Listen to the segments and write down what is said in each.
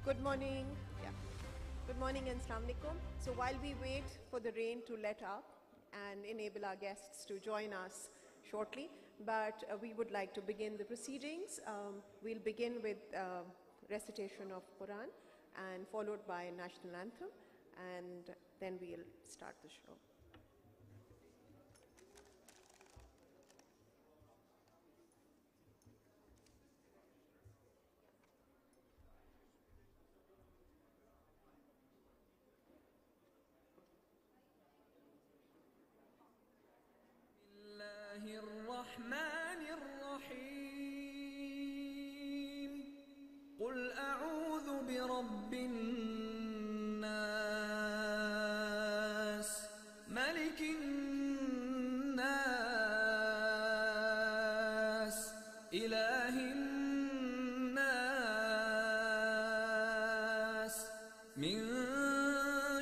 Good morning. Yeah. Good morning and Assalamu alaikum. So while we wait for the rain to let up and enable our guests to join us shortly, but we would like to begin the proceedings. We'll begin with recitation of Quran and followed by national anthem, and then we'll start the show. الرحمن الرحيم قل أعوذ برب الناس ملك الناس إله الناس من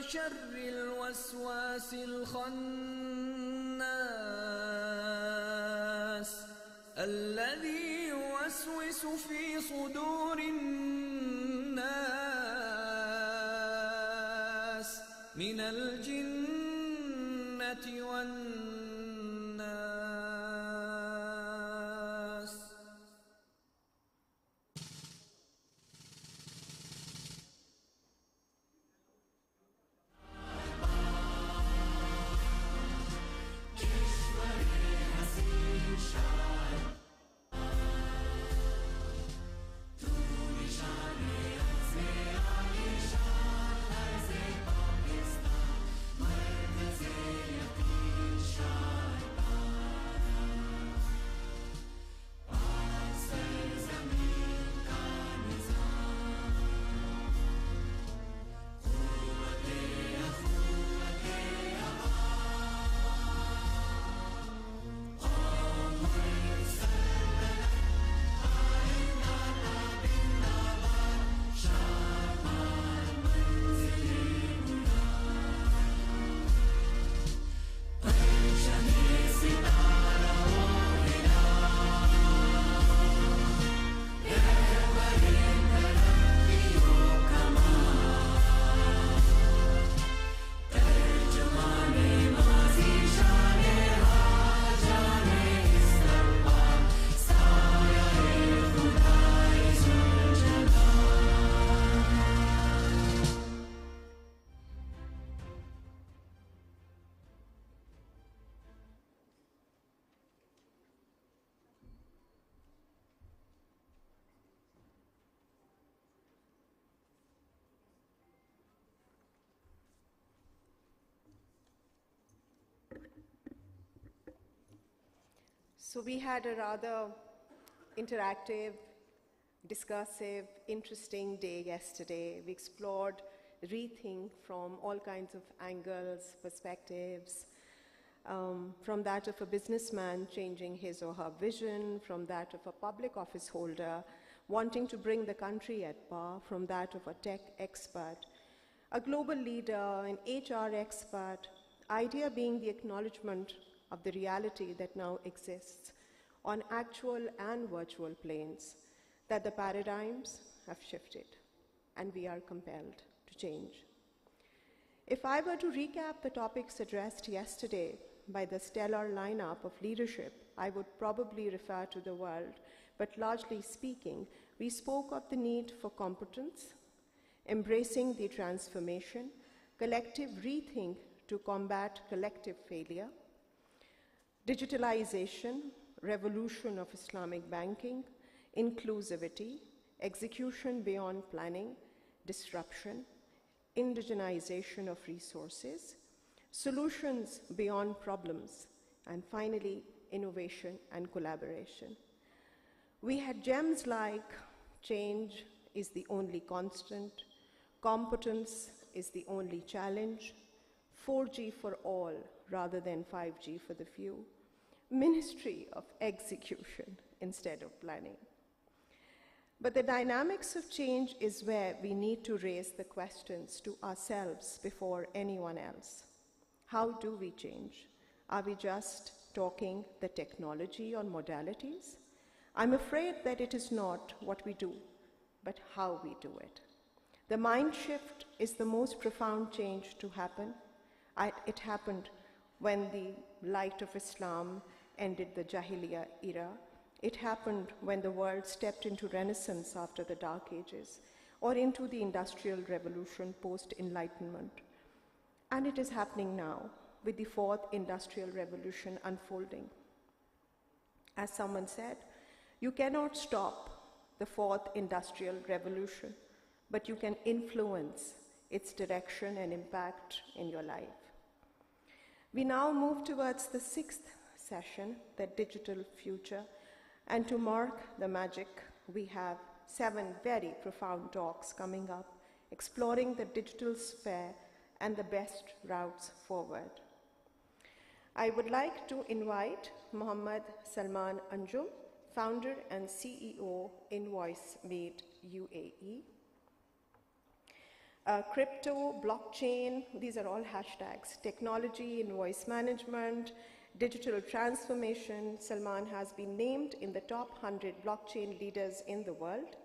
شر الوسواس الذي يوسوس في صدور الناس من الجنة والناس. So we had a rather interactive, discursive, interesting day yesterday. We explored rethink from all kinds of angles, perspectives, from that of a businessman changing his or her vision, from that of a public office holder wanting to bring the country at par, from that of a tech expert, a global leader, an HR expert, idea being the acknowledgement of the reality that now exists on actual and virtual planes, that the paradigms have shifted and we are compelled to change. If I were to recap the topics addressed yesterday by the stellar lineup of leadership, I would probably refer to the world, but largely speaking, we spoke of the need for competence, embracing the transformation, collective rethink to combat collective failure, digitalization, revolution of Islamic banking, inclusivity, execution beyond planning, disruption, indigenization of resources, solutions beyond problems, and finally, innovation and collaboration. We had gems like change is the only constant, competence is the only challenge, 4G for all rather than 5G for the few, ministry of execution instead of planning. But the dynamics of change is where we need to raise the questions to ourselves before anyone else. How do we change? Are we just talking the technology or modalities? I'm afraid that it is not what we do, but how we do it. The mind shift is the most profound change to happen. It happened when the light of Islam ended the Jahiliyyah era. It happened when the world stepped into Renaissance after the Dark Ages, or into the Industrial Revolution post-Enlightenment. And it is happening now with the fourth Industrial Revolution unfolding. As someone said, you cannot stop the fourth Industrial Revolution, but you can influence its direction and impact in your life. We now move towards the sixth session, the digital future, and to mark the magic, we have 7 very profound talks coming up, exploring the digital sphere and the best routes forward. I would like to invite Mohammed Salman Anjum, founder and CEO, Invoice Made UAE. Crypto, blockchain, these are all hashtags. Technology, invoice management, digital transformation. Salman has been named in the top 100 blockchain leaders in the world.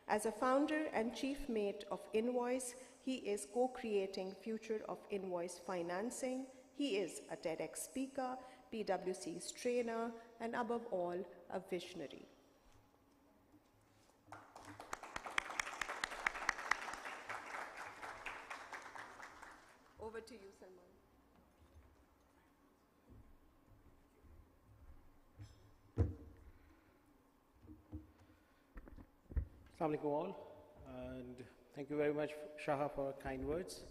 As a founder and chief mate of Invoice, he is co-creating future of invoice financing. He is a TEDx speaker, PwC's trainer, and above all, a visionary. Over to you, Salman. Assalamu alaikum all, and thank you very much, Shaha, for kind words.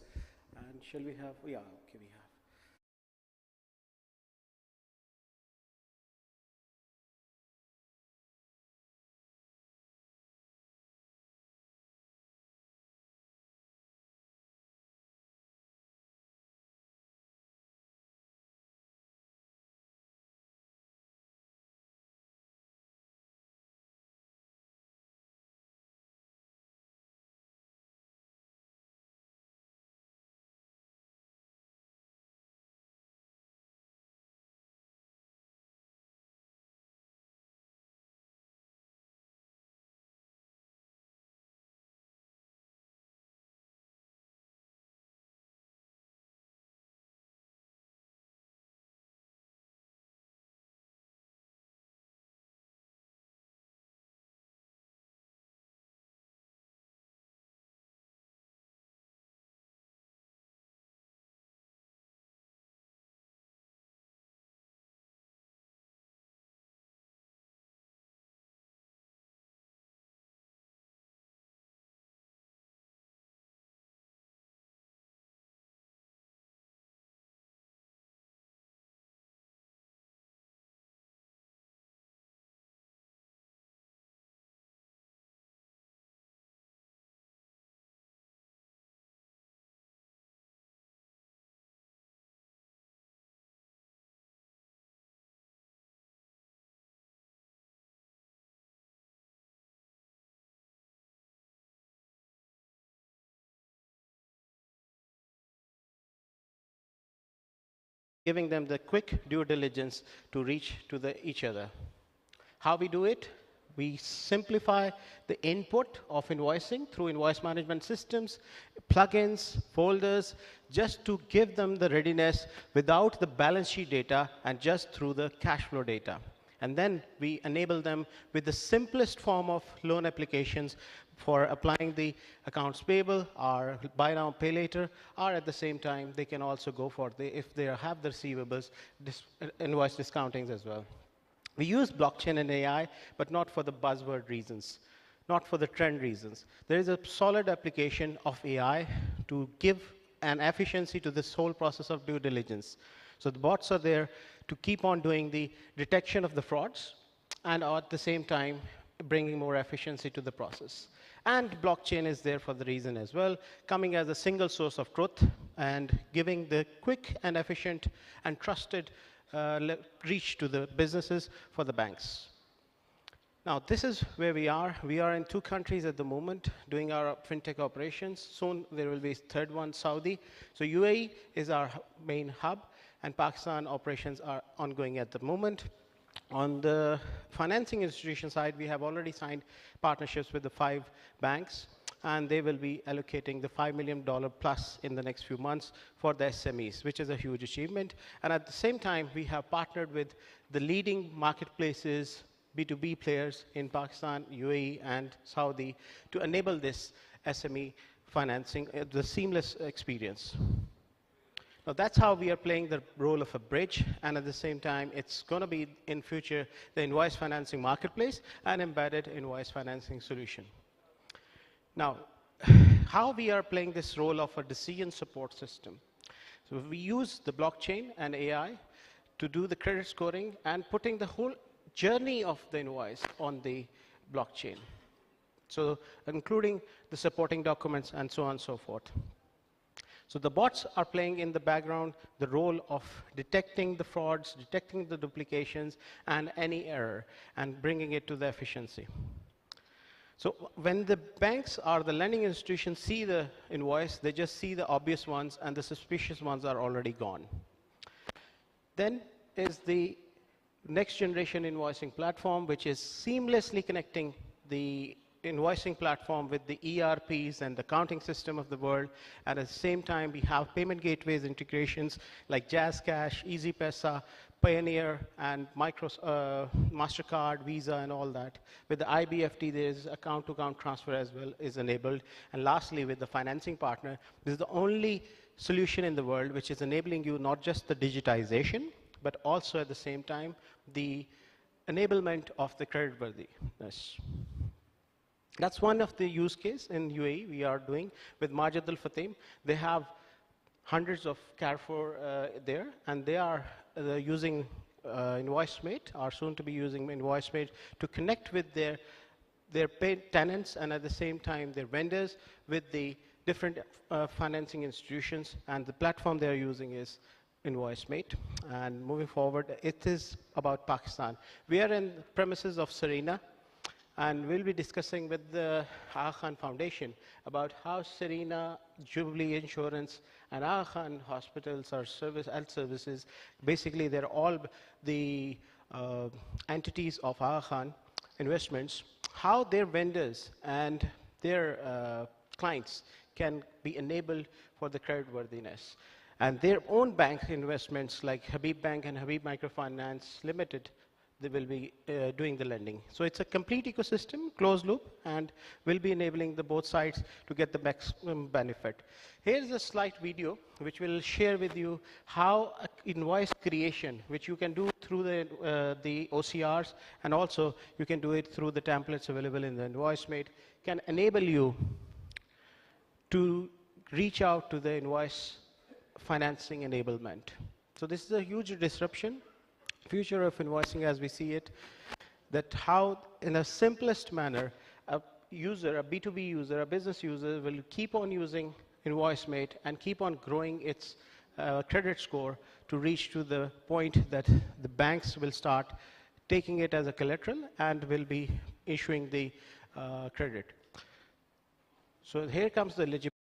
And shall we have, yeah, okay, we have. Giving them the quick due diligence to reach to each other. How we do it? We simplify the input of invoicing through invoice management systems, plugins, folders, just to give them the readiness without the balance sheet data and just through the cash flow data. And then we enable them with the simplest form of loan applications for applying the accounts payable or buy now, pay later, or at the same time, they can also go for, if they have the receivables, invoice discountings as well. We use blockchain and AI, but not for the buzzword reasons, not for the trend reasons. There is a solid application of AI to give an efficiency to this whole process of due diligence. So the bots are there to keep on doing the detection of the frauds and at the same time bringing more efficiency to the process. And blockchain is there for the reason as well, coming as a single source of truth and giving the quick and efficient and trusted reach to the businesses for the banks. Now, this is where we are. We are in 2 countries at the moment doing our fintech operations. Soon there will be a third one, Saudi. So UAE is our main hub, and Pakistan operations are ongoing at the moment. On the financing institution side, we have already signed partnerships with the 5 banks, and they will be allocating the $5 million plus in the next few months for the SMEs, which is a huge achievement. And at the same time, we have partnered with the leading marketplaces, B2B players in Pakistan, UAE, and Saudi to enable this SME financing, the seamless experience. Now that's how we are playing the role of a bridge, and at the same time, it's going to be in future the invoice financing marketplace and embedded invoice financing solution. Now, how we are playing this role of a decision support system. So we use the blockchain and AI to do the credit scoring and putting the whole journey of the invoice on the blockchain. So including the supporting documents and so on and so forth. So the bots are playing in the background the role of detecting the frauds, detecting the duplications, and any error, and bringing it to the efficiency. So when the banks or the lending institutions see the invoice, they just see the obvious ones, and the suspicious ones are already gone. Then is the next generation invoicing platform, which is seamlessly connecting the invoicing platform with the ERPs and the accounting system of the world. And at the same time, we have payment gateways integrations like JazzCash, EasyPesa, Payoneer, and MasterCard, Visa, and all that. With the IBFT, there is account-to-account transfer as well is enabled. And lastly, with the financing partner, this is the only solution in the world which is enabling you not just the digitization, but also at the same time, the enablement of the creditworthiness. That's one of the use case in UAE we are doing with Majid Al Fatim. They have hundreds of Carrefour there, and they are using InvoiceMate, or soon to be using InvoiceMate, to connect with their paid tenants and at the same time their vendors with the different financing institutions. And the platform they are using is InvoiceMate. And moving forward, it is about Pakistan. We are in the premises of Serena, and we'll be discussing with the Aga Khan Foundation about how Serena, Jubilee Insurance, and Aga Khan Hospitals or health services, basically they're all the entities of Aga Khan Investments, how their vendors and their clients can be enabled for the creditworthiness. And their own bank investments like Habib Bank and Habib Microfinance Limited, they will be doing the lending. So it's a complete ecosystem, closed loop, and will be enabling the both sides to get the maximum benefit. Here's a slight video which will share with you how invoice creation, which you can do through the OCRs, and also you can do it through the templates available in the InvoiceMate, can enable you to reach out to the invoice financing enablement. So this is a huge disruption. Future of invoicing as we see it, that how in a simplest manner a user, a B2B user, a business user will keep on using InvoiceMate and keep on growing its credit score to reach to the point that the banks will start taking it as a collateral and will be issuing the credit. So here comes the eligibility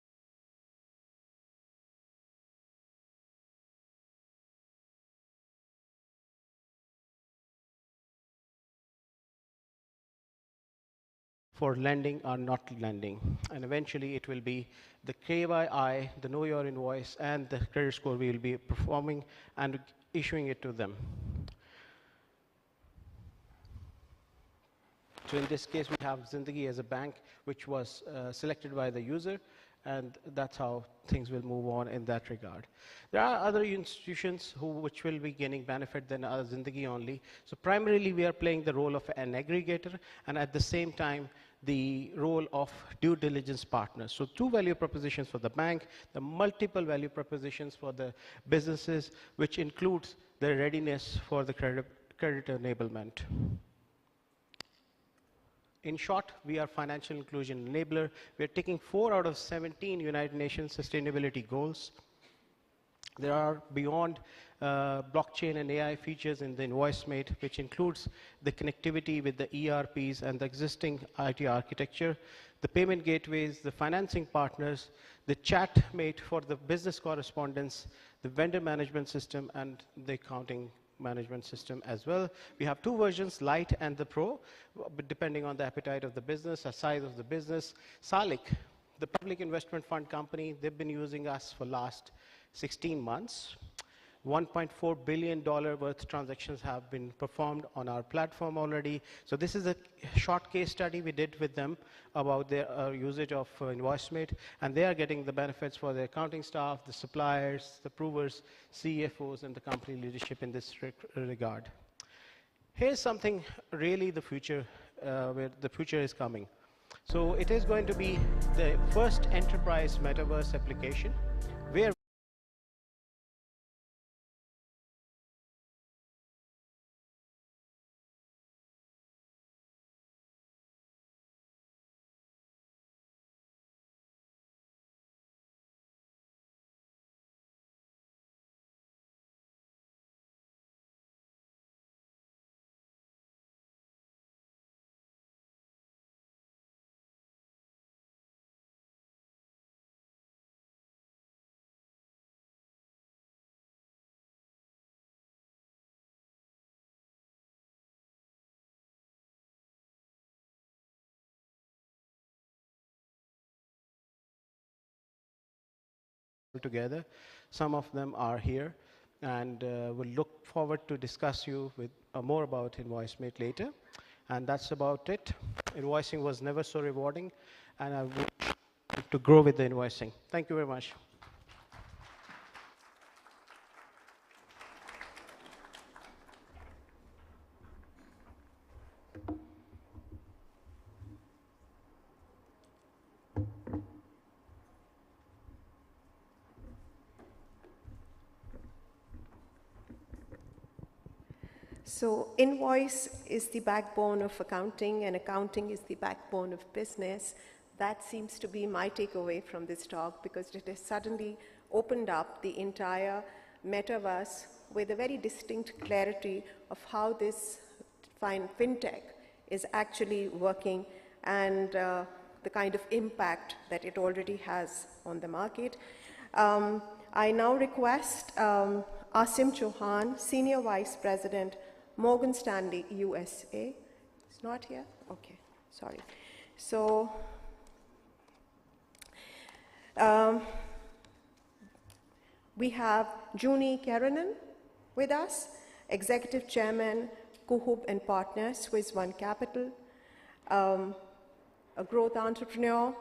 for lending or not lending. And eventually it will be the KYI, the Know Your Invoice, and the credit score we will be performing and issuing it to them. So in this case, we have Zindagi as a bank, which was selected by the user, and that's how things will move on in that regard. There are other institutions which will be gaining benefit than Zindagi only. So primarily, we are playing the role of an aggregator, and at the same time, the role of due diligence partners. So two value propositions for the bank, the multiple value propositions for the businesses, which includes the readiness for the credit enablement. In short, we are financial inclusion enabler. We are taking 4 out of 17 United Nations sustainability goals. There are beyond blockchain and AI features in the InvoiceMate, which includes the connectivity with the ERPs and the existing IT architecture, the payment gateways, the financing partners, the chat mate for the business correspondence, the vendor management system, and the accounting management system as well. We have 2 versions, Lite and the Pro, but depending on the appetite of the business, the size of the business. Salik, the public investment fund company, they've been using us for last 16 months. $1.4 billion worth transactions have been performed on our platform already. So this is a short case study we did with them about their usage of InvoiceMate, and they are getting the benefits for their accounting staff, the suppliers, the approvers, CFOs, and the company leadership in this regard. Here's something really the future, where the future is coming. So it is going to be the first enterprise metaverse application where together. Some of them are here, and we'll look forward to discuss you with more about InvoiceMate later. And that's about it. Invoicing was never so rewarding, and I would like to grow with the invoicing. Thank you very much. So invoice is the backbone of accounting, and accounting is the backbone of business. That seems to be my takeaway from this talk, because it has suddenly opened up the entire metaverse with a very distinct clarity of how this fintech is actually working, and the kind of impact that it already has on the market. I now request Asim Chauhan, Senior Vice President, Morgan Stanley, USA. It's not here? Okay, sorry. So, we have Juni Keranen with us, Executive Chairman, Kuhub and Partner, Swiss One Capital, a growth entrepreneur,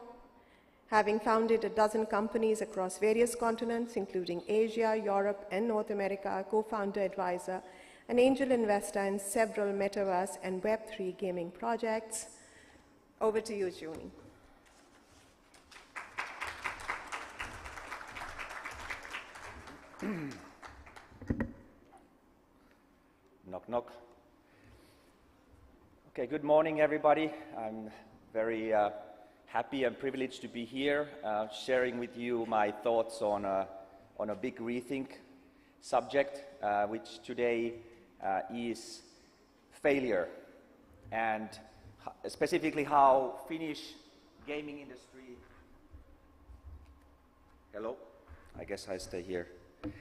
having founded a dozen companies across various continents, including Asia, Europe, and North America, co-founder, advisor, an angel investor in several metaverse and Web3 gaming projects. Over to you, Juni. Knock, knock. Okay, good morning, everybody. I'm very happy and privileged to be here, sharing with you my thoughts on a big rethink subject, which today is failure, and specifically how Finnish gaming industry. Hello, I guess I stay here.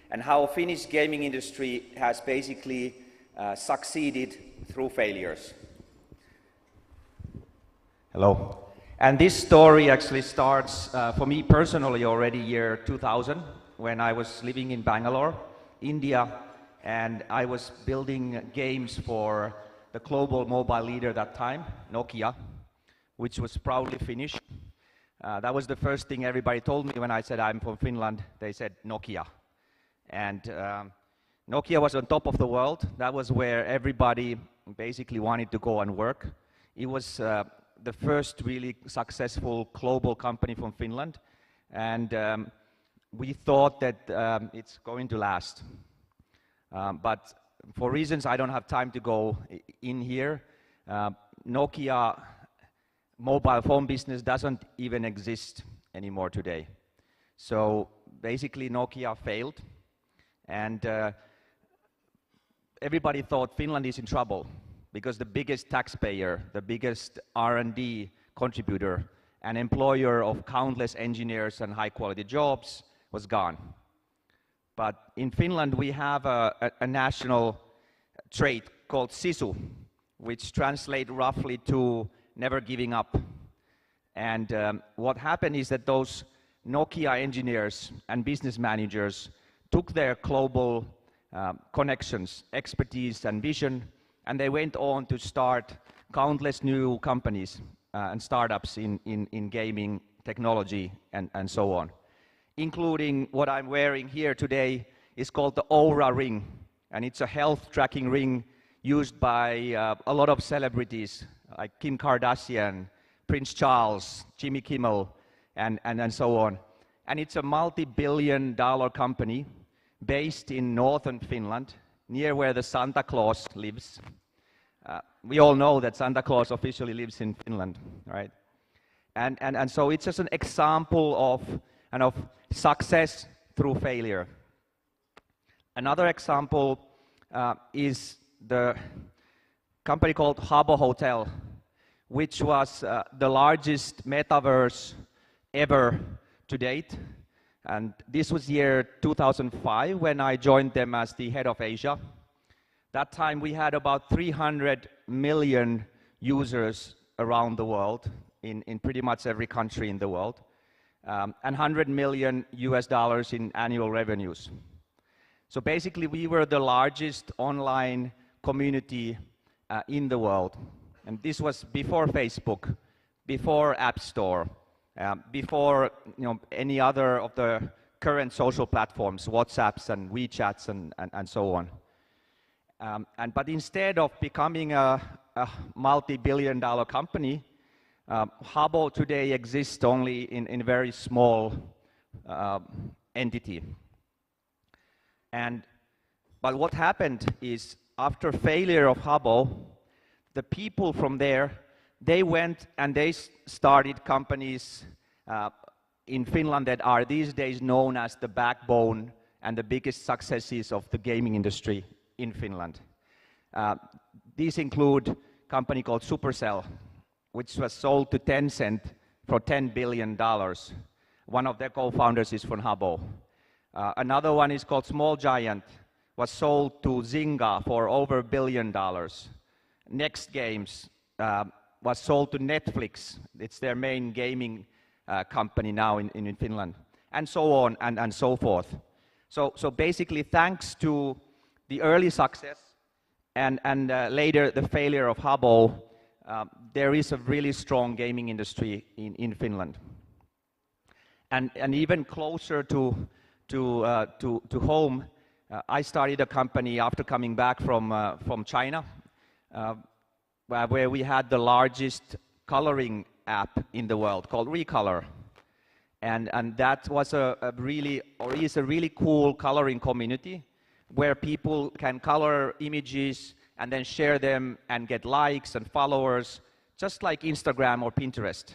And how Finnish gaming industry has basically succeeded through failures. Hello. And this story actually starts for me personally already year 2000, when I was living in Bangalore, India, and I was building games for the global mobile leader at that time, Nokia, which was proudly Finnish. That was the first thing everybody told me when I said I'm from Finland. They said Nokia. And Nokia was on top of the world. That was where everybody basically wanted to go and work. It was the first really successful global company from Finland. And we thought that it's going to last. But for reasons I don't have time to go in here, Nokia mobile phone business doesn't even exist anymore today. So basically Nokia failed, and everybody thought Finland is in trouble because the biggest taxpayer, the biggest R&D contributor, an employer of countless engineers and high quality jobs was gone. But in Finland we have a national trait called sisu, which translates roughly to never giving up. And what happened is that those Nokia engineers and business managers took their global connections, expertise, and vision, and they went on to start countless new companies and startups in gaming technology and so on, including what I'm wearing here today is called the Oura Ring, and it's a health tracking ring used by a lot of celebrities like Kim Kardashian, Prince Charles, Jimmy Kimmel, and so on. And it's a multi-billion-dollar company based in northern Finland, near where the Santa Claus lives. We all know that Santa Claus officially lives in Finland, right? And so it's just an example of success through failure. Another example is the company called Habbo Hotel, which was the largest metaverse ever to date. And this was year 2005 when I joined them as the head of Asia. That time we had about 300 million users around the world in pretty much every country in the world, and $100 million in annual revenues. So basically we were the largest online community in the world. And this was before Facebook, before App Store, before any other of the current social platforms, WhatsApps and WeChats and so on. But instead of becoming a multi-billion-dollar company, Habbo today exists only in a very small entity. But what happened is, after failure of Habbo, the people from there, they went and they started companies in Finland that are these days known as the backbone and the biggest successes of the gaming industry in Finland. These include a company called Supercell, which was sold to Tencent for $10 billion. One of their co-founders is from Habbo. Another one is called Small Giant, was sold to Zynga for over $1 billion. Next Games was sold to Netflix. It's their main gaming company now in Finland, and so on and so forth. So basically, thanks to the early success and later the failure of Habbo, there is a really strong gaming industry in Finland. And even closer to home, I started a company after coming back from China, where we had the largest coloring app in the world called Recolor. And that was is a really cool coloring community where people can color images and then share them and get likes and followers, just like Instagram or Pinterest.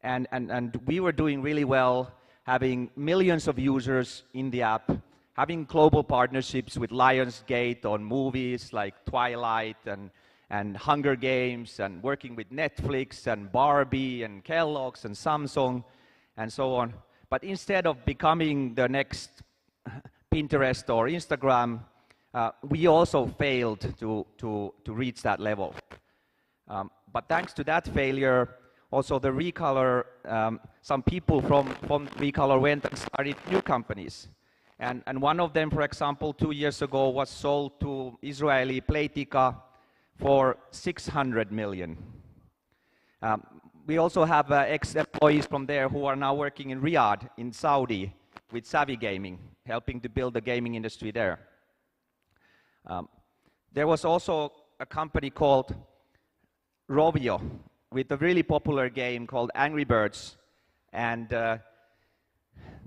And we were doing really well, having millions of users in the app, having global partnerships with Lionsgate on movies like Twilight and Hunger Games, and working with Netflix and Barbie and Kellogg's and Samsung and so on. But instead of becoming the next Pinterest or Instagram, we also failed to reach that level. But thanks to that failure, also the Recolor, some people from Recolor went and started new companies. And one of them, for example, 2 years ago was sold to Israeli Playtika for $600 million. We also have ex-employees from there who are now working in Riyadh, in Saudi, with Savvy Gaming, helping to build the gaming industry there. There was also a company called Rovio, with a really popular game called Angry Birds, and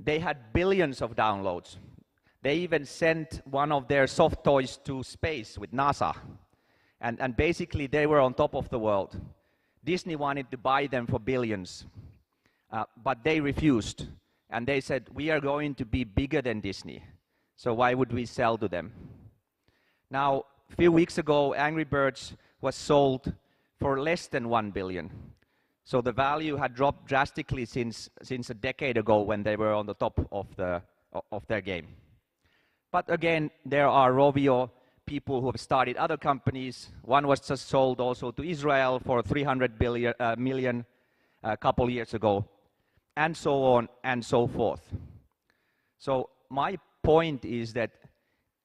they had billions of downloads. They even sent one of their soft toys to space with NASA. And basically, they were on top of the world. Disney wanted to buy them for billions, but they refused. And they said, we are going to be bigger than Disney, so why would we sell to them? Now, a few weeks ago, Angry Birds was sold for less than $1 billion. So the value had dropped drastically since a decade ago when they were on the top of their game. But again, there are Rovio people who have started other companies. One was just sold also to Israel for $300 million. a couple years ago, and so on and so forth. So my point is that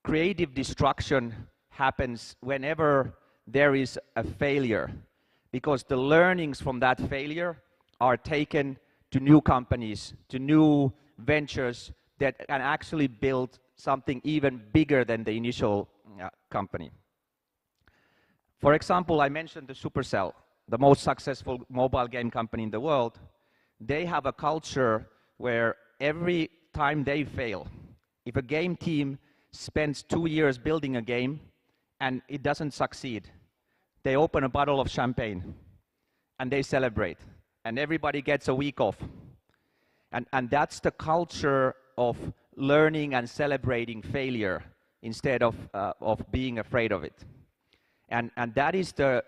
creative destruction happens whenever there is a failure, because the learnings from that failure are taken to new companies, to new ventures that can actually build something even bigger than the initial company. For example, I mentioned the Supercell, the most successful mobile game company in the world. They have a culture where every time they fail, if a game team spends 2 years building a game and it doesn't succeed, they open a bottle of champagne and they celebrate, and everybody gets a week off. And that's the culture of learning and celebrating failure instead of being afraid of it. And that is the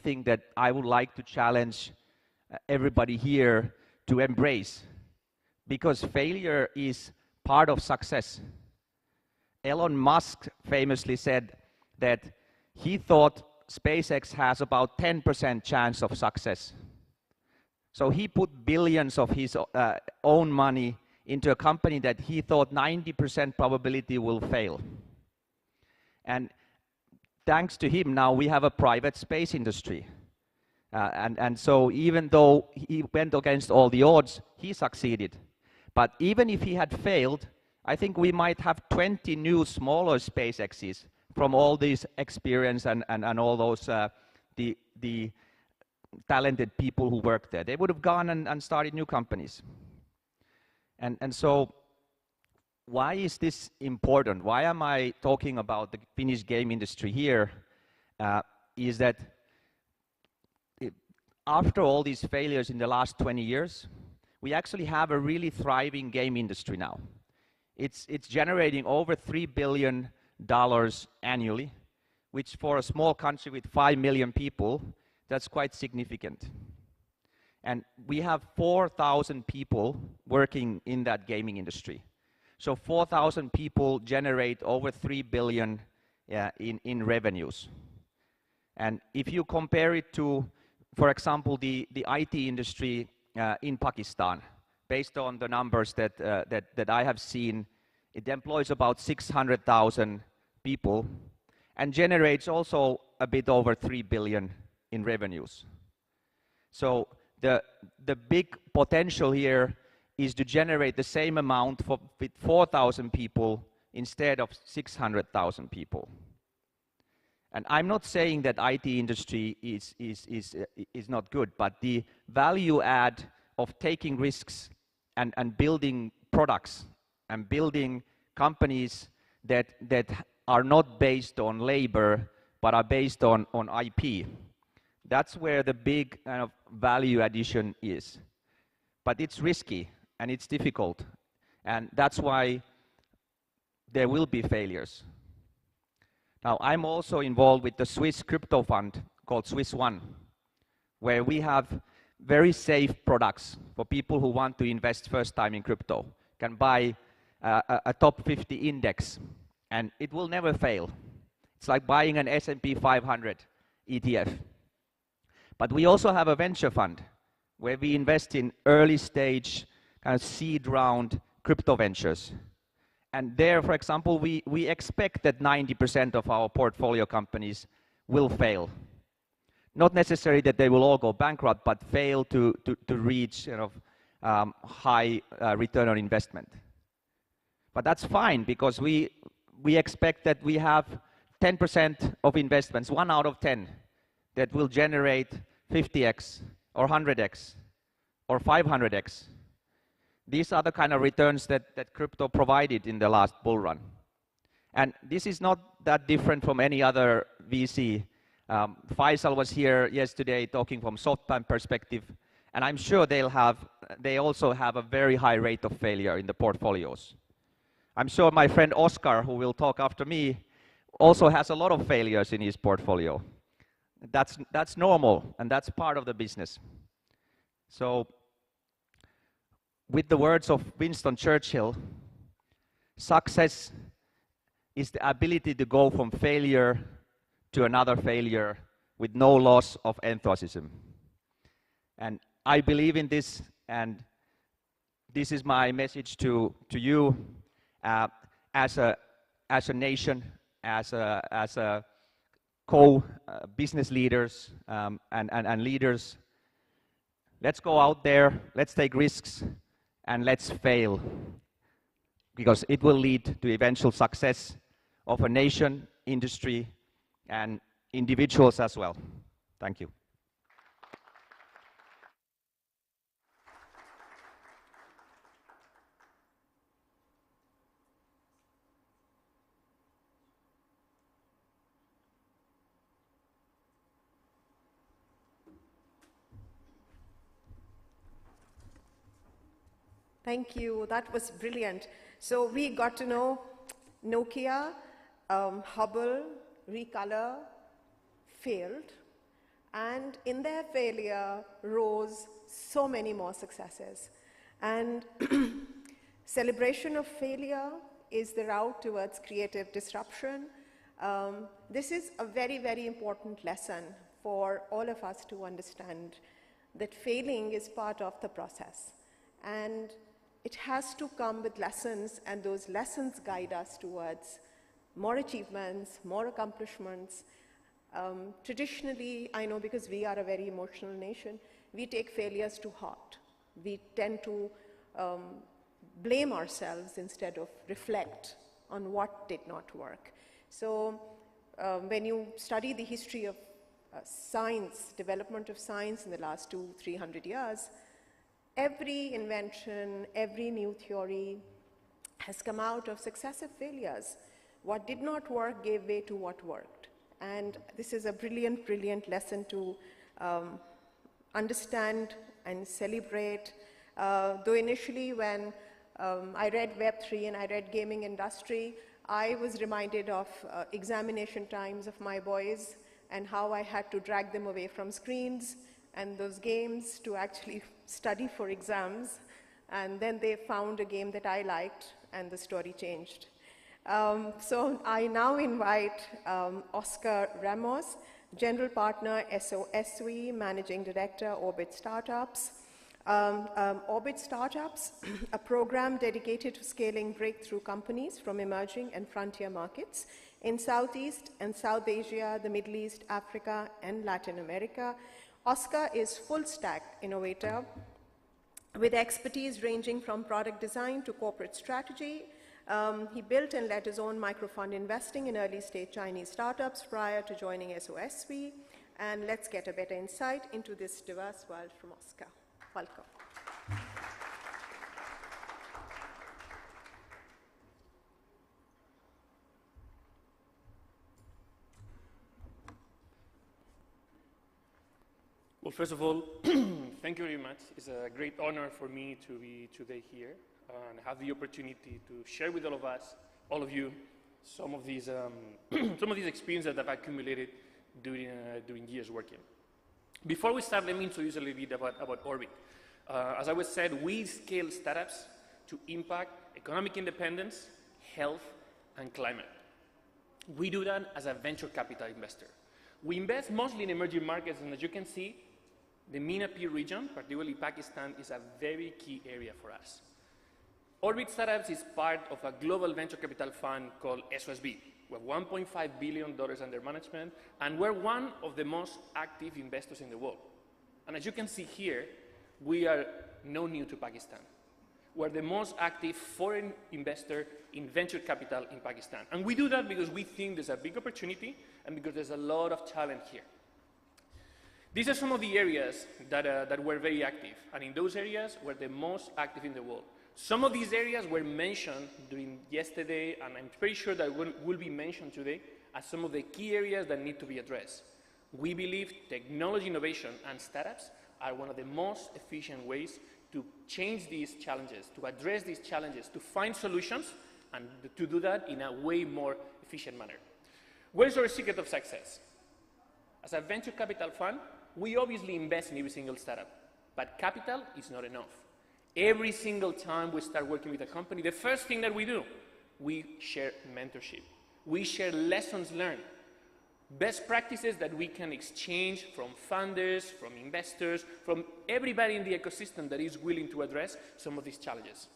thing that I would like to challenge everybody here to embrace, because failure is part of success. Elon Musk famously said that he thought SpaceX has about 10% chance of success. So he put billions of his own money into a company that he thought 90% probability will fail. And thanks to him, now we have a private space industry. And so even though he went against all the odds, he succeeded. But even if he had failed, I think we might have 20 new smaller SpaceXs from all this experience and all those the talented people who work there. They would have gone and started new companies. And so why is this important? Why am I talking about the Finnish game industry here? Is that after all these failures in the last 20 years, we actually have a really thriving game industry now. It's generating over $3 billion annually, which for a small country with 5 million people, that's quite significant. And we have 4,000 people working in that gaming industry. So 4,000 people generate over 3 billion in revenues. And if you compare it to, for example, the IT industry in Pakistan, based on the numbers that I have seen, it employs about 600,000 people and generates also a bit over 3 billion in revenues. So the big potential here is to generate the same amount with 4,000 people instead of 600,000 people. And I'm not saying that IT industry is not good, but the value add of taking risks and building products and building companies that are not based on labor but are based on IP. That's where the big kind of value addition is. But it's risky and it's difficult, and that's why there will be failures. Now, I'm also involved with the Swiss crypto fund called Swiss One, where we have very safe products for people who want to invest first time in crypto. Can buy a top 50 index, and it will never fail. It's like buying an S&P 500 ETF. But we also have a venture fund where we invest in early stage kind of seed round crypto ventures. And there, for example, we expect that 90% of our portfolio companies will fail. Not necessarily that they will all go bankrupt, but fail to reach high return on investment. But that's fine, because we expect that we have 10% of investments, 1 out of 10, that will generate 50x or 100x or 500x. These are the kind of returns that crypto provided in the last bull run. And this is not that different from any other VC. Faisal was here yesterday talking from SoftBank perspective, and I'm sure they also have a very high rate of failure in the portfolios. I'm sure my friend Oscar, who will talk after me, also has a lot of failures in his portfolio. That's normal, and that's part of the business. So, with the words of Winston Churchill, success is the ability to go from failure to another failure with no loss of enthusiasm. And I believe in this, and this is my message to you as a nation, as a co-business leaders and leaders. Let's go out there, let's take risks, and let's fail, because it will lead to eventual success of a nation, industry, and individuals as well. Thank you. Thank you. That was brilliant. So we got to know Nokia, Hubble, Recolor failed, and in their failure rose so many more successes. And celebration of failure is the route towards creative disruption. This is a very, very important lesson for all of us to understand, that failing is part of the process. And it has to come with lessons, and those lessons guide us towards more achievements, more accomplishments. Traditionally, I know because we are a very emotional nation, we take failures to heart. We tend to blame ourselves instead of reflect on what did not work. So when you study the history of science, development of science in the last 200-300 years, every invention, every new theory has come out of successive failures. What did not work gave way to what worked. And this is a brilliant, brilliant lesson to understand and celebrate. Though initially when I read Web3 and I read gaming industry, I was reminded of examination times of my boys and how I had to drag them away from screens and those games to actually study for exams. And then they found a game that I liked, and the story changed. So I now invite Oscar Ramos, General Partner, SOSV, Managing Director, Orbit Startups. Orbit Startups, a program dedicated to scaling breakthrough companies from emerging and frontier markets in Southeast and South Asia, the Middle East, Africa, and Latin America. Oscar is full-stack innovator with expertise ranging from product design to corporate strategy. He built and led his own microfund investing in early-stage Chinese startups prior to joining SOSV. And let's get a better insight into this diverse world from Oscar. Welcome. Well, first of all, thank you very much. It's a great honor for me to be today here and have the opportunity to share with all of us, all of you, some of these experiences that I've accumulated during years working. Before we start, let me introduce a little bit about Orbit. As I was said, we scale startups to impact economic independence, health, and climate. We do that as a venture capital investor. We invest mostly in emerging markets, and as you can see, the MENA-P region, particularly Pakistan, is a very key area for us. Orbit Startups is part of a global venture capital fund called SOSV. We have $1.5 billion under management, and we're one of the most active investors in the world. And as you can see here, we are no new to Pakistan. We're the most active foreign investor in venture capital in Pakistan. And we do that because we think there's a big opportunity and because there's a lot of talent here. These are some of the areas that we're very active. And in those areas, we're the most active in the world. Some of these areas were mentioned during yesterday, and I'm pretty sure that will be mentioned today as some of the key areas that need to be addressed. We believe technology innovation and startups are one of the most efficient ways to change these challenges, to address these challenges, to find solutions, and to do that in a way more efficient manner. Where's our secret of success? As a venture capital fund, we obviously invest in every single startup, but capital is not enough. Every single time we start working with a company, the first thing that we do, we share mentorship. We share lessons learned. best practices that we can exchange from funders, from investors, from everybody in the ecosystem that is willing to address some of these challenges.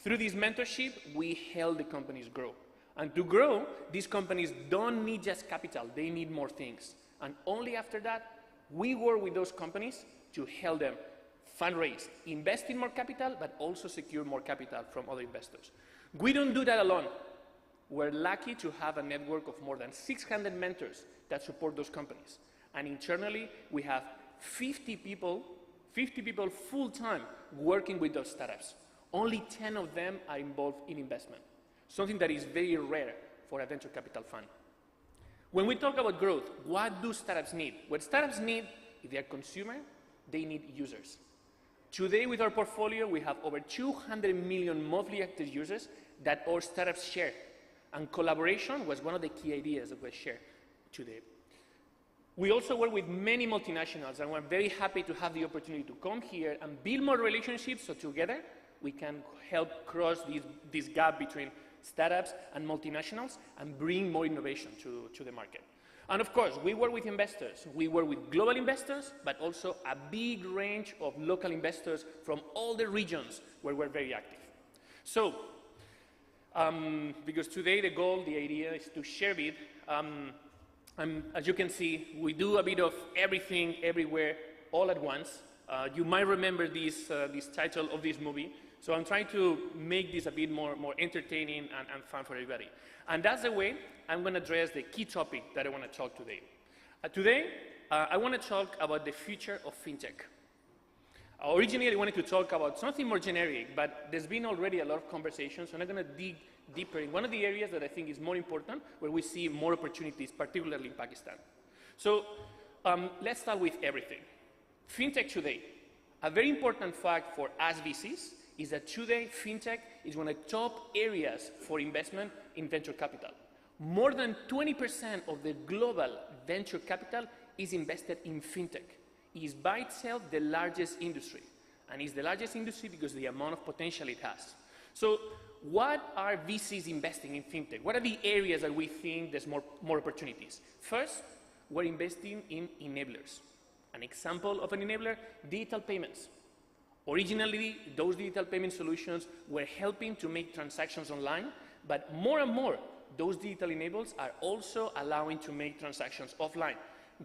Through this mentorship, we help the companies grow. And to grow, these companies don't need just capital, they need more things. And only after that, we work with those companies to help them fundraise, invest in more capital, but also secure more capital from other investors. We don't do that alone. We're lucky to have a network of more than 600 mentors that support those companies. And internally, we have 50 people full-time working with those startups. Only 10 of them are involved in investment, something that is very rare for a venture capital fund. When we talk about growth, what do startups need? What startups need, if they are consumer, they need users. Today, with our portfolio, we have over 200 million monthly active users that our startups share. And collaboration was one of the key ideas that was shared today. We also work with many multinationals, and we're very happy to have the opportunity to come here and build more relationships so together we can help cross this gap between startups and multinationals and bring more innovation to the market. And of course, we work with investors. We work with global investors, but also a big range of local investors from all the regions where we're very active. So, because today the goal, the idea is to share it. As you can see, we do a bit of everything, everywhere, all at once. You might remember this title of this movie. So I'm trying to make this a bit more entertaining and fun for everybody. And that's the way I'm going to address the key topic that I want to talk today. Today, I want to talk about the future of fintech. Originally, I wanted to talk about something more generic, but there's been already a lot of conversations, and I'm going to dig deeper in one of the areas that I think is more important, where we see more opportunities, particularly in Pakistan. So let's start with everything. Fintech today. A very important fact for us VCs is that today fintech is one of the top areas for investment in venture capital. More than 20% of the global venture capital is invested in fintech. It is by itself the largest industry. And it's the largest industry because of the amount of potential it has. So what are VCs investing in fintech? What are the areas that we think there's more opportunities? First, we're investing in enablers. An example of an enabler, digital payments. Originally, those digital payment solutions were helping to make transactions online, but more and more, those digital enablers are also allowing to make transactions offline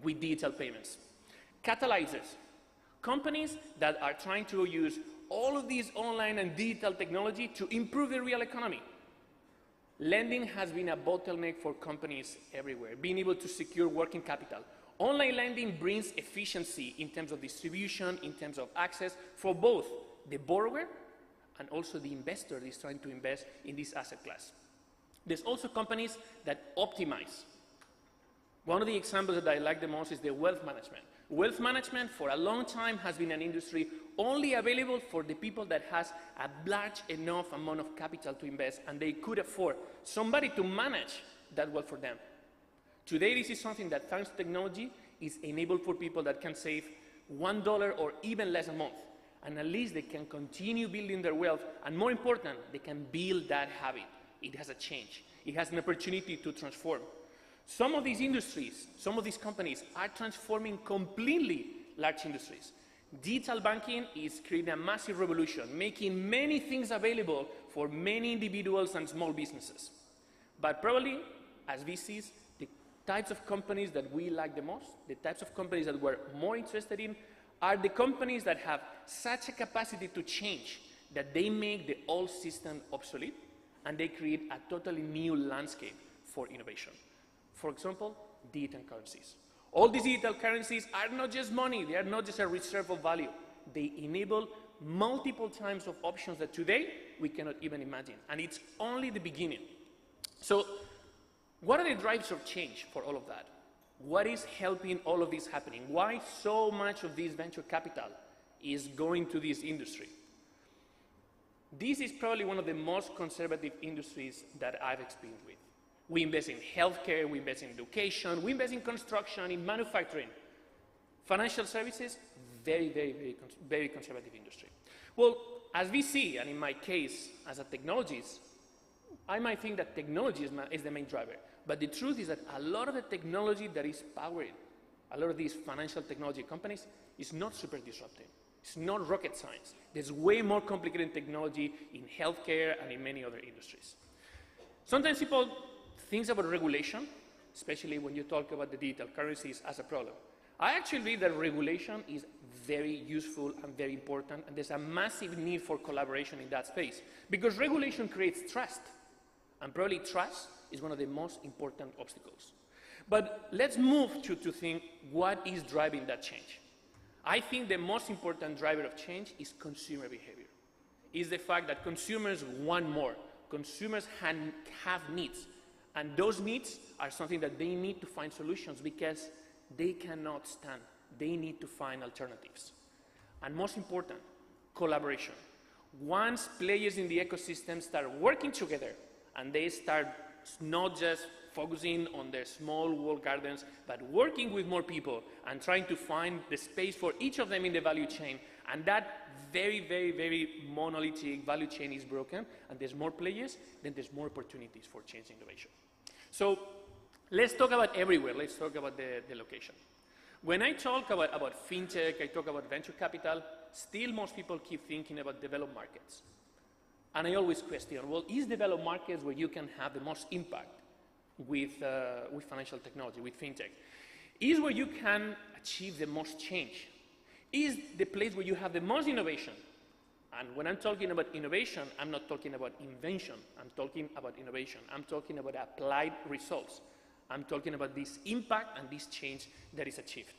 with digital payments. Catalyzers, companies that are trying to use all of these online and digital technology to improve the real economy. Lending has been a bottleneck for companies everywhere, being able to secure working capital. Online lending brings efficiency in terms of distribution, in terms of access for both the borrower and also the investor that is trying to invest in this asset class. There's also companies that optimize. One of the examples that I like the most is the wealth management. Wealth management for a long time has been an industry only available for the people that has a large enough amount of capital to invest and they could afford somebody to manage that wealth for them. Today, this is something that, thanks to technology, is enabled for people that can save $1 or even less a month. And at least they can continue building their wealth. And more important, they can build that habit. It has a change. It has an opportunity to transform. Some of these industries, some of these companies are transforming completely large industries. Digital banking is creating a massive revolution, making many things available for many individuals and small businesses. But probably, as VCs, the types of companies that we like the most, the types of companies that we're more interested in, are the companies that have such a capacity to change that they make the old system obsolete and they create a totally new landscape for innovation. For example, digital currencies. All these digital currencies are not just money, they are not just a reserve of value. They enable multiple types of options that today we cannot even imagine. And it's only the beginning. So, what are the drivers of change for all of that? What is helping all of this happening? Why so much of this venture capital is going to this industry? This is probably one of the most conservative industries that I've experienced with. We invest in healthcare, we invest in education, we invest in construction, in manufacturing. Financial services, very conservative industry. Well, as we see, and in my case, as a technologist, I might think that technology is the main driver. But the truth is that a lot of the technology that is powering a lot of these financial technology companies is not super disruptive. It's not rocket science. There's way more complicated technology in healthcare and in many other industries. Sometimes people think about regulation, especially when you talk about the digital currencies, as a problem. I actually believe that regulation is very useful and very important, and there's a massive need for collaboration in that space, because regulation creates trust, and probably trust is one of the most important obstacles. But let's move to think what is driving that change. I think the most important driver of change is consumer behavior. Is the fact that consumers want more. Consumers have needs, and those needs are something that they need to find solutions because they cannot stand. They need to find alternatives. And most important, collaboration. Once players in the ecosystem start working together and they start not just focusing on their small walled gardens, but working with more people and trying to find the space for each of them in the value chain, and that very, very, very monolithic value chain is broken, and there's more players, then there's more opportunities for change innovation. So let's talk about everywhere. Let's talk about the location. When I talk about fintech, I talk about venture capital, still most people keep thinking about developed markets. And I always question, well, is developed markets where you can have the most impact with financial technology, with fintech? Is where you can achieve the most change? Is the place where you have the most innovation? And when I'm talking about innovation, I'm not talking about invention. I'm talking about innovation. I'm talking about applied results. I'm talking about this impact and this change that is achieved.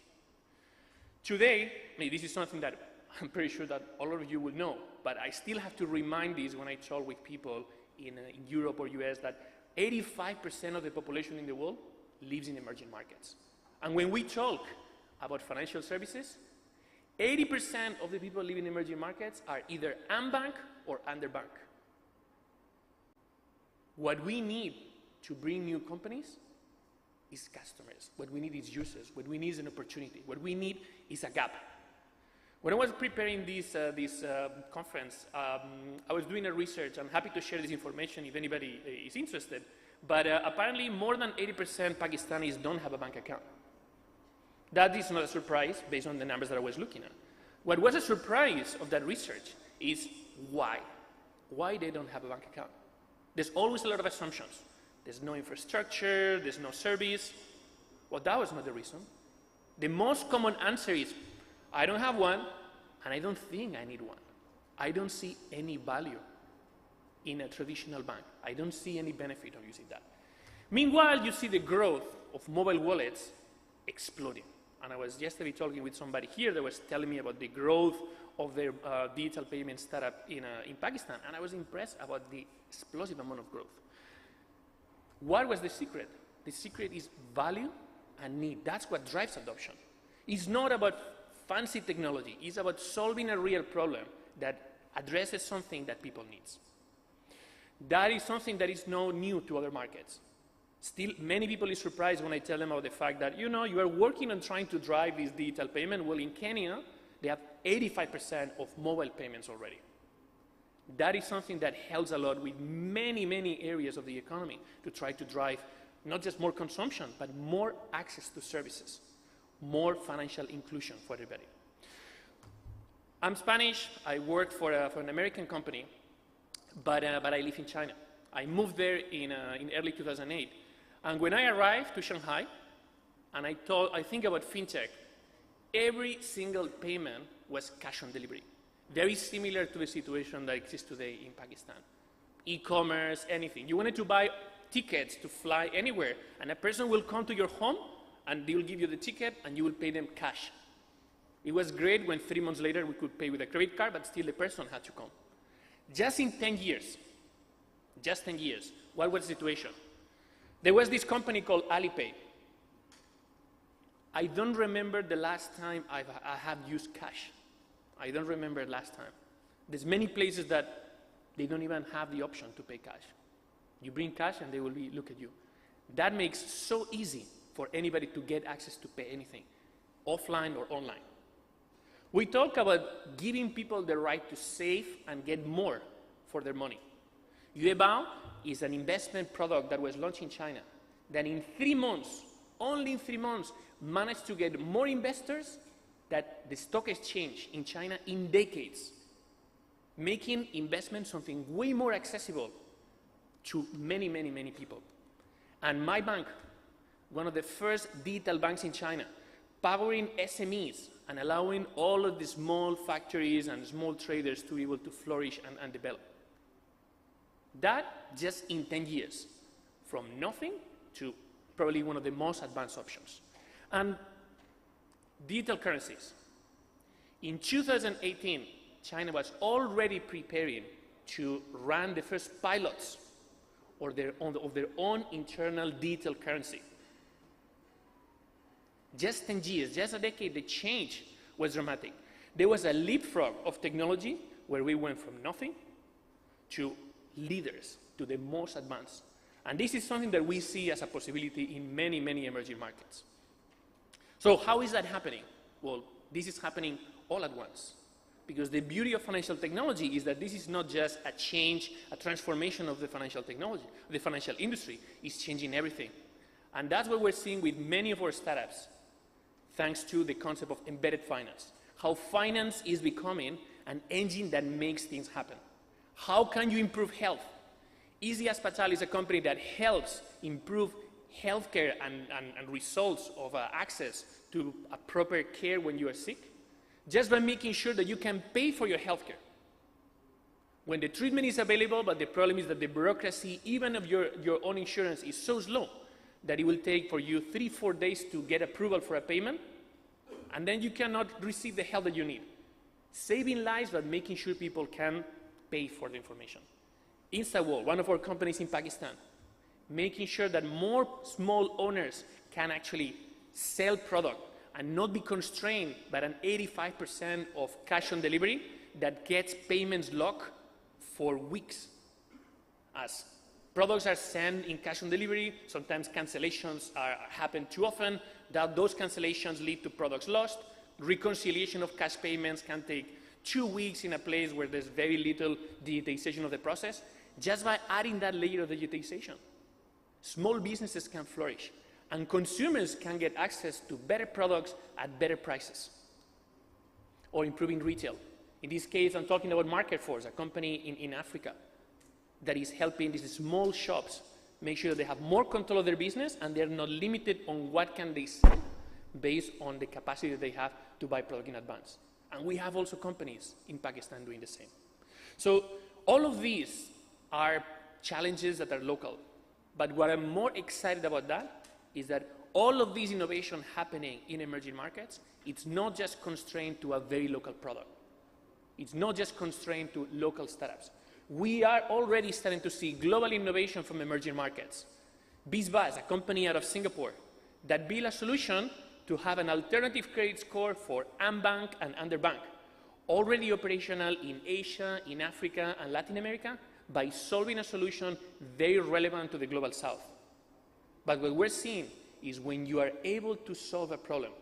Today, this is something that I'm pretty sure that all of you will know, but I still have to remind this when I talk with people in Europe or US, that 85% of the population in the world lives in emerging markets. And when we talk about financial services, 80% of the people living in emerging markets are either unbanked or underbanked. What we need to bring new companies is customers. What we need is users. What we need is an opportunity. What we need is a gap. When I was preparing this conference, I was doing a research. I'm happy to share this information if anybody is interested. But apparently more than 80% Pakistanis don't have a bank account. That is not a surprise based on the numbers that I was looking at. What was a surprise of that research is why. Why they don't have a bank account. There's always a lot of assumptions. There's no infrastructure, there's no service. Well, that was not the reason. The most common answer is, I don't have one, and I don't think I need one. I don't see any value in a traditional bank. I don't see any benefit of using that. Meanwhile, you see the growth of mobile wallets exploding. And I was yesterday talking with somebody here that was telling me about the growth of their digital payment startup in Pakistan, and I was impressed about the explosive amount of growth. What was the secret? The secret is value and need. That's what drives adoption. It's not about fancy technology. It's about solving a real problem that addresses something that people need. That is something that is not new to other markets. Still, many people are surprised when I tell them about the fact that, you are working on trying to drive this digital payment. Well, in Kenya, they have 85% of mobile payments already. That is something that helps a lot with many, many areas of the economy to try to drive not just more consumption, but more access to services, more financial inclusion for everybody. I'm Spanish. I work for an American company, but I live in China. I moved there in early 2008. And when I arrived to Shanghai, and I think about fintech, every single payment was cash on delivery. Very similar to the situation that exists today in Pakistan. E-commerce, anything. You wanted to buy tickets to fly anywhere, and a person will come to your home, and they will give you the ticket, and you will pay them cash. It was great when 3 months later we could pay with a credit card, but still the person had to come. Just in 10 years, what was the situation? There was this company called Alipay. I don't remember the last time I have used cash. I don't remember the last time. There's many places that they don't even have the option to pay cash. You bring cash and they will look at you. That makes so easy for anybody to get access to pay anything, offline or online. We talk about giving people the right to save and get more for their money. Yuebao is an investment product that was launched in China. that in 3 months, only in 3 months, managed to get more investors than the stock exchange in China in decades, making investment something way more accessible to many, many, many people. And my bank, one of the first digital banks in China, powering SMEs and allowing all of the small factories and small traders to be able to flourish and develop. That just in 10 years, from nothing to probably one of the most advanced options. And digital currencies. In 2018, China was already preparing to run the first pilots of their own internal digital currency. Just 10 years, just a decade, the change was dramatic. There was a leapfrog of technology where we went from nothing to leaders, to the most advanced. And this is something that we see as a possibility in many, many emerging markets. So how is that happening? Well, this is happening all at once. Because the beauty of financial technology is that this is not just a change, a transformation of the financial technology. The financial industry is changing everything. And that's what we're seeing with many of our startups, thanks to the concept of embedded finance. How finance is becoming an engine that makes things happen. How can you improve health? Easy Hospital is a company that helps improve healthcare and results of access to a proper care when you are sick, just by making sure that you can pay for your healthcare. When the treatment is available, but the problem is that the bureaucracy, even of your own insurance, is so slow that it will take for you 3-4 days to get approval for a payment, and then you cannot receive the help that you need. Saving lives, but making sure people can pay for the information. InstaWall, one of our companies in Pakistan, making sure that more small owners can actually sell product and not be constrained by an 85% of cash on delivery that gets payments locked for weeks. As products are sent in cash on delivery, sometimes cancellations happen too often, those cancellations lead to products lost. Reconciliation of cash payments can take 2 weeks in a place where there's very little digitization of the process. Just by adding that layer of digitization, small businesses can flourish, and consumers can get access to better products at better prices, or improving retail. In this case, I'm talking about Market Force, a company in Africa that is helping these small shops make sure that they have more control of their business and they're not limited on what can they sell based on the capacity that they have to buy product in advance. And we have also companies in Pakistan doing the same. So all of these are challenges that are local. But what I'm more excited about that is that all of this innovation happening in emerging markets, it's not just constrained to a very local product. It's not just constrained to local startups. We are already starting to see global innovation from emerging markets. LIIBS, a company out of Singapore, that built a solution to have an alternative credit score for unbanked and underbanked, already operational in Asia, in Africa, and Latin America, by solving a solution very relevant to the global south. But what we're seeing is when you are able to solve a problem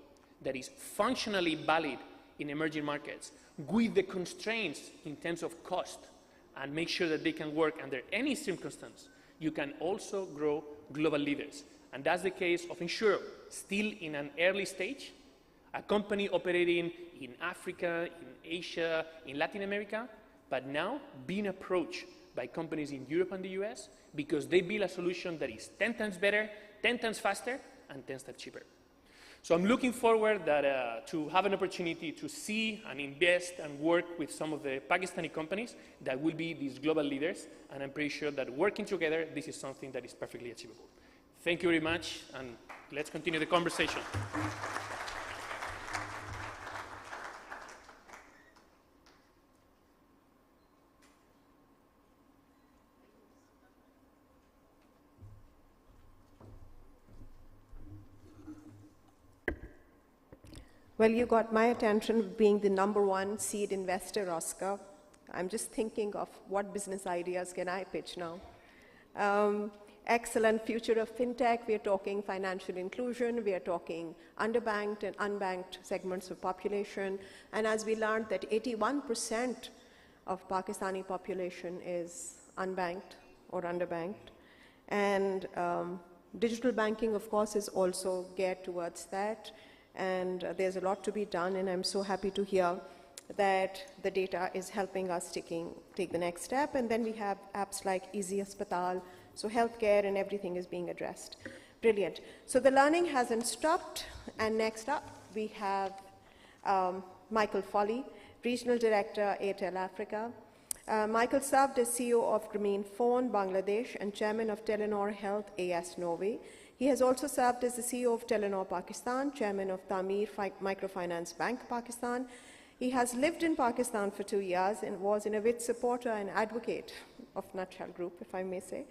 that is functionally valid in emerging markets with the constraints in terms of cost and make sure that they can work under any circumstance, you can also grow global leaders. And that's the case of Insure, still in an early stage, a company operating in Africa, in Asia, in Latin America, but now being approached by companies in Europe and the US because they build a solution that is 10 times better, 10 times faster, and 10 times cheaper. So I'm looking forward to have an opportunity to see and invest and work with some of the Pakistani companies that will be these global leaders, and I'm pretty sure that working together, this is something that is perfectly achievable. Thank you very much, and let's continue the conversation. Well, you got my attention being the #1 seed investor, Oscar. I'm just thinking of what business ideas can I pitch now. Excellent future of fintech. We are talking financial inclusion. We are talking underbanked and unbanked segments of population. And as we learned that 81% of Pakistani population is unbanked or underbanked. And Digital banking, of course, is also geared towards that, and there's a lot to be done, and I'm so happy to hear that the data is helping us take the next step. And then we have apps like Easy Aspatal, so healthcare and everything is being addressed. Brilliant. So the learning hasn't stopped, and next up we have Michael Foley, Regional Director, Airtel Africa. Michael served as CEO of Grameenphone, Bangladesh, and Chairman of Telenor Health AS Norway. He has also served as the CEO of Telenor Pakistan, Chairman of Tamir Microfinance Bank Pakistan. He has lived in Pakistan for 2 years and was an avid supporter and advocate of Nutshell Group, if I may say.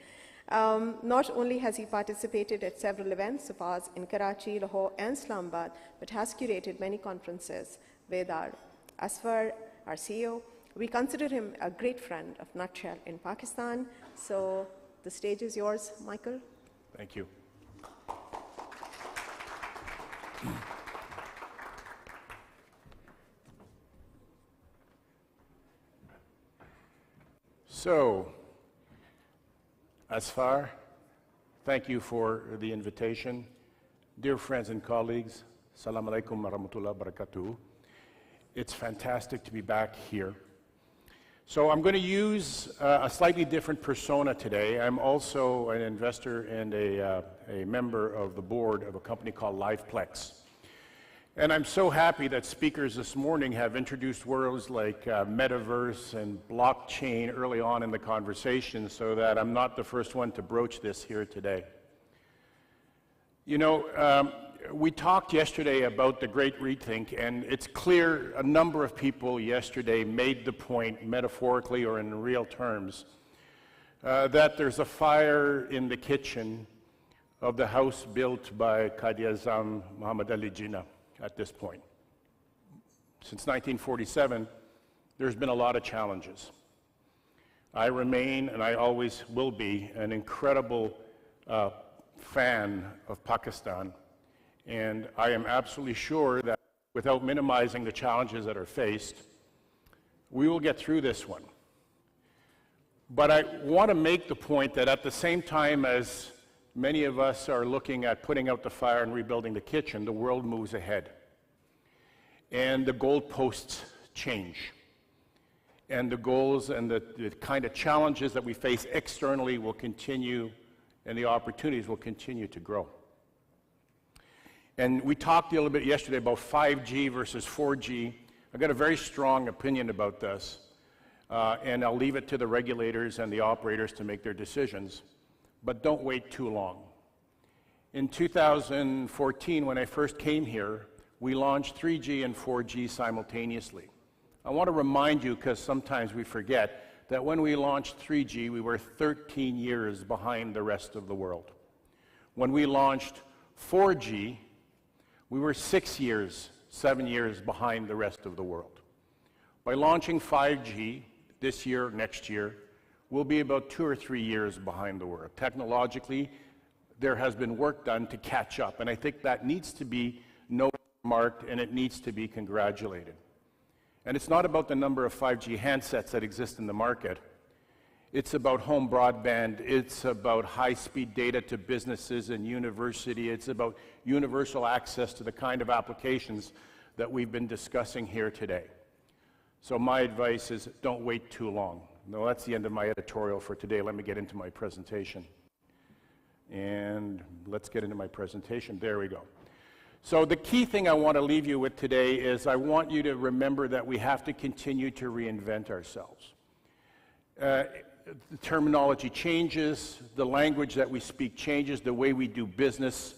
Not only has he participated at several events of ours in Karachi, Lahore, and Islamabad, but has curated many conferences with our Asfar, our CEO. We consider him a great friend of Nutshell in Pakistan. So the stage is yours, Michael. Thank you. So, Asfar, thank you for the invitation. Dear friends and colleagues, Assalamu alaikum wa rahmatullahi wa barakatuh. It's fantastic to be back here. So I'm going to use a slightly different persona today. I'm also an investor and a member of the board of a company called LIIBS. And I'm so happy that speakers this morning have introduced words like metaverse and blockchain early on in the conversation, so that I'm not the first one to broach this here today. You know, we talked yesterday about the Great Rethink, and it's clear a number of people yesterday made the point, metaphorically or in real terms, that there's a fire in the kitchen of the house built by Quaid-e-Azam Muhammad Ali Jinnah at this point. Since 1947, there's been a lot of challenges. I remain, and I always will be, an incredible fan of Pakistan. And I am absolutely sure that without minimizing the challenges that are faced, we will get through this one. But I want to make the point that at the same time as many of us are looking at putting out the fire and rebuilding the kitchen, the world moves ahead. And the goalposts change. And the goals and the kind of challenges that we face externally will continue, and the opportunities will continue to grow. And we talked a little bit yesterday about 5G versus 4G. I've got a very strong opinion about this, and I'll leave it to the regulators and the operators to make their decisions. But don't wait too long. In 2014, when I first came here, we launched 3G and 4G simultaneously. I want to remind you, because sometimes we forget, that when we launched 3G, we were 13 years behind the rest of the world. When we launched 4G, we were 7 years behind the rest of the world. By launching 5G this year, next year, we'll be about 2 or 3 years behind the world. Technologically, there has been work done to catch up, and I think that needs to be marked, and it needs to be congratulated. And it's not about the number of 5G handsets that exist in the market. It's about home broadband. It's about high-speed data to businesses and university. It's about universal access to the kind of applications that we've been discussing here today. So my advice is don't wait too long. No, that's the end of my editorial for today. Let me get into my presentation. And let's get into my presentation. There we go. So the key thing I want to leave you with today is I want you to remember that we have to continue to reinvent ourselves. The terminology changes, the language that we speak changes, the way we do business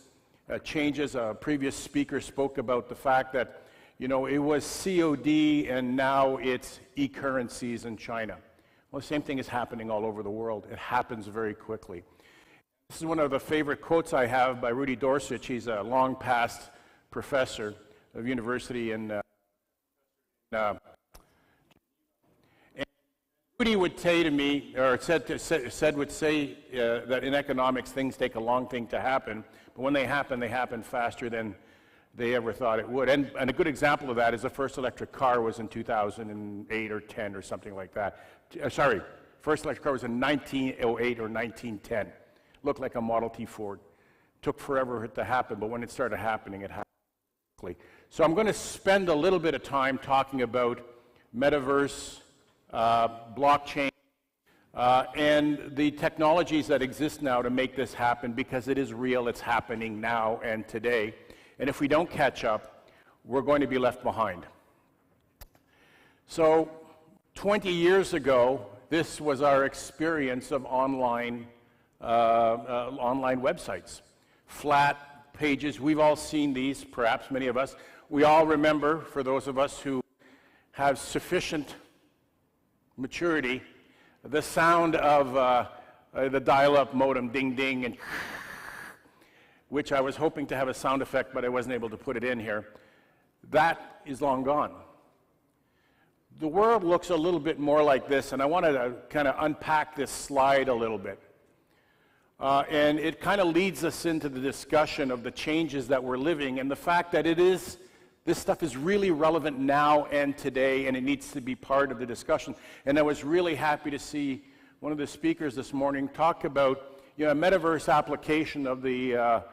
changes. A previous speaker spoke about the fact that, you know, it was COD and now it's e-currencies in China. Well, the same thing is happening all over the world. It happens very quickly. This is one of the favorite quotes I have by Rudy Dorsich. He's a long past professor of university in and Rudy would say to me, or would say that in economics things take a long thing to happen, but when they happen faster than they ever thought it would. And a good example of that is the first electric car was in 2008 or 10 or something like that. First electric car was in 1908 or 1910. Looked like a Model T Ford. took forever for it to happen, but when it started happening, it happened quickly. So I'm going to spend a little bit of time talking about metaverse, blockchain, and the technologies that exist now to make this happen, because it is real, it's happening now and today. And if we don't catch up, we're going to be left behind. So 20 years ago, this was our experience of online websites. Flat pages. We've all seen these, perhaps many of us. We all remember, for those of us who have sufficient maturity, the sound of the dial-up modem, ding ding, and which I was hoping to have a sound effect, but I wasn't able to put it in here. That is long gone. The world looks a little bit more like this, and I wanted to kind of unpack this slide a little bit. And it kind of leads us into the discussion of the changes that we're living and the fact that this stuff is really relevant now and today, and it needs to be part of the discussion. And I was really happy to see one of the speakers this morning talk about, a metaverse application of the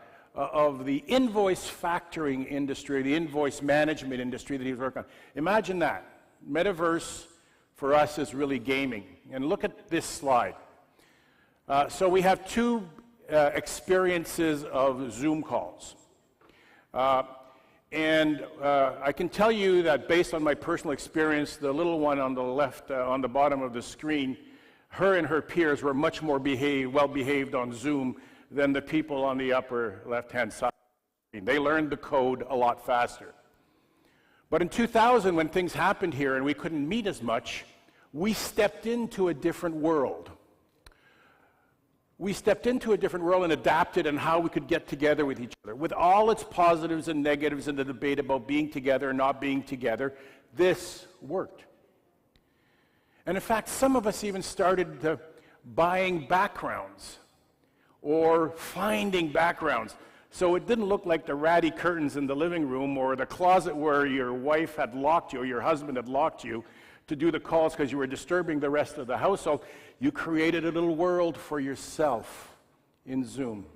invoice factoring industry, the invoice management industry that he was working on. Imagine that. Metaverse for us is really gaming. And look at this slide. So we have two experiences of Zoom calls. And I can tell you that based on my personal experience, the little one on the left, on the bottom of the screen, her and her peers were much more well-behaved on Zoom than the people on the upper left-hand side. They learned the code a lot faster. But in 2000, when things happened here and we couldn't meet as much, we stepped into a different world. We stepped into a different world and adapted on how we could get together with each other. With all its positives and negatives and the debate about being together and not being together, this worked. And in fact, some of us even started buying backgrounds or finding backgrounds. So it didn't look like the ratty curtains in the living room or the closet where your wife had locked you or your husband had locked you to do the calls because you were disturbing the rest of the household. You created a little world for yourself in Zoom.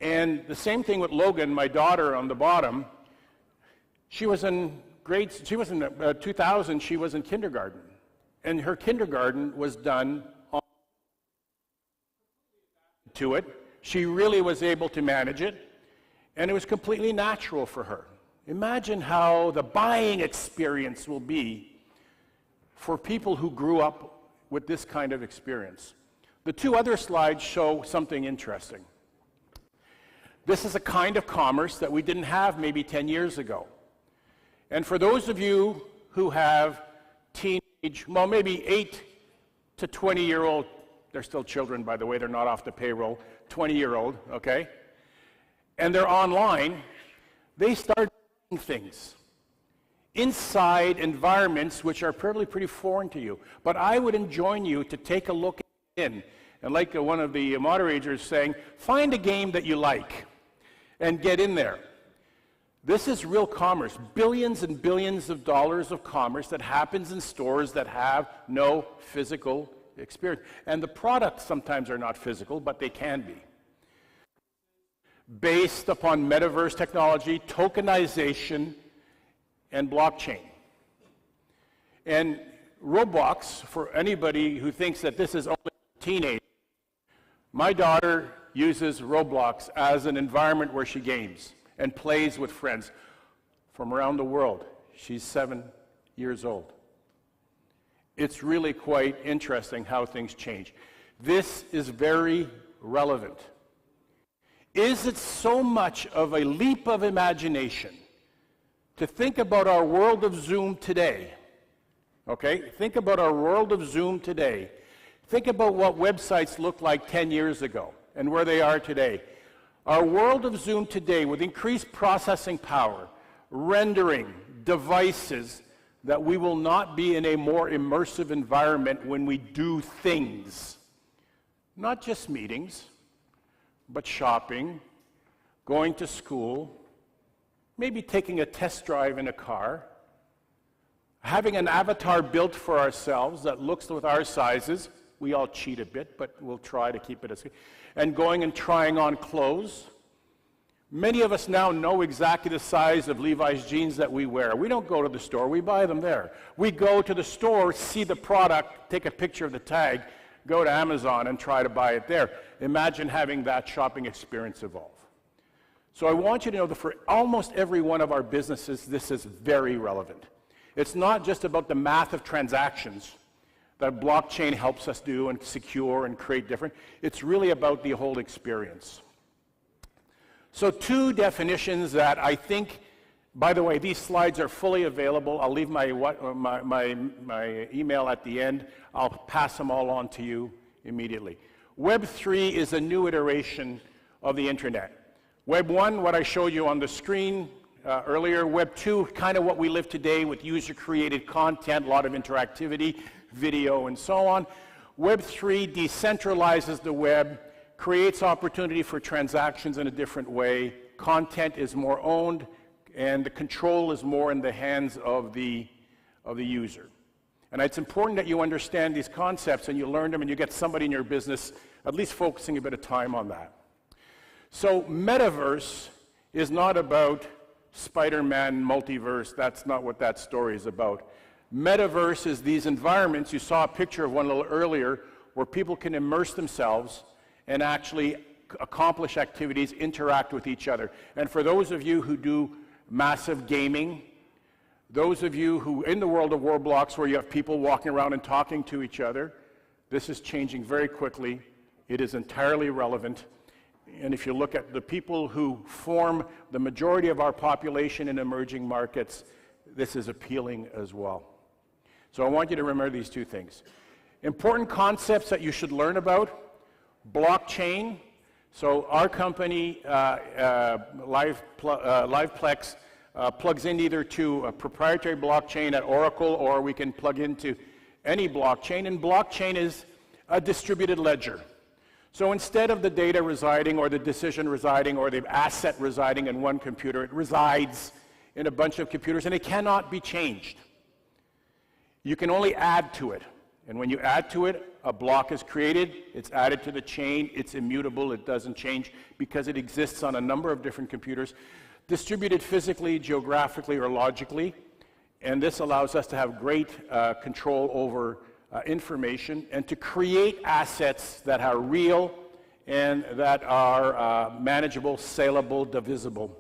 And the same thing with Logan, my daughter on the bottom. She was in 2000, she was in kindergarten. And her kindergarten was done to it. She really was able to manage it, and it was completely natural for her. Imagine how the buying experience will be for people who grew up with this kind of experience. The two other slides show something interesting. This is a kind of commerce that we didn't have maybe 10 years ago. And for those of you who have maybe 8 to 20-year-old, they're still children, by the way, they're not off the payroll, 20-year-old, okay? And they're online, they start doing things inside environments which are probably pretty foreign to you. But I would enjoin you to take a look in, and like one of the moderators saying, find a game that you like and get in there. This is real commerce, billions and billions of dollars of commerce that happens in stores that have no physical experience. And the products sometimes are not physical, but they can be. Based upon metaverse technology, tokenization, and blockchain. And Roblox, for anybody who thinks that this is only teenage, my daughter uses Roblox as an environment where she games and plays with friends from around the world. She's 7 years old. It's really quite interesting how things change. This is very relevant. Is it so much of a leap of imagination to think about our world of Zoom today? Okay, think about our world of Zoom today. Think about what websites looked like 10 years ago and where they are today. Our world of Zoom today, with increased processing power, rendering, devices, that we will not be in a more immersive environment when we do things. Not just meetings, but shopping, going to school, maybe taking a test drive in a car, having an avatar built for ourselves that looks with our sizes, We all cheat a bit, but we'll try to keep it as... And going and trying on clothes. Many of us now know exactly the size of Levi's jeans that we wear. We don't go to the store, we buy them there. We go to the store, see the product, take a picture of the tag, go to Amazon and try to buy it there. Imagine having that shopping experience evolve. So I want you to know that for almost every one of our businesses, this is very relevant. It's not just about the math of transactions that blockchain helps us do and secure and create different. It's really about the whole experience. So 2 definitions that I think, by the way, these slides are fully available. I'll leave my email at the end. I'll pass them all on to you immediately. Web 3 is a new iteration of the internet. Web 1, what I showed you on the screen earlier. Web 2, kind of what we live today with user-created content, a lot of interactivity, video, and so on. Web 3 decentralizes the web, creates opportunity for transactions in a different way. Content is more owned, and the control is more in the hands of the user. And it's important that you understand these concepts and you learn them and you get somebody in your business at least focusing a bit of time on that. So metaverse is not about Spider-Man multiverse. That's not what that story is about. Metaverse is these environments, you saw a picture of one a little earlier, where people can immerse themselves and actually accomplish activities, interact with each other. And for those of you who do massive gaming, those of you who, in the world of Roblox, where you have people walking around and talking to each other, this is changing very quickly. It is entirely relevant. And if you look at the people who form the majority of our population in emerging markets, this is appealing as well. So I want you to remember these 2 things. Important concepts that you should learn about. Blockchain. So our company, LIIBS, plugs in either to a proprietary blockchain at Oracle, or we can plug into any blockchain. And blockchain is a distributed ledger. So instead of the data residing or the decision residing or the asset residing in one computer, it resides in a bunch of computers and it cannot be changed. You can only add to it. And when you add to it, a block is created, it's added to the chain, it's immutable, it doesn't change because it exists on a number of different computers, distributed physically, geographically, or logically. And this allows us to have great control over information and to create assets that are real and that are manageable, saleable, divisible.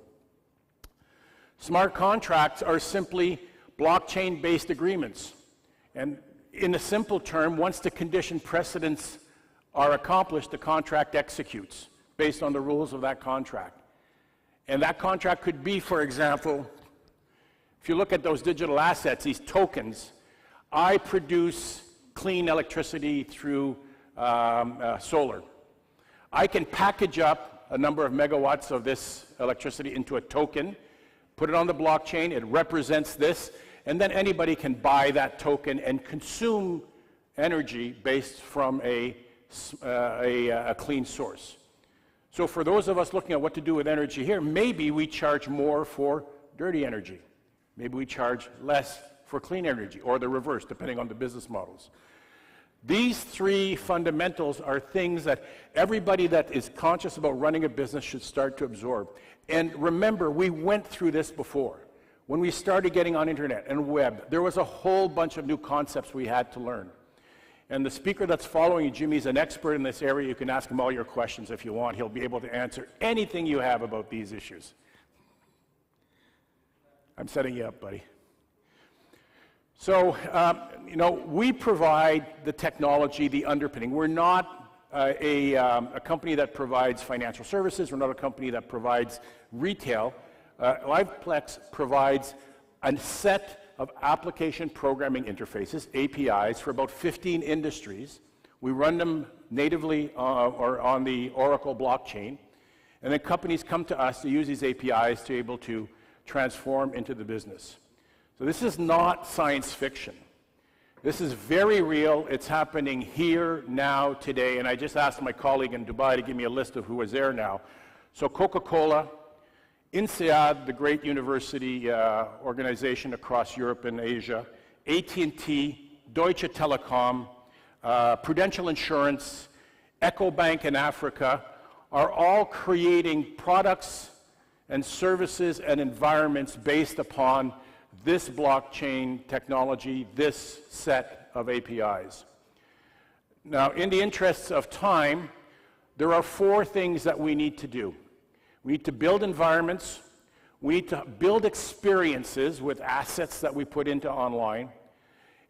Smart contracts are simply blockchain-based agreements. And in a simple term, once the condition precedents are accomplished, the contract executes based on the rules of that contract. And that contract could be, for example, if you look at those digital assets, these tokens, I produce clean electricity through solar. I can package up a number of megawatts of this electricity into a token, put it on the blockchain, it represents this, and then anybody can buy that token and consume energy based from a clean source. So for those of us looking at what to do with energy here, maybe we charge more for dirty energy. Maybe we charge less for clean energy, or the reverse, depending on the business models. These 3 fundamentals are things that everybody that is conscious about running a business should start to absorb. And remember, we went through this before. When we started getting on internet and web, there was a whole bunch of new concepts we had to learn. And the speaker that's following you, Jimmy's an expert in this area. You can ask him all your questions if you want. He'll be able to answer anything you have about these issues. I'm setting you up, buddy. So, we provide the technology, the underpinning. We're not a company that provides financial services. We're not a company that provides retail. LIIBS provides a set of application programming interfaces, APIs, for about 15 industries. We run them natively or on the Oracle blockchain. And then companies come to us to use these APIs to be able to transform into the business. So this is not science fiction. This is very real. It's happening here, now, today. And I just asked my colleague in Dubai to give me a list of who is there now. So Coca-Cola, INSEAD, the great university organization across Europe and Asia, AT&T, Deutsche Telekom, Prudential Insurance, EcoBank in Africa are all creating products and services and environments based upon this blockchain technology, this set of APIs. Now, in the interests of time, there are 4 things that we need to do. We need to build environments, we need to build experiences with assets that we put into online,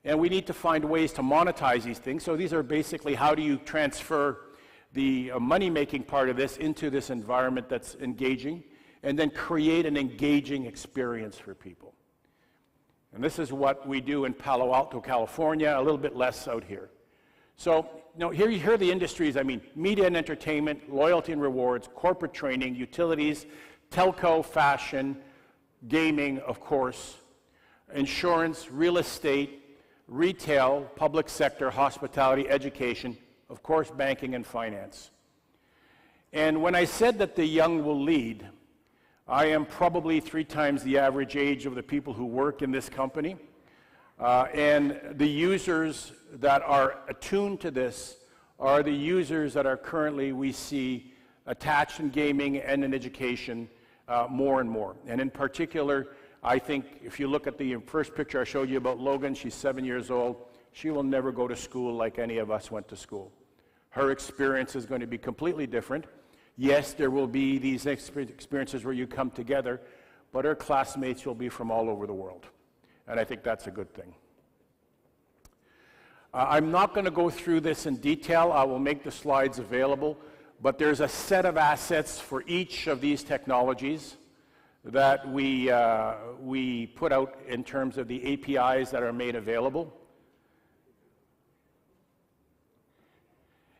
and we need to find ways to monetize these things. So these are basically how do you transfer the money-making part of this into this environment that's engaging, and then create an engaging experience for people. And this is what we do in Palo Alto, California, a little bit less out here. So, here you hear the industries, media and entertainment, loyalty and rewards, corporate training, utilities, telco, fashion, gaming, of course, insurance, real estate, retail, public sector, hospitality, education, of course, banking and finance. And when I said that the young will lead, I am probably 3 times the average age of the people who work in this company. And the users that are attuned to this are the users that are currently, we see, attached in gaming and in education more and more. And in particular, I think if you look at the first picture I showed you about Logan, she's 7 years old. She will never go to school like any of us went to school. Her experience is going to be completely different. Yes, there will be these experiences where you come together, but her classmates will be from all over the world. And I think that's a good thing. I'm not going to go through this in detail. I will make the slides available, but there's a set of assets for each of these technologies that we put out in terms of the APIs that are made available.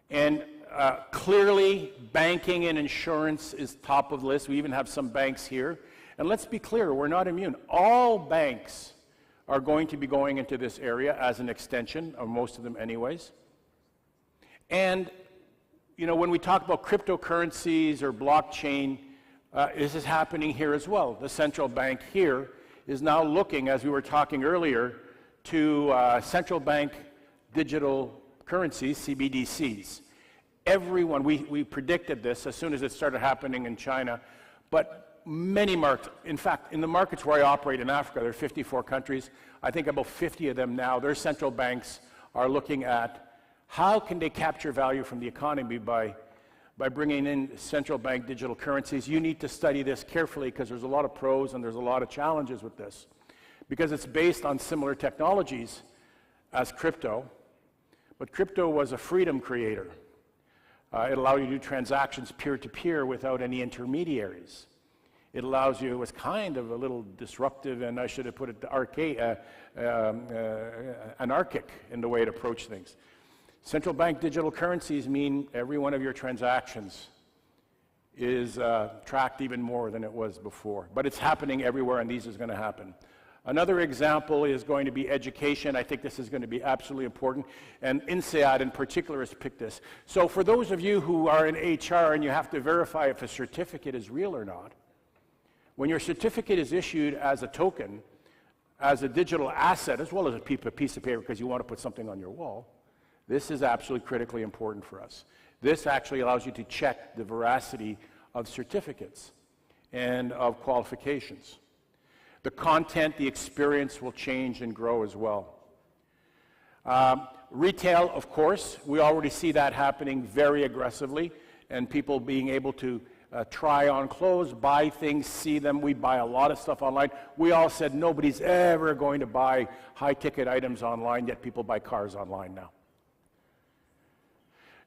And clearly, banking and insurance is top of the list. We even have some banks here. And let's be clear, we're not immune. All banks are going to be going into this area as an extension, or most of them anyways. And, when we talk about cryptocurrencies or blockchain, this is happening here as well. The central bank here is now looking, as we were talking earlier, to central bank digital currencies, CBDCs. Everyone, we predicted this as soon as it started happening in China, but many markets, in fact, in the markets where I operate in Africa, there are 54 countries, I think about 50 of them now, their central banks are looking at how can they capture value from the economy by bringing in central bank digital currencies. You need to study this carefully because there's a lot of pros and there's a lot of challenges with this, because it's based on similar technologies as crypto, but crypto was a freedom creator. It allowed you to do transactions peer-to-peer without any intermediaries. It allows you, it was kind of a little disruptive, and I should have put it anarchic in the way it approached things. Central bank digital currencies mean every one of your transactions is tracked even more than it was before. But it's happening everywhere, and these is going to happen. Another example is going to be education. I think this is going to be absolutely important, and INSEAD in particular has picked this. So for those of you who are in HR and you have to verify if a certificate is real or not, when your certificate is issued as a token, as a digital asset, as well as a piece of paper because you want to put something on your wall, this is absolutely critically important for us. This actually allows you to check the veracity of certificates and of qualifications. The content, the experience will change and grow as well. Retail, of course, we already see that happening very aggressively, and people being able to try on clothes, buy things, see them. We buy a lot of stuff online. We all said nobody's ever going to buy high-ticket items online, yet people buy cars online now.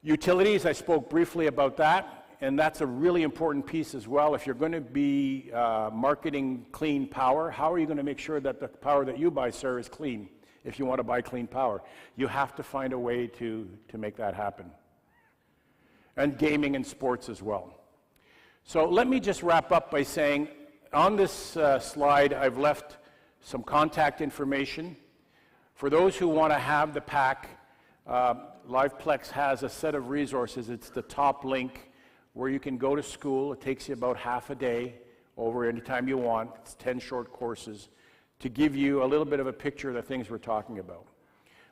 Utilities, I spoke briefly about that, and that's a really important piece as well. If you're going to be marketing clean power, how are you going to make sure that the power that you buy, sir, is clean if you want to buy clean power? You have to find a way to make that happen. And gaming and sports as well. So let me just wrap up by saying, on this slide, I've left some contact information. For those who want to have the pack, LIIBS has a set of resources. It's the top link where you can go to school. It takes you about half a day over any time you want. It's 10 short courses to give you a little bit of a picture of the things we're talking about.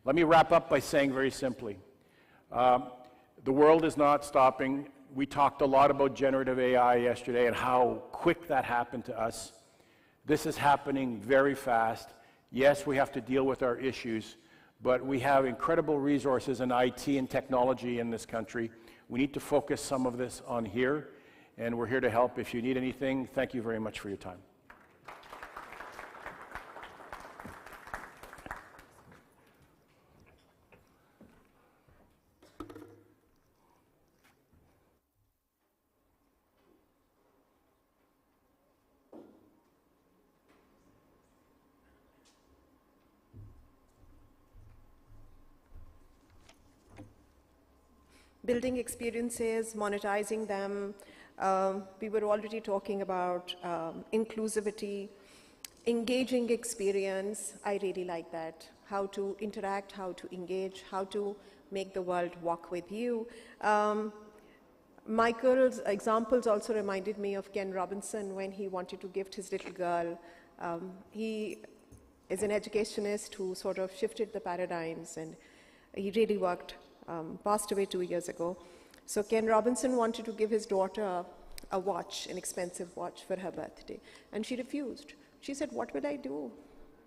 Let me wrap up by saying very simply, the world is not stopping. We talked a lot about generative AI yesterday and how quick that happened to us. This is happening very fast. Yes, we have to deal with our issues, but we have incredible resources in IT and technology in this country. We need to focus some of this on here, and we're here to help. If you need anything, thank you very much for your time. Building experiences, monetizing them. We were already talking about inclusivity, engaging experience. I really like that. How to interact, how to engage, how to make the world walk with you. Michael's examples also reminded me of Ken Robinson when he wanted to gift his little girl. He is an educationist who sort of shifted the paradigms, and he really worked. Passed away 2 years ago. So Ken Robinson wanted to give his daughter a watch, an expensive watch for her birthday, and she refused. She said, "What will I do?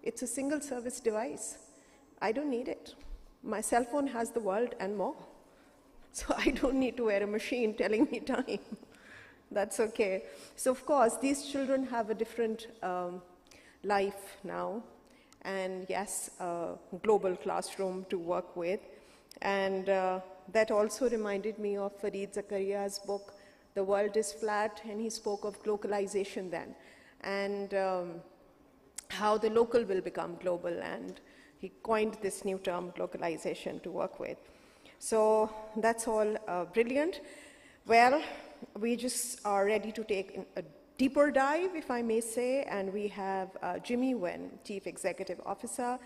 It's a single service device. I don't need it. My cell phone has the world and more. So I don't need to wear a machine telling me time." That's okay. So of course, these children have a different life now, and yes, a global classroom to work with. And that also reminded me of Fareed Zakaria's book, The World is Flat, and he spoke of globalization then, and how the local will become global, and he coined this new term, globalization, to work with. So that's all brilliant. Well, we just are ready to take a deeper dive, if I may say, and we have Jimmy Nguyen, Chief Executive Officer,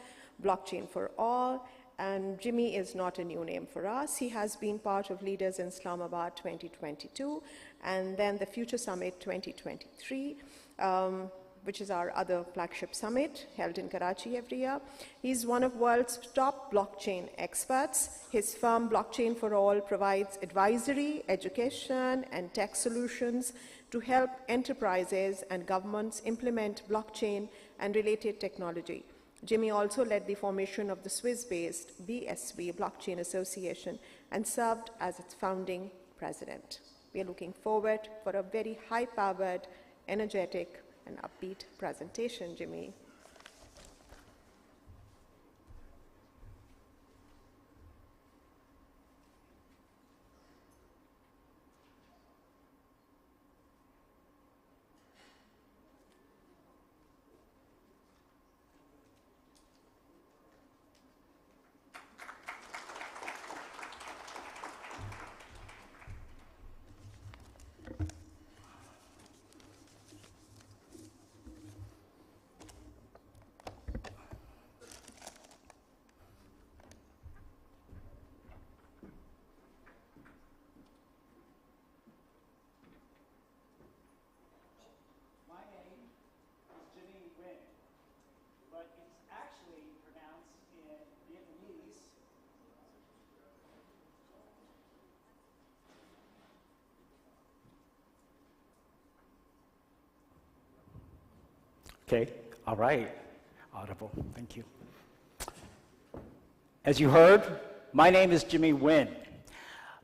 Blockchain for All. And Jimmy is not a new name for us. He has been part of Leaders in Islamabad 2022, and then the Future Summit 2023, which is our other flagship summit held in Karachi every year. He's one of the world's top blockchain experts. His firm, Blockchain for All, provides advisory, education, and tech solutions to help enterprises and governments implement blockchain and related technology. Jimmy also led the formation of the Swiss-based BSV, Blockchain Association, and served as its founding president. We are looking forward for a very high-powered, energetic, and upbeat presentation, Jimmy. Okay, all right, audible, thank you. As you heard, my name is Jimmy Nguyen,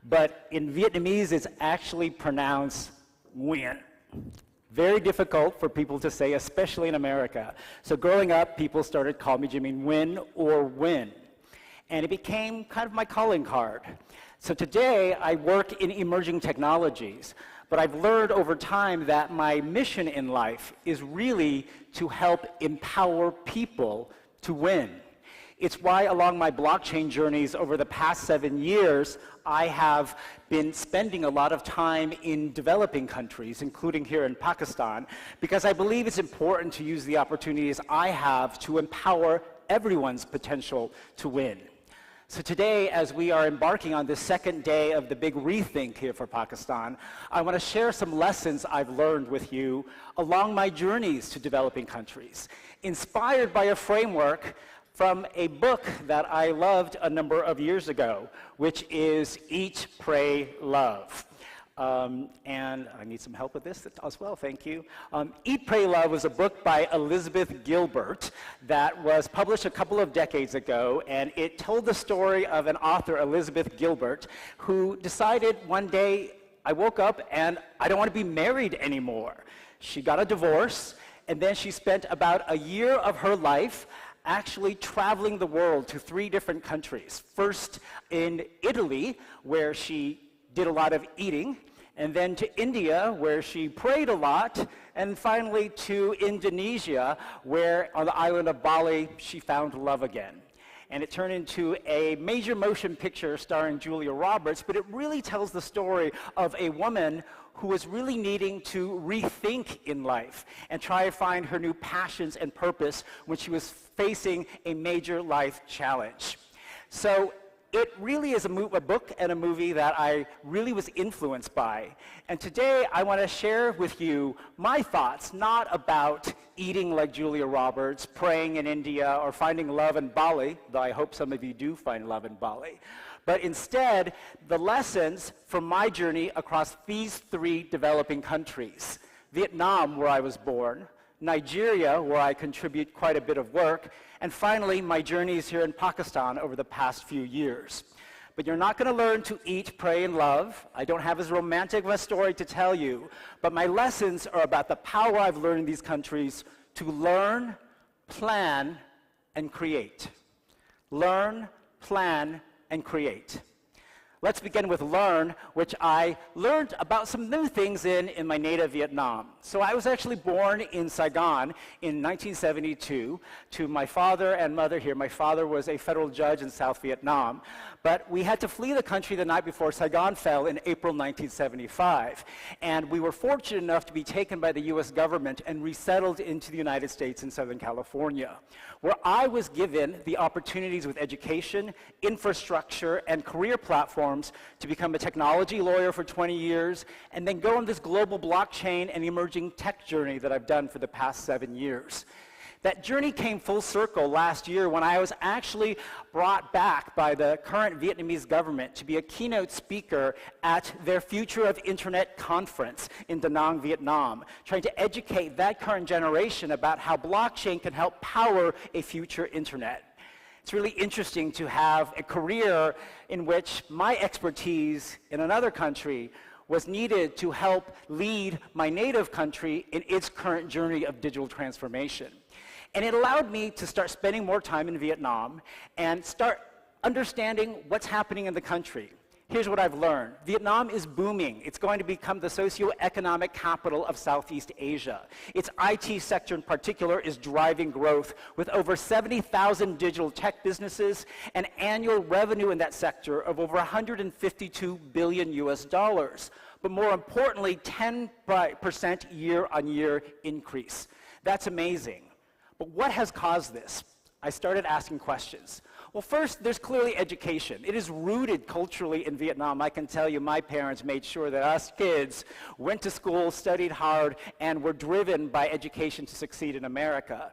but in Vietnamese it's actually pronounced Nguyen. Very difficult for people to say, especially in America. So growing up, people started calling me Jimmy Nguyen or Nguyen, and it became kind of my calling card. So today, I work in emerging technologies, but I've learned over time that my mission in life is really to help empower people to win. It's why along my blockchain journeys over the past 7 years, I have been spending a lot of time in developing countries, including here in Pakistan, because I believe it's important to use the opportunities I have to empower everyone's potential to win. So today, as we are embarking on this second day of the big rethink here for Pakistan, I want to share some lessons I've learned with you along my journeys to developing countries, inspired by a framework from a book that I loved a number of years ago, which is Eat, Pray, Love. And I need some help with this as well, thank you. Eat, Pray, Love was a book by Elizabeth Gilbert that was published a couple of decades ago, and it told the story of an author, Elizabeth Gilbert, who decided one day, I woke up and I don't want to be married anymore. She got a divorce, and then she spent about a year of her life actually traveling the world to 3 different countries. First in Italy, where she did a lot of eating, and then to India, where she prayed a lot, and finally to Indonesia, where on the island of Bali, she found love again. And it turned into a major motion picture starring Julia Roberts, but it really tells the story of a woman who was really needing to rethink in life and try to find her new passions and purpose when she was facing a major life challenge. So it really is a book and a movie that I really was influenced by. And today I want to share with you my thoughts, not about eating like Julia Roberts, praying in India, or finding love in Bali, though I hope some of you do find love in Bali, but instead the lessons from my journey across these 3 developing countries: Vietnam, where I was born; Nigeria, where I contribute quite a bit of work; and finally, my journeys here in Pakistan over the past few years. But you're not going to learn to eat, pray, and love. I don't have as romantic of a story to tell you, but my lessons are about the power I've learned in these countries to learn, plan, and create. Learn, plan, and create. Let's begin with learn, which I learned about some new things in my native Vietnam. So I was actually born in Saigon in 1972 to my father and mother here. My father was a federal judge in South Vietnam, but we had to flee the country the night before Saigon fell in April 1975. And we were fortunate enough to be taken by the US government and resettled into the United States in Southern California, where I was given the opportunities with education, infrastructure, and career platforms to become a technology lawyer for 20 years, and then go on this global blockchain and emerging tech journey that I've done for the past 7 years. That journey came full circle last year when I was actually brought back by the current Vietnamese government to be a keynote speaker at their Future of Internet conference in Da Nang, Vietnam, trying to educate that current generation about how blockchain can help power a future internet. It's really interesting to have a career in which my expertise in another country was needed to help lead my native country in its current journey of digital transformation. And it allowed me to start spending more time in Vietnam and start understanding what's happening in the country. Here's what I've learned. Vietnam is booming. It's going to become the socioeconomic capital of Southeast Asia. Its IT sector in particular is driving growth with over 70,000 digital tech businesses and annual revenue in that sector of over 152 billion US dollars. But more importantly, 10% year-on-year increase. That's amazing. But what has caused this? I started asking questions. Well, first, there's clearly education. It is rooted culturally in Vietnam. I can tell you my parents made sure that us kids went to school, studied hard, and were driven by education to succeed in America.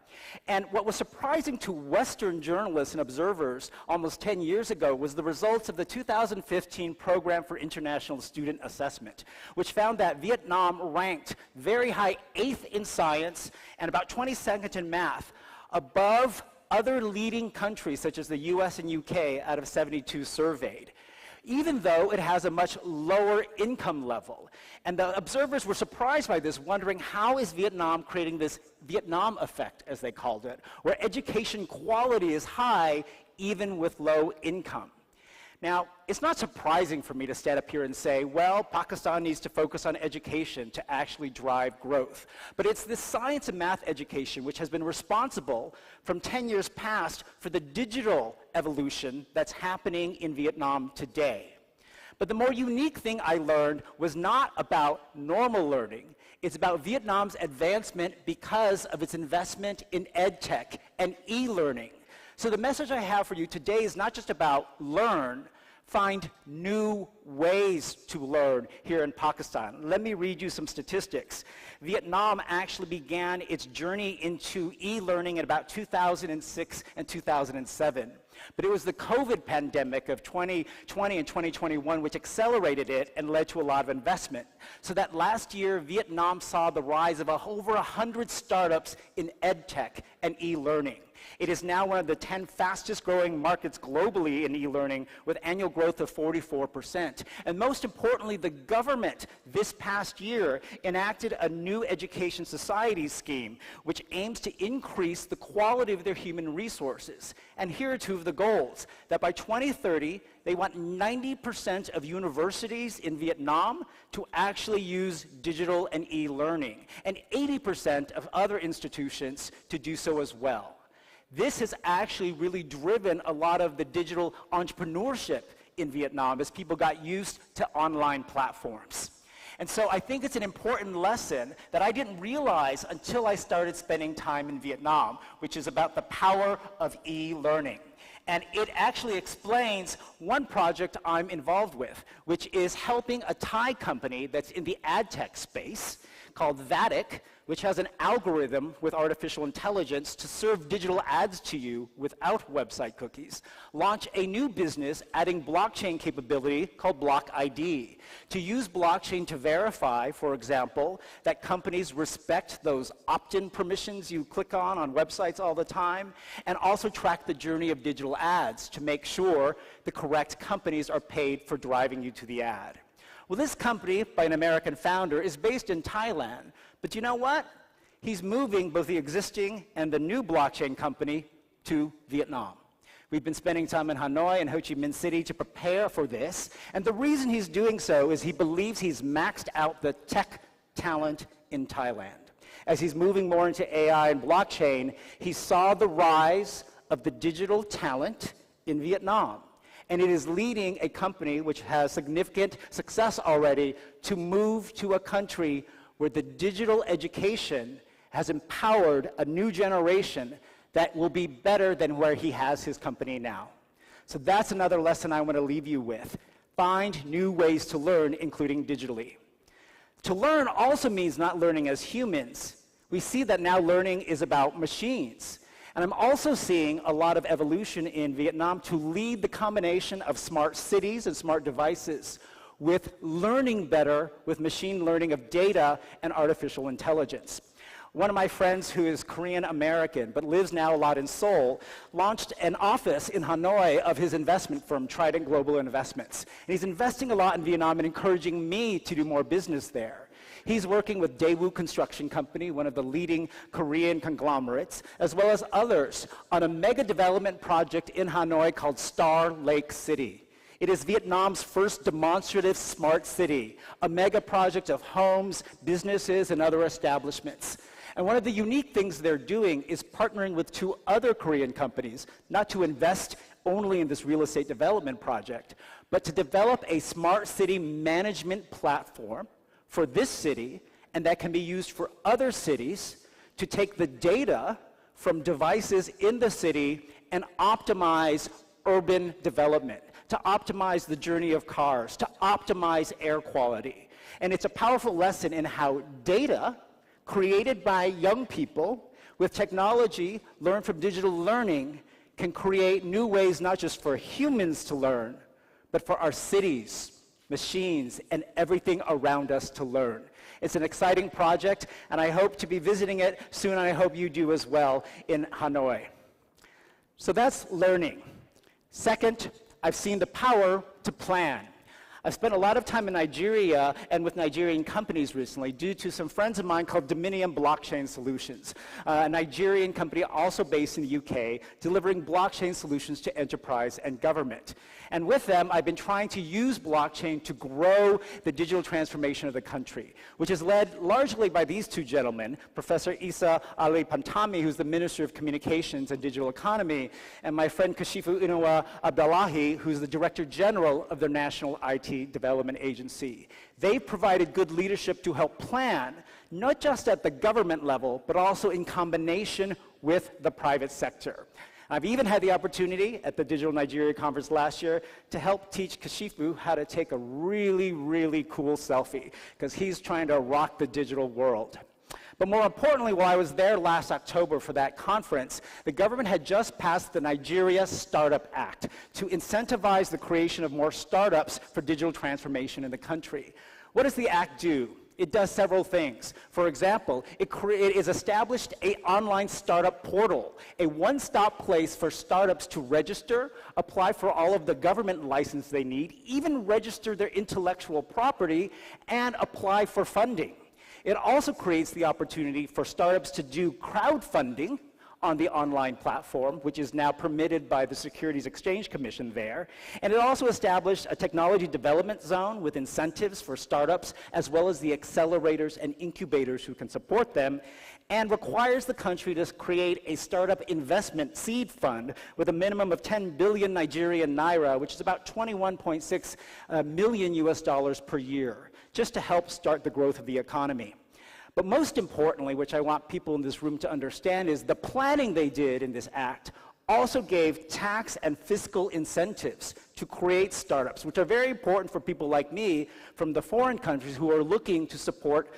And what was surprising to Western journalists and observers almost 10 years ago was the results of the 2015 Program for International Student Assessment, which found that Vietnam ranked very high 8th in science and about 22nd in math, above other leading countries such as the US and UK out of 72 surveyed, even though it has a much lower income level. And the observers were surprised by this, wondering how is Vietnam creating this Vietnam effect, as they called it, where education quality is high even with low income. Now, it's not surprising for me to stand up here and say, well, Pakistan needs to focus on education to actually drive growth. But it's this science and math education which has been responsible from 10 years past for the digital evolution that's happening in Vietnam today. But the more unique thing I learned was not about normal learning. It's about Vietnam's advancement because of its investment in EdTech and e-learning. So the message I have for you today is not just about learn, find new ways to learn here in Pakistan. Let me read you some statistics. Vietnam actually began its journey into e-learning in about 2006 and 2007. But it was the COVID pandemic of 2020 and 2021 which accelerated it and led to a lot of investment. So that last year, Vietnam saw the rise of over 100 startups in edtech and e-learning. It is now one of the 10 fastest growing markets globally in e-learning, with annual growth of 44%. And most importantly, the government this past year enacted a new education society scheme, which aims to increase the quality of their human resources. And here are two of the goals: that by 2030, they want 90% of universities in Vietnam to actually use digital and e-learning, and 80% of other institutions to do so as well. This has actually really driven a lot of the digital entrepreneurship in Vietnam as people got used to online platforms. And so I think it's an important lesson that I didn't realize until I started spending time in Vietnam, which is about the power of e-learning. And it actually explains one project I'm involved with, which is helping a Thai company that's in the ad tech space called Vatic, which has an algorithm with artificial intelligence to serve digital ads to you without website cookies, launch a new business adding blockchain capability called Block ID, to use blockchain to verify, for example, that companies respect those opt-in permissions you click on websites all the time, and also track the journey of digital ads to make sure the correct companies are paid for driving you to the ad. Well, this company, by an American founder, is based in Thailand. But you know what? He's moving both the existing and the new blockchain company to Vietnam. We've been spending time in Hanoi and Ho Chi Minh City to prepare for this. And the reason he's doing so is he believes he's maxed out the tech talent in Thailand. As he's moving more into AI and blockchain, he saw the rise of the digital talent in Vietnam. And it is leading a company which has significant success already to move to a country where the digital education has empowered a new generation that will be better than where he has his company now. So that's another lesson I want to leave you with. Find new ways to learn, including digitally. To learn also means not learning as humans. We see that now learning is about machines. And I'm also seeing a lot of evolution in Vietnam to lead the combination of smart cities and smart devices with learning better with machine learning of data and artificial intelligence. One of my friends who is Korean American but lives now a lot in Seoul launched an office in Hanoi of his investment firm, Trident Global Investments. And he's investing a lot in Vietnam and encouraging me to do more business there. He's working with Daewoo Construction Company, one of the leading Korean conglomerates, as well as others, on a mega development project in Hanoi called Star Lake City. It is Vietnam's first demonstrative smart city, a mega project of homes, businesses, and other establishments. And one of the unique things they're doing is partnering with two other Korean companies, not to invest only in this real estate development project, but to develop a smart city management platform for this city, and that can be used for other cities to take the data from devices in the city and optimize urban development, to optimize the journey of cars, to optimize air quality. And it's a powerful lesson in how data created by young people with technology learned from digital learning can create new ways not just for humans to learn, but for our cities, machines, and everything around us to learn. It's an exciting project, and I hope to be visiting it soon, and I hope you do as well in Hanoi. So that's learning. Second, I've seen the power to plan. I've spent a lot of time in Nigeria and with Nigerian companies recently due to some friends of mine called Dominion Blockchain Solutions, a Nigerian company also based in the UK, delivering blockchain solutions to enterprise and government. And with them, I've been trying to use blockchain to grow the digital transformation of the country, which is led largely by these two gentlemen, Professor Isa Ali Pantami, who's the Minister of Communications and Digital Economy, and my friend Kashifu Inuwa Abdullahi, who's the Director General of the National IT Development Agency. They've provided good leadership to help plan, not just at the government level, but also in combination with the private sector. I've even had the opportunity at the Digital Nigeria Conference last year to help teach Kashifu how to take a really, really cool selfie, because he's trying to rock the digital world. But more importantly, while I was there last October for that conference, the government had just passed the Nigeria Startup Act to incentivize the creation of more startups for digital transformation in the country. What does the act do? It does several things. For example, it is established an online startup portal, a one-stop place for startups to register, apply for all of the government license they need, even register their intellectual property, and apply for funding. It also creates the opportunity for startups to do crowdfunding on the online platform, which is now permitted by the Securities Exchange Commission there. And it also established a technology development zone with incentives for startups, as well as the accelerators and incubators who can support them, and requires the country to create a startup investment seed fund with a minimum of 10 billion Nigerian naira, which is about 21.6 million US dollars per year, just to help start the growth of the economy. But most importantly, which I want people in this room to understand, is the planning they did in this act also gave tax and fiscal incentives to create startups, which are very important for people like me from the foreign countries who are looking to support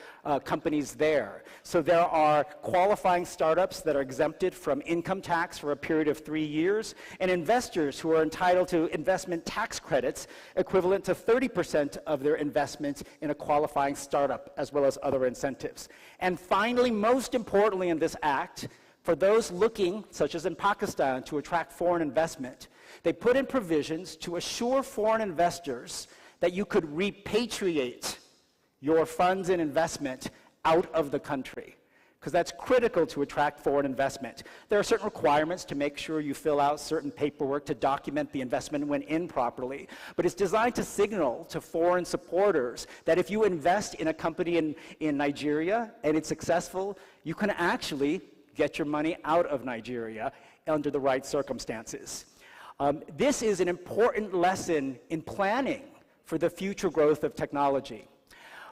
companies there. So there are qualifying startups that are exempted from income tax for a period of 3 years, and investors who are entitled to investment tax credits equivalent to 30% of their investment in a qualifying startup, as well as other incentives. And finally, most importantly in this act, for those looking, such as in Pakistan, to attract foreign investment, they put in provisions to assure foreign investors that you could repatriate your funds and investment out of the country, because that's critical to attract foreign investment. There are certain requirements to make sure you fill out certain paperwork to document the investment went in properly, but it's designed to signal to foreign supporters that if you invest in a company in Nigeria and it's successful, you can actually get your money out of Nigeria under the right circumstances. This is an important lesson in planning for the future growth of technology.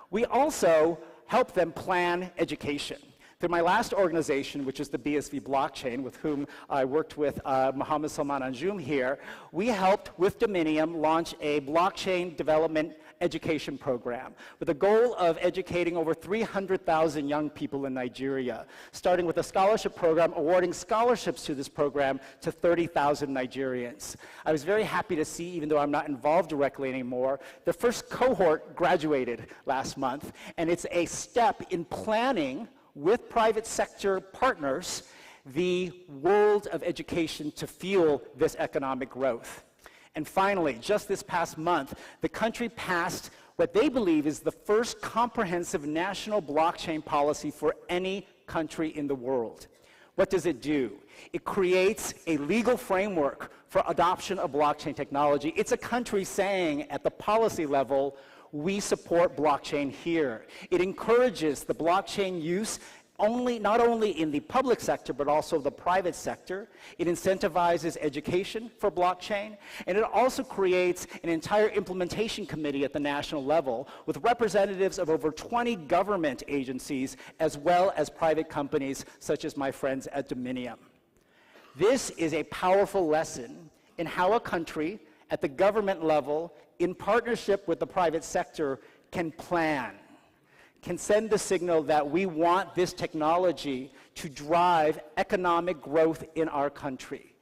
We also help them plan education. Through my last organization, which is the BSV Blockchain, with whom I worked with Mohammed Salman Anjum here, we helped with Dominium launch a blockchain development education program with the goal of educating over 300,000 young people in Nigeria, starting with a scholarship program, awarding scholarships to this program to 30,000 Nigerians. I was very happy to see, even though I'm not involved directly anymore, the first cohort graduated last month, and it's a step in planning with private sector partners the world of education to fuel this economic growth. And finally, just this past month, the country passed what they believe is the first comprehensive national blockchain policy for any country in the world. What does it do? It creates a legal framework for adoption of blockchain technology. It's a country saying at the policy level, we support blockchain here. It encourages the blockchain use not only in the public sector, but also the private sector. It incentivizes education for blockchain, and it also creates an entire implementation committee at the national level with representatives of over 20 government agencies, as well as private companies, such as my friends at Dominium. This is a powerful lesson in how a country at the government level, in partnership with the private sector, can plan, can send the signal that we want this technology to drive economic growth in our country.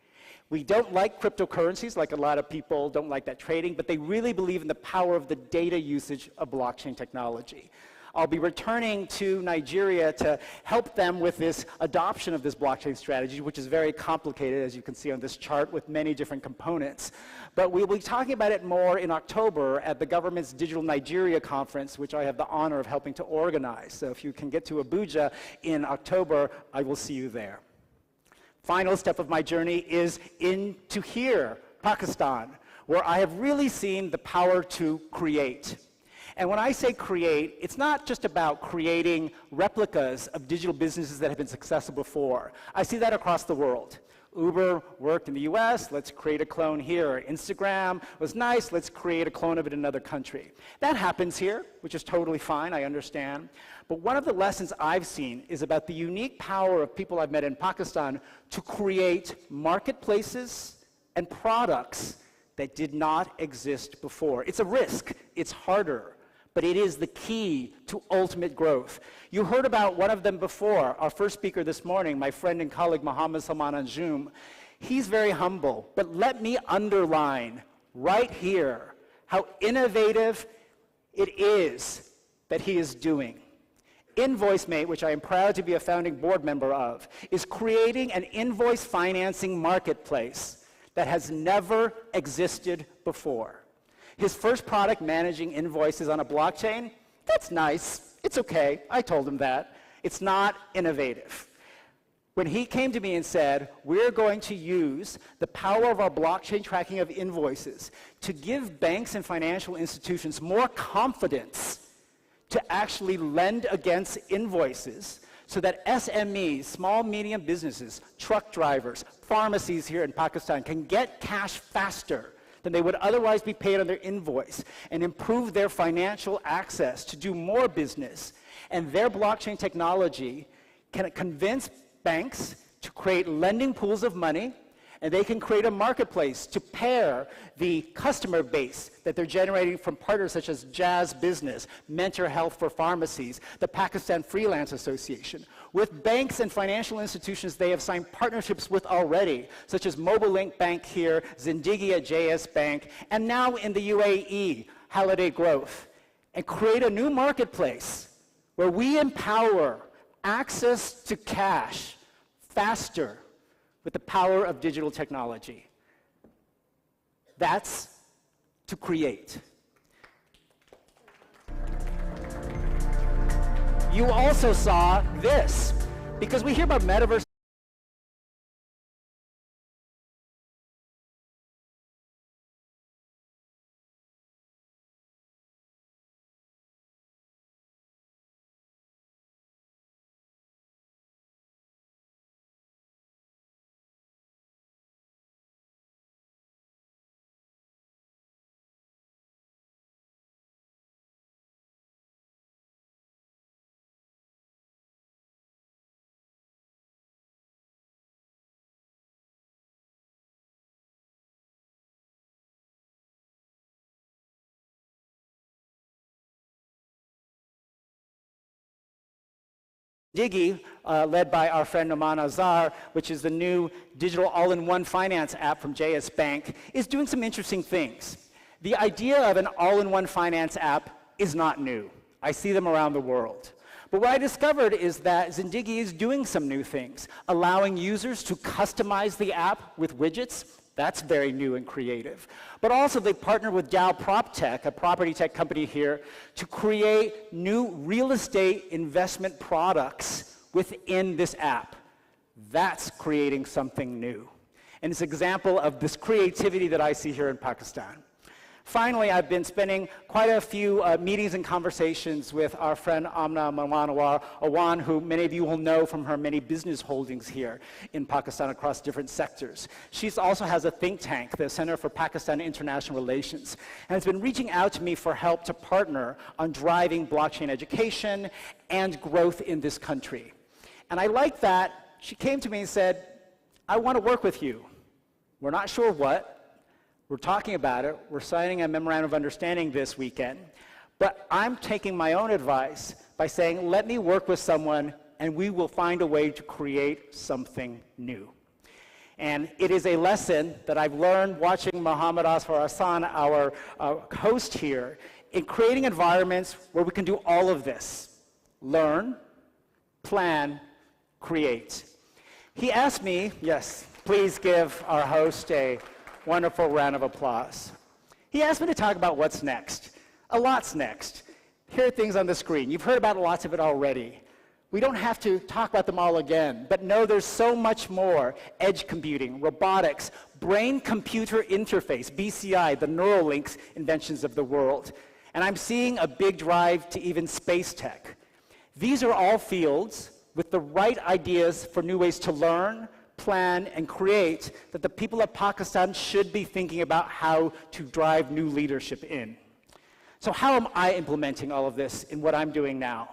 We don't like cryptocurrencies, like a lot of people don't like that trading, but they really believe in the power of the data usage of blockchain technology. I'll be returning to Nigeria to help them with this adoption of this blockchain strategy, which is very complicated, as you can see on this chart, with many different components. But we'll be talking about it more in October at the government's Digital Nigeria conference, which I have the honor of helping to organize. So if you can get to Abuja in October, I will see you there. Final step of my journey is into here, Pakistan, where I have really seen the power to create. And when I say create, it's not just about creating replicas of digital businesses that have been successful before. I see that across the world. Uber worked in the US, let's create a clone here. Instagram was nice, let's create a clone of it in another country. That happens here, which is totally fine, I understand. But one of the lessons I've seen is about the unique power of people I've met in Pakistan to create marketplaces and products that did not exist before. It's a risk, it's harder, but it is the key to ultimate growth. You heard about one of them before, our first speaker this morning, my friend and colleague Mohammed Salman Anjum. He's very humble, but let me underline right here how innovative it is that he is doing. InvoiceMate, which I am proud to be a founding board member of, is creating an invoice financing marketplace that has never existed before. His first product, managing invoices on a blockchain, that's nice, it's okay, I told him that. It's not innovative. When he came to me and said, we're going to use the power of our blockchain tracking of invoices to give banks and financial institutions more confidence to actually lend against invoices so that SMEs, small, medium businesses, truck drivers, pharmacies here in Pakistan can get cash faster than they would otherwise be paid on their invoice and improve their financial access to do more business. And their blockchain technology can convince banks to create lending pools of money, and they can create a marketplace to pair the customer base that they're generating from partners such as Jazz Business, Mentor Health for Pharmacies, the Pakistan Freelance Association, with banks and financial institutions they have signed partnerships with already, such as Mobile Link Bank here, Zindagi at JS Bank, and now in the UAE, Holiday Growth, and create a new marketplace where we empower access to cash faster with the power of digital technology. That's to create. You also saw this, because we hear about metaverse. Digi, led by our friend Noman Azhar, which is the new digital all-in-one finance app from JS Bank, is doing some interesting things. The idea of an all-in-one finance app is not new. I see them around the world. But what I discovered is that Zindagi is doing some new things, allowing users to customize the app with widgets. That's very new and creative. But also they partnered with Dow PropTech, a property tech company here, to create new real estate investment products within this app. That's creating something new. And it's an example of this creativity that I see here in Pakistan. Finally, I've been spending quite a few meetings and conversations with our friend Amna Manwar Awan, who many of you will know from her many business holdings here in Pakistan across different sectors. She also has a think tank, the Center for Pakistan International Relations, and has been reaching out to me for help to partner on driving blockchain education and growth in this country. And I like that. She came to me and said, I want to work with you. We're not sure what. We're talking about it. We're signing a memorandum of understanding this weekend. But I'm taking my own advice by saying, let me work with someone and we will find a way to create something new. And it is a lesson that I've learned watching Muhammad Asfar Hassan, our host here, in creating environments where we can do all of this. Learn, plan, create. He asked me, yes, please give our host a wonderful round of applause. He asked me to talk about what's next. A lot's next. Here are things on the screen. You've heard about lots of it already. We don't have to talk about them all again, but no, there's so much more. Edge computing, robotics, brain-computer interface, BCI, the Neuralinks inventions of the world. And I'm seeing a big drive to even space tech. These are all fields with the right ideas for new ways to learn, plan, and create that the people of Pakistan should be thinking about how to drive new leadership in. So how am I implementing all of this in what I'm doing now?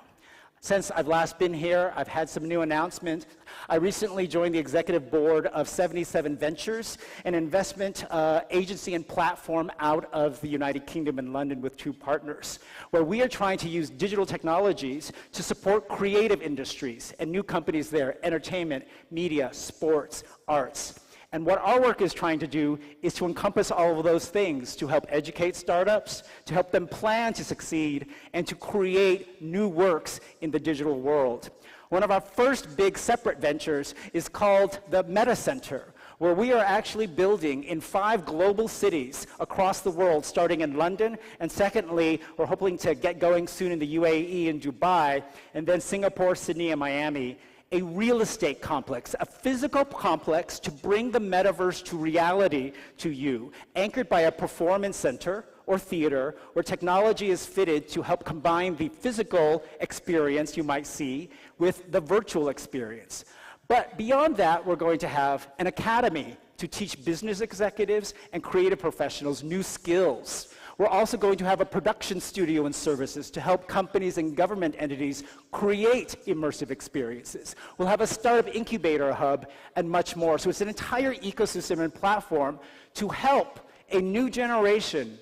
Since I've last been here, I've had some new announcements. I recently joined the executive board of 77 Ventures, an investment agency and platform out of the United Kingdom and London with 2 partners, where we are trying to use digital technologies to support creative industries and new companies there, entertainment, media, sports, arts. And what our work is trying to do is to encompass all of those things, to help educate startups, to help them plan to succeed, and to create new works in the digital world. One of our first big separate ventures is called the Meta Center, where we are actually building in 5 global cities across the world, starting in London, and secondly, we're hoping to get going soon in the UAE and Dubai, and then Singapore, Sydney, and Miami, a real estate complex, a physical complex to bring the metaverse to reality to you, anchored by a performance center or theater where technology is fitted to help combine the physical experience you might see with the virtual experience. But beyond that, we're going to have an academy to teach business executives and creative professionals new skills. We're also going to have a production studio and services to help companies and government entities create immersive experiences. We'll have a startup incubator hub and much more. So it's an entire ecosystem and platform to help a new generation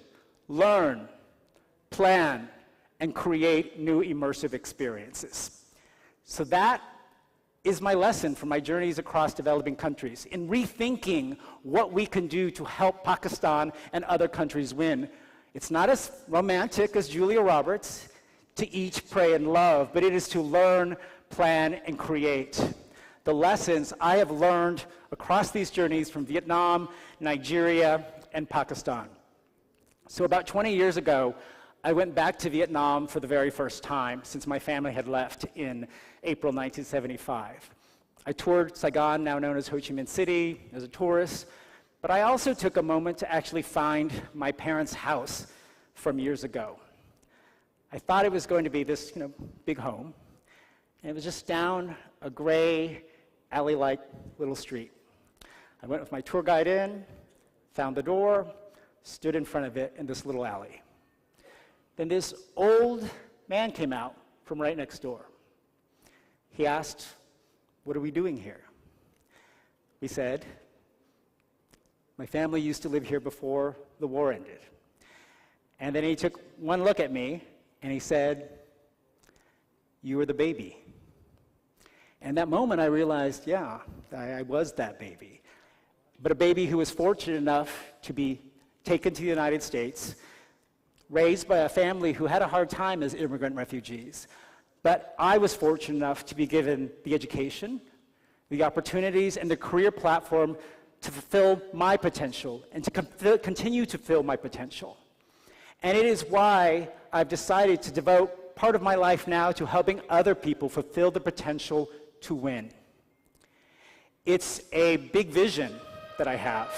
learn, plan, and create new immersive experiences. So that is my lesson from my journeys across developing countries in rethinking what we can do to help Pakistan and other countries win. It's not as romantic as Julia Roberts, to eat, pray, and love, but it is to learn, plan, and create. The lessons I have learned across these journeys from Vietnam, Nigeria, and Pakistan. So about 20 years ago, I went back to Vietnam for the very first time since my family had left in April 1975. I toured Saigon, now known as Ho Chi Minh City, as a tourist, but I also took a moment to actually find my parents' house from years ago. I thought it was going to be this, big home, and it was just down a gray, alley-like little street. I went with my tour guide in, found the door, stood in front of it in this little alley. Then this old man came out from right next door. He asked, "What are we doing here?" We said, "My family used to live here before the war ended." And then he took one look at me and he said, "You were the baby." And that moment I realized, yeah, I was that baby. But a baby who was fortunate enough to be taken to the United States, raised by a family who had a hard time as immigrant refugees. But I was fortunate enough to be given the education, the opportunities, and the career platform to fulfill my potential and to continue to fill my potential. And it is why I've decided to devote part of my life now to helping other people fulfill the potential to win. It's a big vision that I have.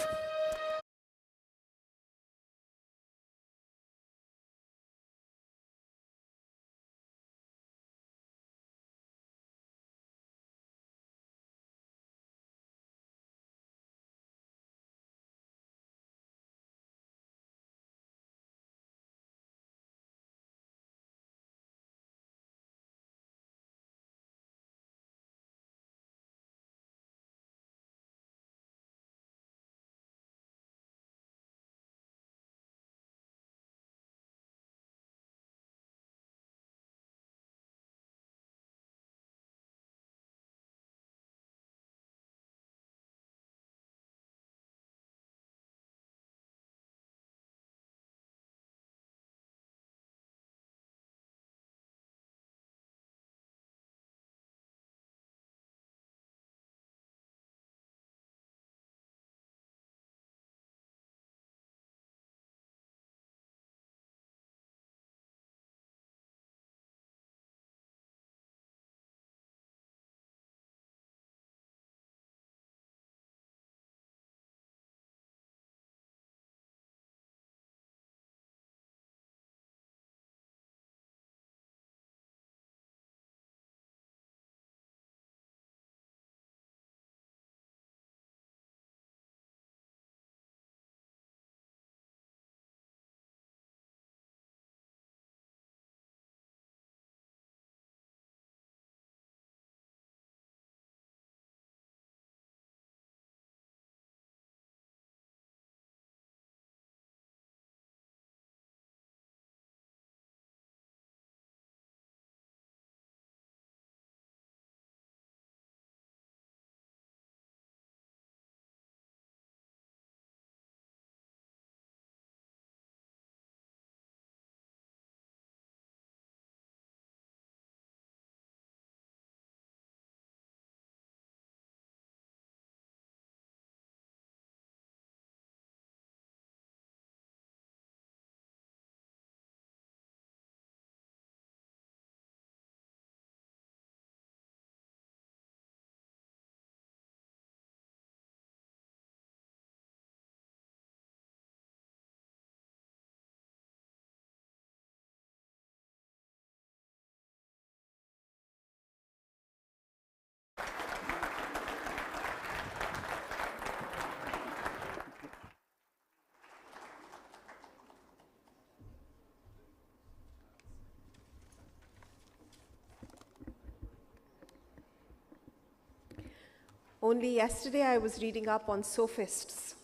Only yesterday I was reading up on sophists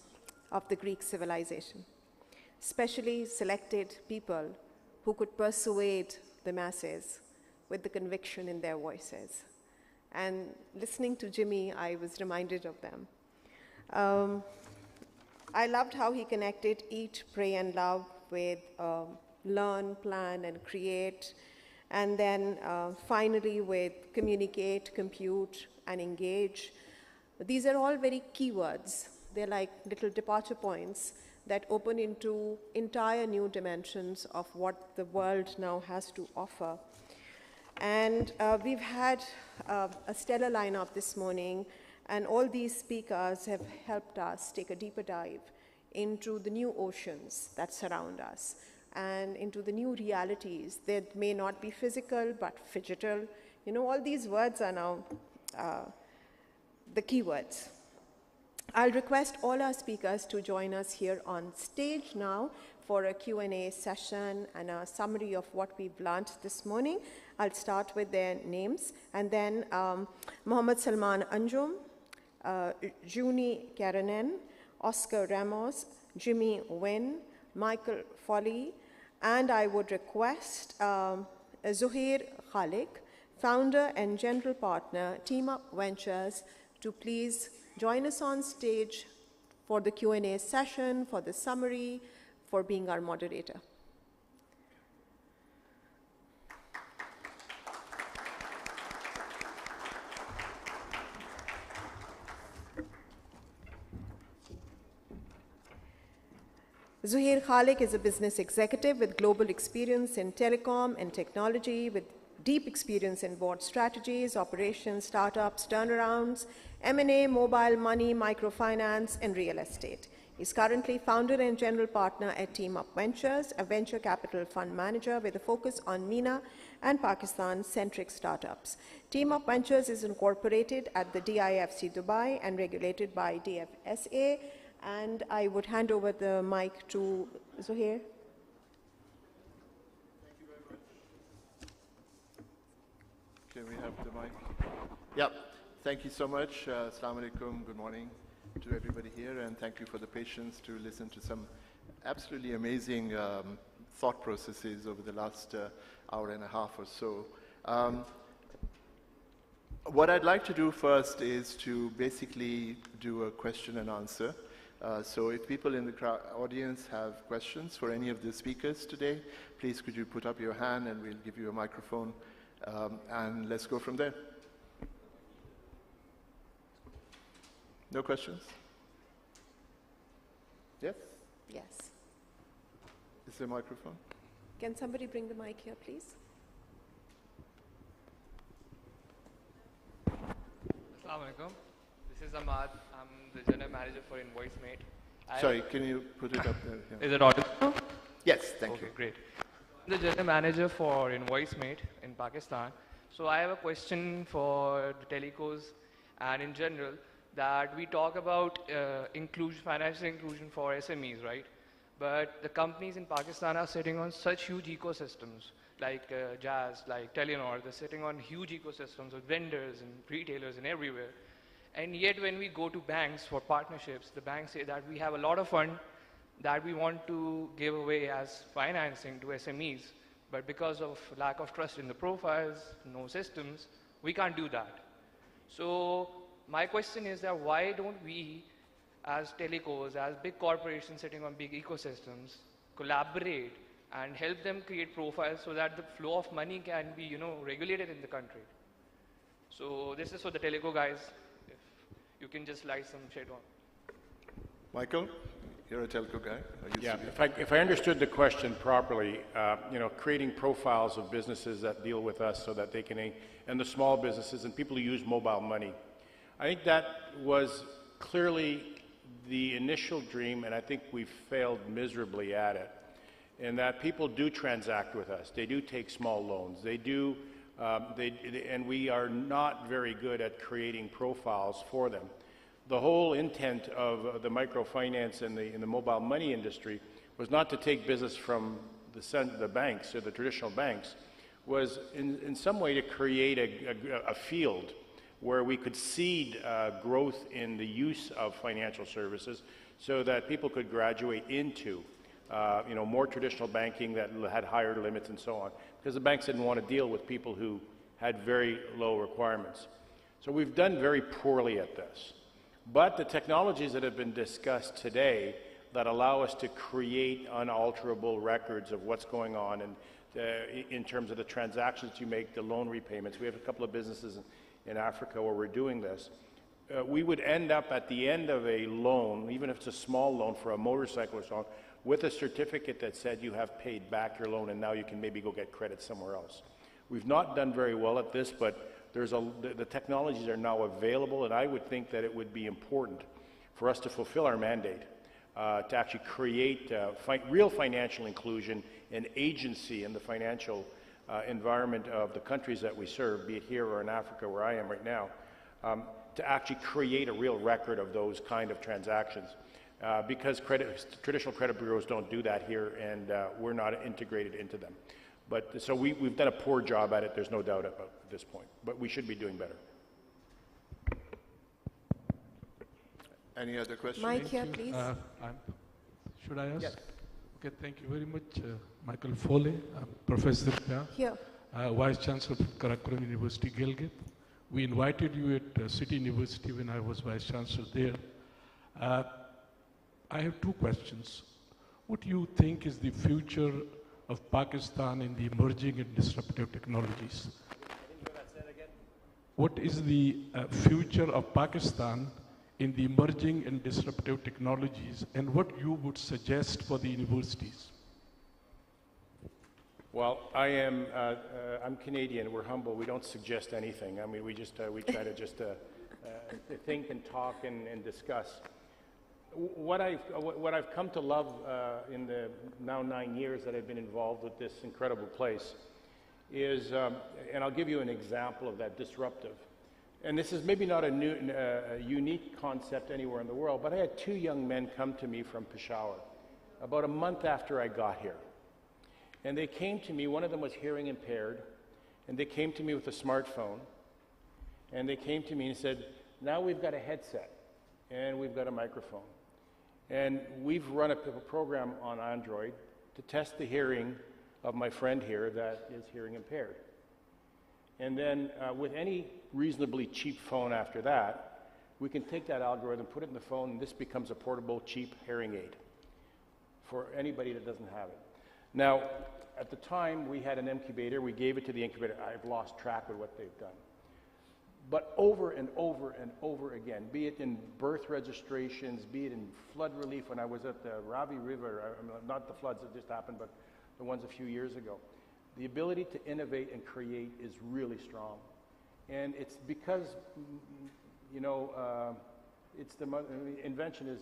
of the Greek civilization, specially selected people who could persuade the masses with the conviction in their voices. And listening to Jimmy, I was reminded of them. I loved how he connected eat, pray, and love with learn, plan, and create, and then finally with communicate, compute, and engage. These are all very key words. They're like little departure points that open into entire new dimensions of what the world now has to offer. And we've had a stellar lineup this morning, and all these speakers have helped us take a deeper dive into the new oceans that surround us and into the new realities that may not be physical but digital. You know, all these words are now the key words. I'll request all our speakers to join us here on stage now for a Q&A session and a summary of what we've learned this morning. I'll start with their names, and then Mohammed Salman Anjum, Juni Karanen, Oscar Ramos, Jimmy Nguyen, Michael Foley, and I would request Zuhair Khalik, founder and general partner, Team Up Ventures, to please join us on stage for the Q&A session, for the summary, for being our moderator. Zuhair Khalik is a business executive with global experience in telecom and technology, with deep experience in board strategies, operations, startups, turnarounds, M&A, mobile money, microfinance, and real estate. He's currently founder and general partner at Team Up Ventures, a venture capital fund manager with a focus on MENA and Pakistan-centric startups. Team Up Ventures is incorporated at the DIFC Dubai and regulated by DFSA. And I would hand over the mic to Zuhair. Can we have the mic? Yep. Thank you so much. Assalamu alaikum. Good morning to everybody here, and thank you for the patience to listen to some absolutely amazing thought processes over the last hour and a half or so. What I'd like to do first is to basically do a question and answer. So if people in the audience have questions for any of the speakers today, please could you put up your hand and we'll give you a microphone, and let's go from there. No questions? Yes? Yes. Is there a microphone? Can somebody bring the mic here, please? Assalamu alaikum. This is Ahmad. I'm the general manager for InvoiceMate. Sorry, can you put it up there? Yeah. Is it audible? Yes, thank Okay, you. great. I'm the general manager for InvoiceMate in Pakistan. So I have a question for the telecos and in general, that we talk about financial inclusion for SMEs, right? But the companies in Pakistan are sitting on such huge ecosystems, like Jazz, like Telenor. They're sitting on huge ecosystems with vendors and retailers and everywhere. And yet when we go to banks for partnerships, the banks say that we have a lot of fund that we want to give away as financing to SMEs. But because of lack of trust in the profiles, no systems, we can't do that. So my question is that why don't we, as telecos, as big corporations sitting on big ecosystems, collaborate and help them create profiles so that the flow of money can be, regulated in the country? So this is for the teleco guys. If you can just light some shade on. Michael, you're a telco guy. Yeah, if I understood the question properly, creating profiles of businesses that deal with us so that they can, and the small businesses and people who use mobile money. I think that was clearly the initial dream, and I think we've failed miserably at it, in that people do transact with us. They do take small loans. They do, and we are not very good at creating profiles for them. The whole intent of the microfinance and the mobile money industry was not to take business from the banks or the traditional banks, was in some way to create a field where we could seed growth in the use of financial services so that people could graduate into more traditional banking that had higher limits and so on, because the banks didn't want to deal with people who had very low requirements. So we've done very poorly at this. But the technologies that have been discussed today that allow us to create unalterable records of what's going on and in terms of the transactions you make, the loan repayments. We have a couple of businesses in Africa where we're doing this. We would end up at the end of a loan, even if it's a small loan for a motorcycle or so on, with a certificate that said you have paid back your loan and now you can maybe go get credit somewhere else. We've not done very well at this, but the technologies are now available, and I would think that it would be important for us to fulfill our mandate to actually create real financial inclusion and agency in the financial environment of the countries that we serve, be it here or in Africa where I am right now, to actually create a real record of those kind of transactions. Because traditional credit bureaus don't do that here, and we're not integrated into them. But so we've done a poor job at it, there's no doubt about at this point, but we should be doing better. Any other questions? Mike here, please. Should I ask? Yes. Okay, thank you very much, Michael Foley, Professor Here. Vice Chancellor of Karakoram University, Gilgit. We invited you at City University when I was Vice Chancellor there. I have two questions. What do you think is the future of Pakistan in the emerging and disruptive technologies? What is the future of Pakistan in the emerging and disruptive technologies, and what you would suggest for the universities? Well, I'm Canadian, we're humble, we don't suggest anything. I mean, we try to just think and talk and discuss. What I've come to love in the now 9 years that I've been involved with this incredible place is, and I'll give you an example of that disruptive. And this is maybe not a unique concept anywhere in the world, but I had two young men come to me from Peshawar about a month after I got here. And they came to me, one of them was hearing impaired, and they came to me with a smartphone, and they came to me and said, now we've got a headset, and we've got a microphone. And we've run a program on Android to test the hearing of my friend here that is hearing impaired. And then with any reasonably cheap phone after that, we can take that algorithm, put it in the phone, and this becomes a portable, cheap hearing aid for anybody that doesn't have it. Now, at the time, we had an incubator. We gave it to the incubator. I've lost track of what they've done. But over and over and over again, be it in birth registrations, be it in flood relief when I was at the Ravi River, not the floods that just happened, but the ones a few years ago. The ability to innovate and create is really strong. And it's because, invention is,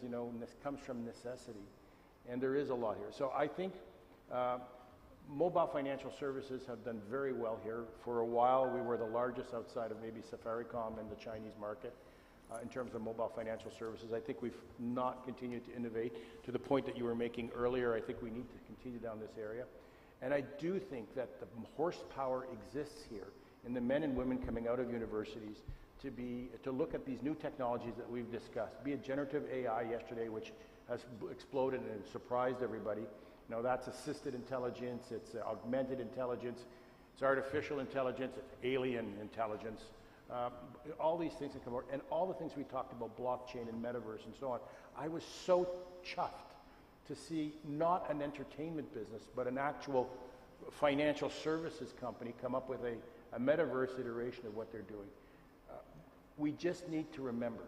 comes from necessity. And there is a lot here. So I think mobile financial services have done very well here. For a while, we were the largest outside of maybe Safaricom in the Chinese market in terms of mobile financial services. I think we've not continued to innovate to the point that you were making earlier. I think we need to continue down this area. And I do think that the horsepower exists here in the men and women coming out of universities to look at these new technologies that we've discussed, be it generative AI yesterday, which has exploded and surprised everybody. That's assisted intelligence, it's augmented intelligence, it's artificial intelligence, it's alien intelligence. All these things that come out, and all the things we talked about, blockchain and metaverse and so on. I was so chuffed to see not an entertainment business, but an actual financial services company come up with a metaverse iteration of what they're doing. We just need to remember,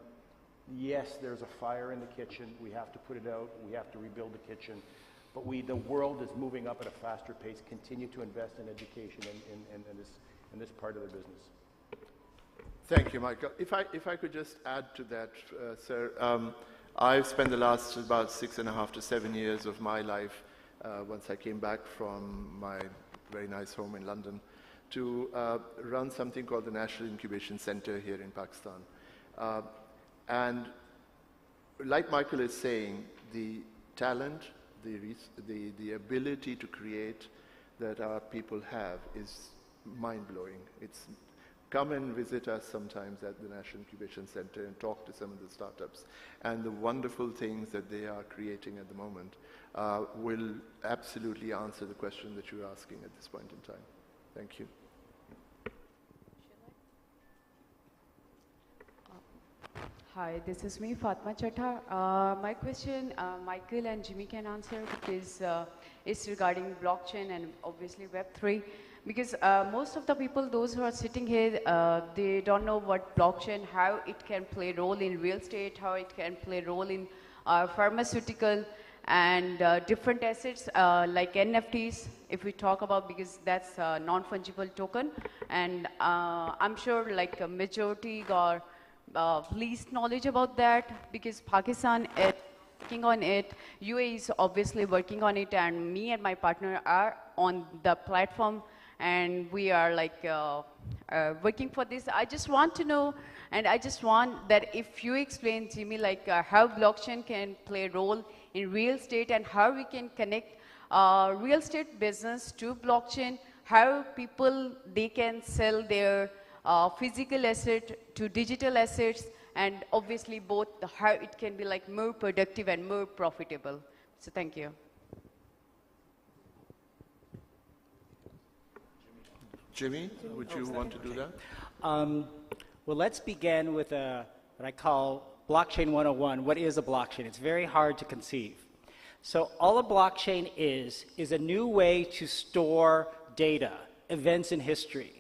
yes, there's a fire in the kitchen, we have to put it out, we have to rebuild the kitchen, but the world is moving up at a faster pace. Continue to invest in education in this part of the business. Thank you, Michael. If I could just add to that, sir. I've spent the last about 6.5 to 7 years of my life, once I came back from my very nice home in London, to run something called the National Incubation Center here in Pakistan. And like Michael is saying, the talent, the ability to create that our people have is mind-blowing. It's come and visit us sometimes at the National Incubation Center and talk to some of the startups and the wonderful things that they are creating at the moment will absolutely answer the question that you're asking at this point in time. Thank you. Hi, this is me, Fatma Chatta. My question, Michael and Jimmy can answer because it's regarding blockchain and obviously Web3. Because most of the people, those who are sitting here, they don't know what blockchain, how it can play a role in real estate, how it can play a role in pharmaceutical and different assets like NFTs, if we talk about, because that's a non-fungible token. And I'm sure like a majority or least knowledge about that, because Pakistan is working on it, UAE is obviously working on it, and me and my partner are on the platform, and we are like working for this. I just want to know, and I just want that if you explain, Jimmy, like how blockchain can play a role in real estate and how we can connect real estate business to blockchain, how people, they can sell their physical asset to digital assets, and obviously both how it can be like more productive and more profitable. So thank you. Jimmy, would you want to do that? Well, let's begin with what I call blockchain 101. What is a blockchain? It's very hard to conceive. So all a blockchain is a new way to store data, events in history.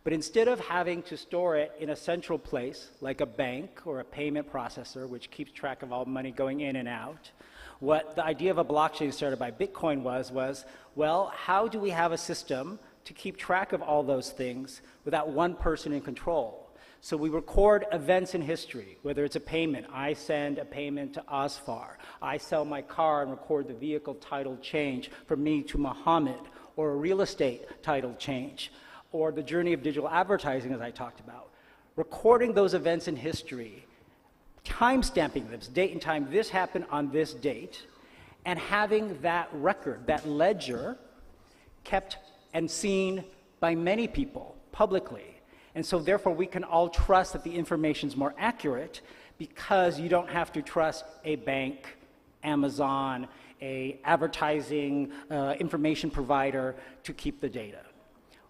But instead of having to store it in a central place, like a bank or a payment processor, which keeps track of all money going in and out, what the idea of a blockchain started by Bitcoin was, well, how do we have a system to keep track of all those things without one person in control? So we record events in history, whether it's a payment. I send a payment to Asfar. I sell my car and record the vehicle title change from me to Muhammad, or a real estate title change, or the journey of digital advertising, as I talked about. Recording those events in history, time-stamping them, date and time, this happened on this date, and having that record, that ledger, kept and seen by many people publicly. And so therefore we can all trust that the information is more accurate because you don't have to trust a bank, Amazon, a advertising information provider to keep the data.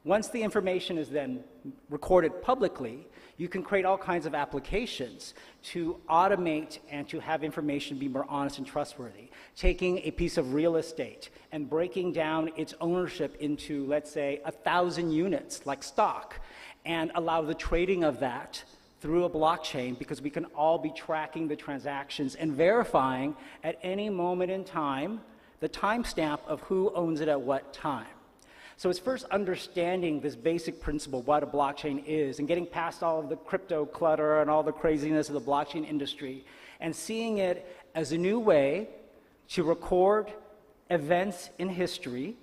Once the information is then recorded publicly, you can create all kinds of applications to automate and to have information be more honest and trustworthy. Taking a piece of real estate and breaking down its ownership into, let's say, 1,000 units, like stock, and allow the trading of that through a blockchain, because we can all be tracking the transactions and verifying at any moment in time the timestamp of who owns it at what time. So it's first understanding this basic principle, what a blockchain is, and getting past all of the crypto clutter and all the craziness of the blockchain industry, and seeing it as a new way to record events in history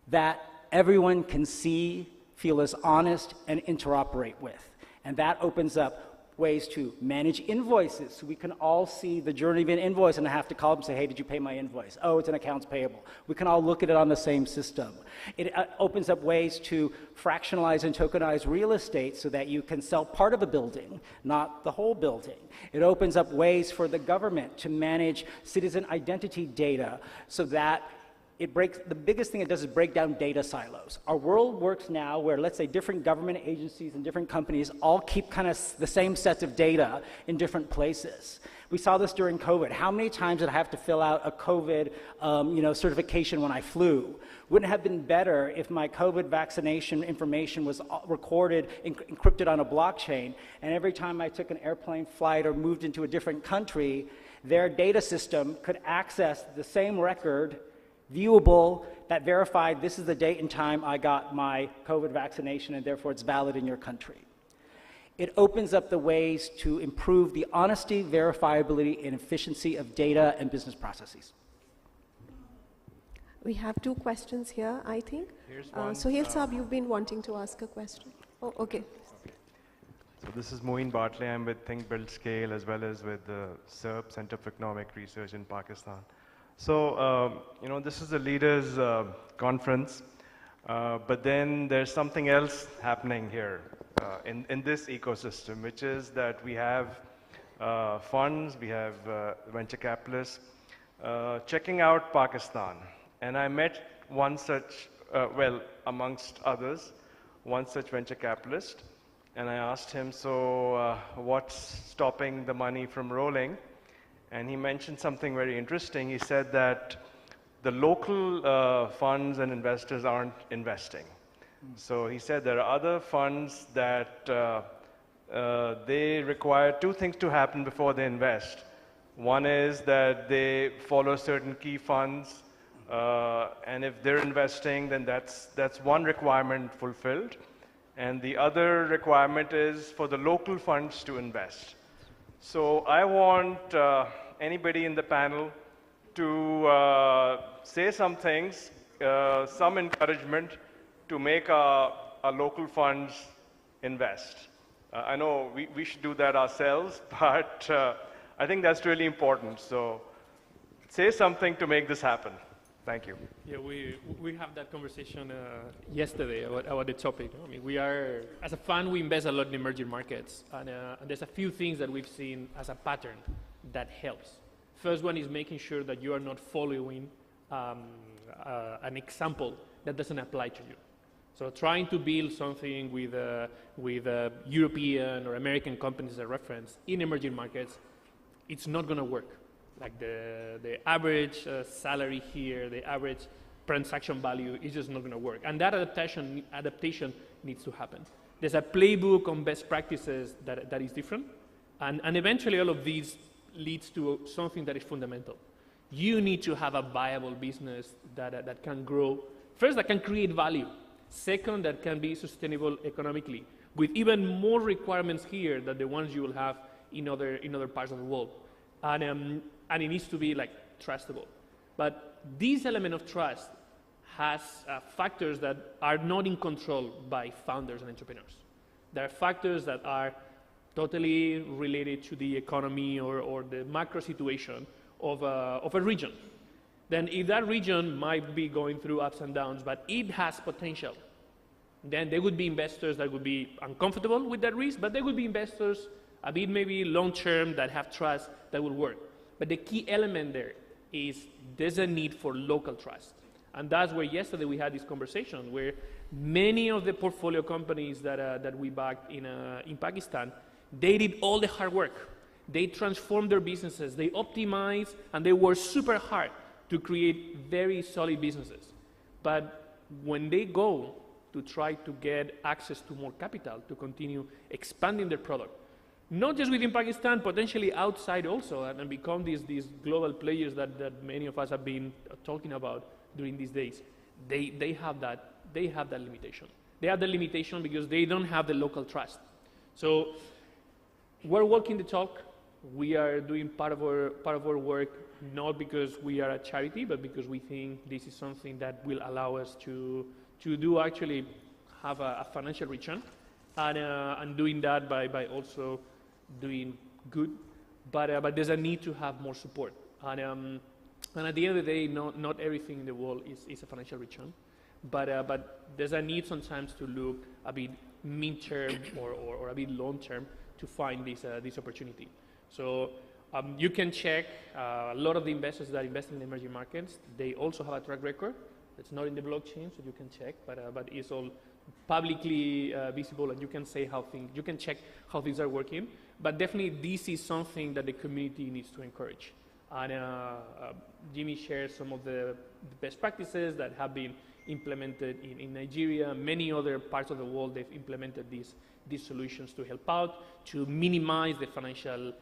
that everyone can see, feel is honest, and interoperate with. And that opens up ways to manage invoices, so we can all see the journey of an invoice and I have to call them and say, hey, did you pay my invoice? Oh, it's an accounts payable. We can all look at it on the same system. It opens up ways to fractionalize and tokenize real estate so that you can sell part of a building, not the whole building. It opens up ways for the government to manage citizen identity data so that the biggest thing it does is break down data silos. Our world works now where, let's say, different government agencies and different companies all keep kind of the same sets of data in different places. We saw this during COVID. How many times did I have to fill out a COVID certification when I flew? Wouldn't it have been better if my COVID vaccination information was recorded, encrypted on a blockchain, and every time I took an airplane flight or moved into a different country, their data system could access the same record, viewable, that verified this is the date and time I got my COVID vaccination and therefore it's valid in your country. It opens up the ways to improve the honesty, verifiability, and efficiency of data and business processes. We have two questions here, I think. Here's one. Sohail Saab, you've been wanting to ask a question. Oh, okay. So this is Moeen Bartley. I'm with Think Build Scale as well as with the SERP, Center for Economic Research in Pakistan. So, this is the leaders' conference, but then there's something else happening here. in this ecosystem, which is that we have funds, we have venture capitalists checking out Pakistan. And I met one such, well, amongst others, one such venture capitalist. And I asked him, so what's stopping the money from rolling? And he mentioned something very interesting. He said that the local funds and investors aren't investing. So he said there are other funds that they require two things to happen before they invest. One is that they follow certain key funds, and if they're investing, then that's one requirement fulfilled. And the other requirement is for the local funds to invest. So I want anybody in the panel to say some things, some encouragement to make our local funds invest. I know we should do that ourselves, but I think that's really important. So say something to make this happen. Thank you. Yeah, we have that conversation yesterday about the topic. I mean, we are, as a fund, we invest a lot in emerging markets, and there's a few things that we've seen as a pattern that helps. First one is making sure that you are not following an example that doesn't apply to you. So trying to build something with European or American companies as a reference in emerging markets, it's not going to work. Like the average salary here, the average transaction value is just not going to work. And that adaptation needs to happen. There's a playbook on best practices that is different. And eventually all of these leads to something that is fundamental. You need to have a viable business that can grow. First, that can create value. Second, that can be sustainable economically, with even more requirements here than the ones you will have in other parts of the world. And it needs to be like trustable. But this element of trust has factors that are not in control by founders and entrepreneurs. There are factors that are totally related to the economy or the macro situation of a region. Then if that region might be going through ups and downs, but it has potential, then there would be investors that would be uncomfortable with that risk, but there would be investors a bit maybe long-term that have trust that will work. But the key element there is there's a need for local trust. And that's where yesterday we had this conversation where many of the portfolio companies that we backed in Pakistan, they did all the hard work. They transformed their businesses, they optimized, and they worked super hard to create very solid businesses. But when they go to try to get access to more capital to continue expanding their product, not just within Pakistan, potentially outside also, and become these global players that many of us have been talking about during these days, they have that limitation. They have the limitation because they don't have the local trust. So we're walking the talk. We are doing part of our work not because we are a charity, but because we think this is something that will allow us to do actually have a financial return, and doing that by also doing good. But there's a need to have more support. And at the end of the day, not everything in the world is a financial return. But there's a need sometimes to look a bit mid-term or a bit long-term to find this opportunity. So you can check a lot of the investors that invest in emerging markets. They also have a track record. It's not in the blockchain, so you can check, but it's all publicly visible, and you can check how things are working. But definitely, this is something that the community needs to encourage. And Jimmy shared some of the best practices that have been implemented in Nigeria. Many other parts of the world, they've implemented these solutions to help out, to minimize the financial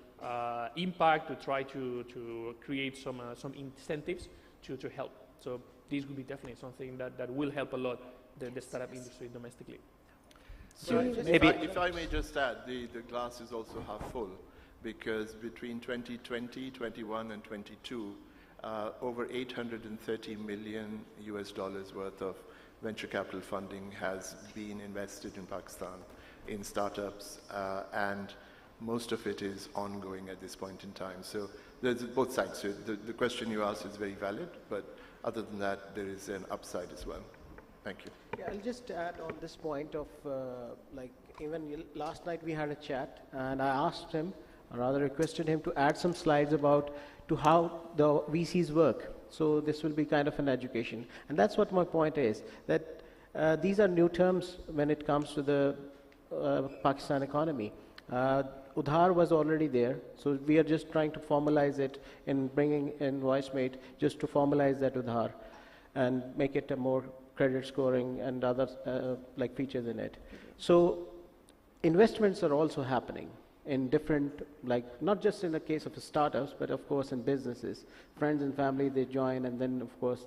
impact, to try to create some incentives to help. So this would be definitely something that will help a lot the startup industry domestically. So if I may just add, the glass is also half full, because between 2020, 21, and 22, over $830 million worth of venture capital funding has been invested in Pakistan in startups, and most of it is ongoing at this point in time. So there's both sides. So the question you asked is very valid, but other than that, there is an upside as well. Thank you. Yeah, I'll just add on this point of like even last night we had a chat, and I asked him, or rather requested him to add some slides about to how the VCs work. So this will be kind of an education. And that's what my point is, that these are new terms when it comes to the Pakistan economy. Udhar was already there, so we are just trying to formalize it in bringing in VoiceMate just to formalize that Udhar and make it a more credit scoring and other like features in it. So investments are also happening in different, like not just in the case of startups, but of course in businesses. Friends and family, they join, and then of course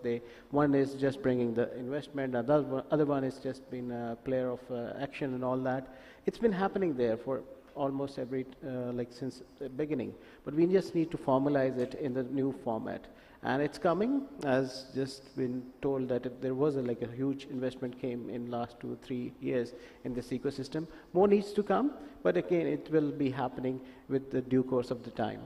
one is just bringing the investment, other one is just being a player of action and all that. It's been happening there for almost every, like since the beginning, but we just need to formalize it in the new format. And it's coming, as just been told that there was like a huge investment came in last 2 or 3 years in this ecosystem. More needs to come, but again, it will be happening with the due course of the time.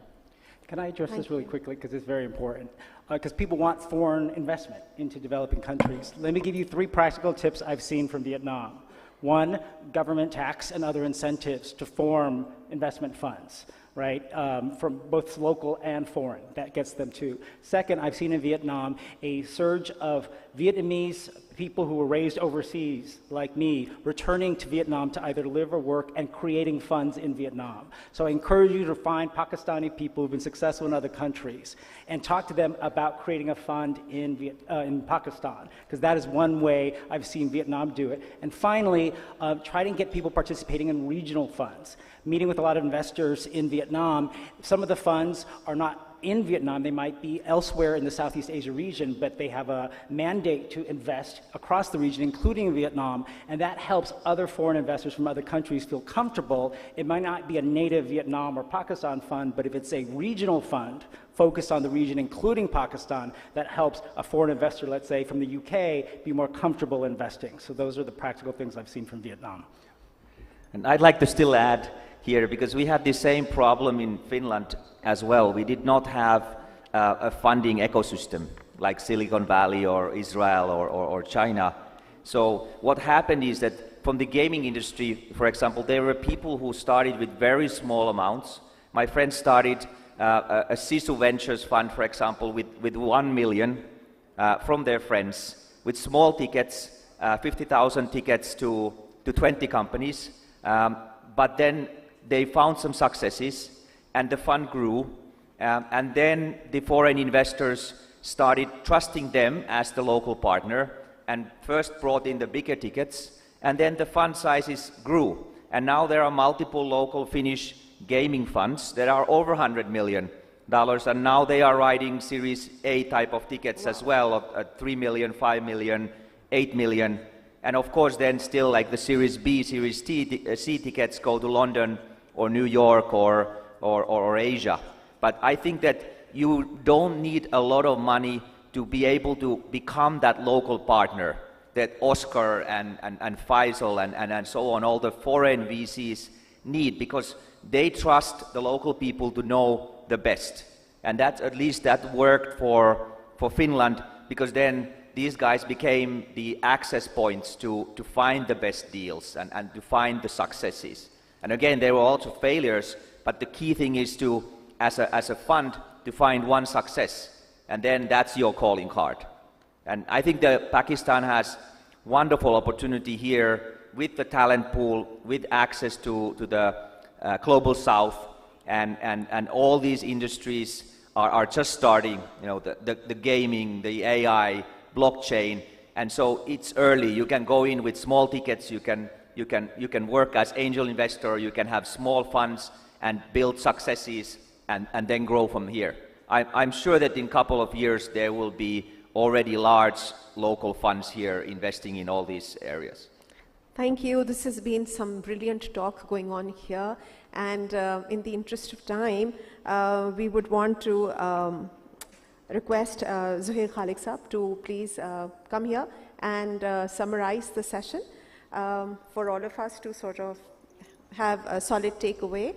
Can I address this really quickly, because it's very important? Because people want foreign investment into developing countries. Let me give you 3 practical tips I've seen from Vietnam. 1, government tax and other incentives to form investment funds, right, from both local and foreign. That gets them too. Second, I've seen in Vietnam a surge of Vietnamese people who were raised overseas, like me, returning to Vietnam to either live or work and creating funds in Vietnam. So I encourage you to find Pakistani people who've been successful in other countries and talk to them about creating a fund in Pakistan, because that is one way I've seen Vietnam do it. And finally, try to get people participating in regional funds. Meeting with a lot of investors in Vietnam, some of the funds are not in Vietnam, they might be elsewhere in the Southeast Asia region, but they have a mandate to invest across the region, including Vietnam, and that helps other foreign investors from other countries feel comfortable. It might not be a native Vietnam or Pakistan fund, but if it's a regional fund focused on the region, including Pakistan, that helps a foreign investor, let's say from the UK, be more comfortable investing. So those are the practical things I've seen from Vietnam. And I'd like to still add here, because we had the same problem in Finland as well. We did not have a funding ecosystem like Silicon Valley or Israel or China. So what happened is that from the gaming industry, for example, there were people who started with very small amounts. My friend started a Sisu Ventures fund, for example, with 1 million from their friends, with small tickets, 50,000 tickets to 20 companies. But then they found some successes, and the fund grew, and then the foreign investors started trusting them as the local partner, and first brought in the bigger tickets, and then the fund sizes grew. And now there are multiple local Finnish gaming funds that are over $100 million, and now they are writing Series A type of tickets as well, of 3 million, 5 million, 8 million. And of course then still like the Series B, Series C tickets go to London or New York or Asia. But I think that you don't need a lot of money to be able to become that local partner that Oscar and Faisal and so on, all the foreign VCs need, because they trust the local people to know the best. And that, at least that worked for Finland, because then these guys became the access points to find the best deals and to find the successes. And again, there were also failures, but the key thing is to, as a fund, to find one success, and then that's your calling card. And I think that Pakistan has wonderful opportunity here with the talent pool, with access to the global south, and all these industries are just starting, you know, the gaming, the AI, blockchain, and so it's early. You can go in with small tickets, you can work as angel investor, you can have small funds and build successes and then grow from here. I'm sure that in a couple of years there will be already large local funds here investing in all these areas. Thank you. This has been some brilliant talk going on here, and in the interest of time, we would want to request Zuhair Khalik Saab to please come here and summarize the session for all of us to sort of have a solid takeaway.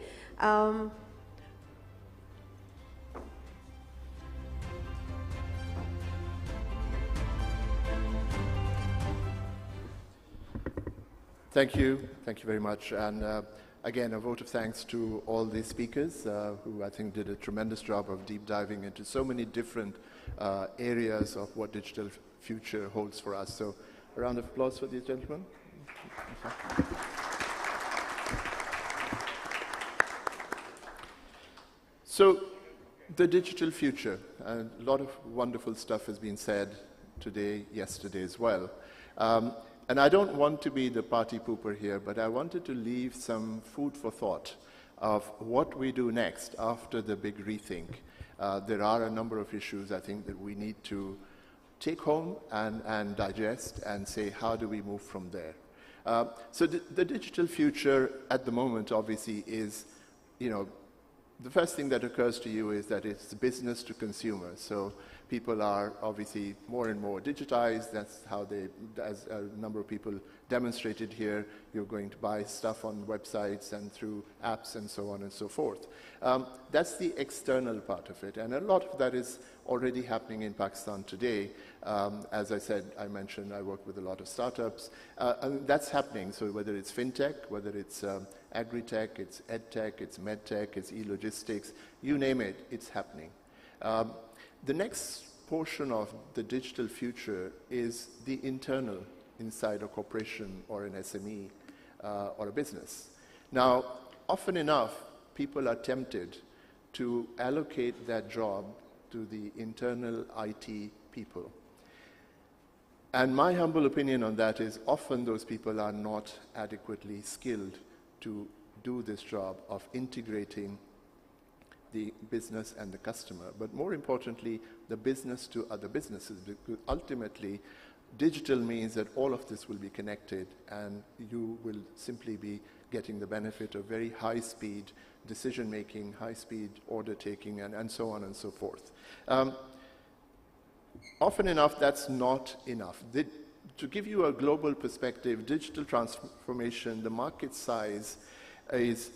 Thank you. Thank you very much. And again, a vote of thanks to all the speakers who I think did a tremendous job of deep diving into so many different areas of what digital future holds for us. So a round of applause for these gentlemen. So the digital future, a lot of wonderful stuff has been said today, yesterday as well. And I don't want to be the party pooper here, but I wanted to leave some food for thought of what we do next after the big rethink. There are a number of issues I think that we need to take home and digest and say, how do we move from there? So the digital future at the moment obviously is, the first thing that occurs to you is that it's business to consumer. So people are obviously more and more digitized. That's how as a number of people demonstrated here, you're going to buy stuff on websites and through apps and so on and so forth. That's the external part of it. And a lot of that is already happening in Pakistan today. As I said, I mentioned I work with a lot of startups. And that's happening. So whether it's fintech, whether it's agri-tech, it's ed-tech, it's med-tech, it's e-logistics, you name it, it's happening. The next portion of the digital future is the internal inside a corporation or an SME or a business. Now, often enough, people are tempted to allocate that job to the internal IT people. And my humble opinion on that is often those people are not adequately skilled to do this job of integrating the business and the customer, but more importantly, the business to other businesses, because ultimately, digital means that all of this will be connected and you will simply be getting the benefit of very high-speed decision-making, high-speed order-taking, and so on and so forth. Often enough, that's not enough. To give you a global perspective, digital transformation, the market size is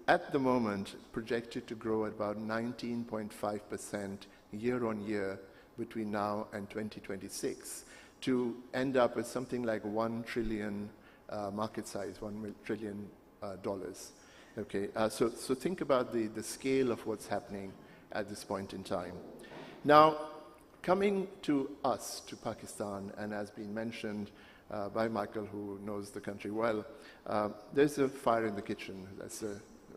at the moment projected to grow at about 19.5% year on year between now and 2026 to end up with something like 1 trillion market size, $1 trillion. Okay, so think about the scale of what's happening at this point in time. Now, coming to us, to Pakistan, and as been mentioned by Michael, who knows the country well, there's a fire in the kitchen. That's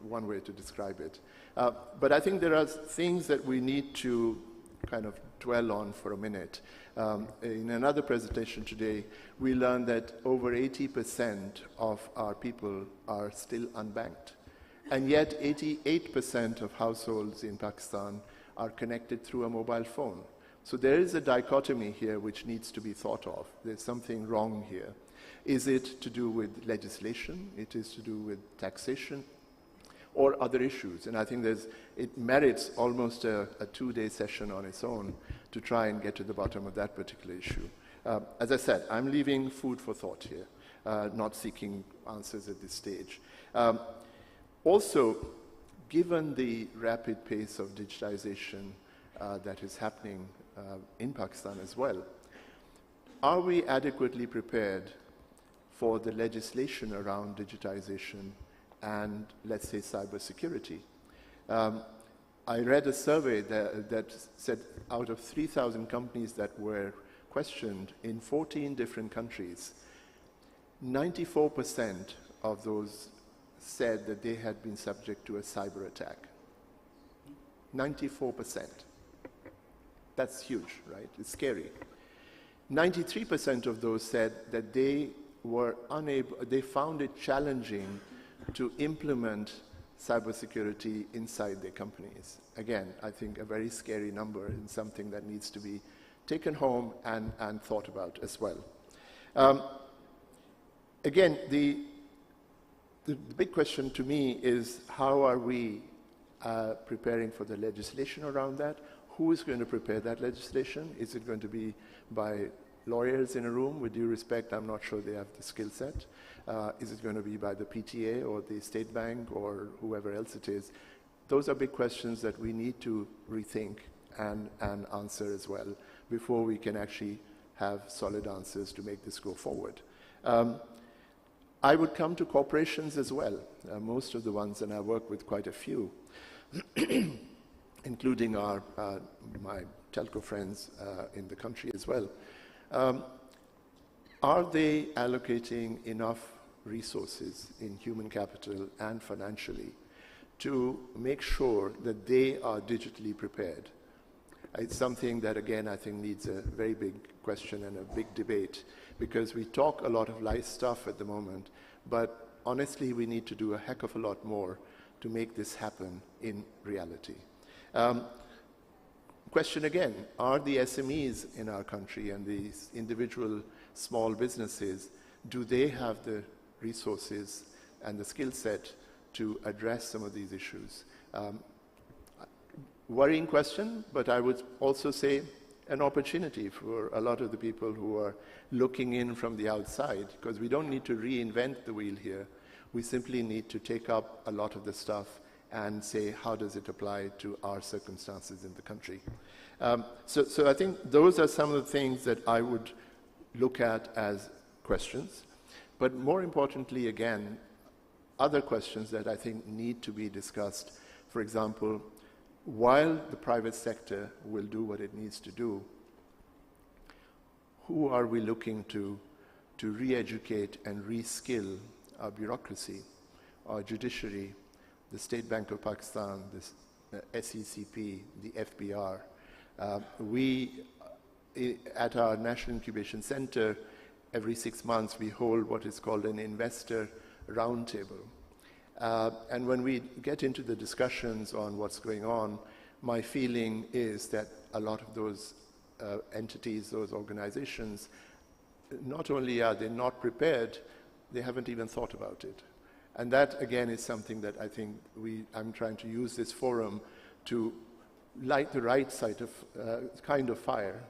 one way to describe it. But I think there are things that we need to kind of dwell on for a minute. In another presentation today, we learned that over 80% of our people are still unbanked. And yet 88% of households in Pakistan are connected through a mobile phone. So there is a dichotomy here which needs to be thought of. There's something wrong here. Is it to do with legislation? It is to do with taxation? Or other issues? And I think it merits almost a 2-day session on its own to try and get to the bottom of that particular issue. As I said, I'm leaving food for thought here, not seeking answers at this stage. Also, given the rapid pace of digitization that is happening in Pakistan as well, are we adequately prepared for the legislation around digitization and, let's say, cybersecurity? I read a survey that said out of 3,000 companies that were questioned in 14 different countries, 94% of those said that they had been subject to a cyber attack. 94%. That's huge, right? It's scary. 93% of those said that they found it challenging to implement cybersecurity inside their companies. Again, I think a very scary number and something that needs to be taken home and thought about as well. Again, the big question to me is how are we preparing for the legislation around that? Who is going to prepare that legislation? Is it going to be by lawyers in a room? With due respect, I'm not sure they have the skill set. Is it going to be by the PTA or the State Bank or whoever else it is? Those are big questions that we need to rethink and answer as well before we can actually have solid answers to make this go forward. I would come to corporations as well, most of the ones, and I work with quite a few, including my telco friends in the country as well. Are they allocating enough resources in human capital and financially to make sure that they are digitally prepared? It's something that, again, I think needs a very big question and a big debate, because we talk a lot of nice stuff at the moment, but honestly, we need to do a heck of a lot more to make this happen in reality. Question again, are the SMEs in our country and these individual small businesses, do they have the resources and the skill set to address some of these issues? Worrying question, but I would also say an opportunity for a lot of the people who are looking in from the outside, because we don't need to reinvent the wheel here. We simply need to take up a lot of the stuff and say, how does it apply to our circumstances in the country? So I think those are some of the things that I would look at as questions. But more importantly, again, other questions that I think need to be discussed. For example, while the private sector will do what it needs to do, who are we looking to re-educate and re-skill our bureaucracy, our judiciary, the State Bank of Pakistan, the SECP, the FBR? At our National Incubation Center, every 6 months we hold what is called an investor roundtable. And when we get into the discussions on what's going on, my feeling is that a lot of those entities, those organizations, not only are they not prepared, they haven't even thought about it. And that, again, is something that I think I'm trying to use this forum to light the right side of kind of fire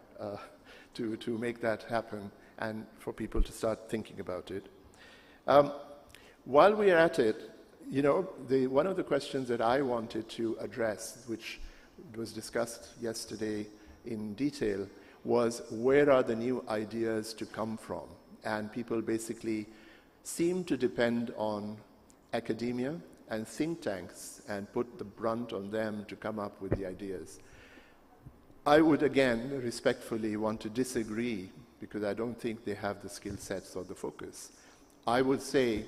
to make that happen and for people to start thinking about it. While we are at it, you know, one of the questions that I wanted to address, which was discussed yesterday in detail, was where are the new ideas to come from? And people basically seem to depend on academia and think tanks and put the brunt on them to come up with the ideas. I would, again, respectfully want to disagree, because I don't think they have the skill sets or the focus. I would say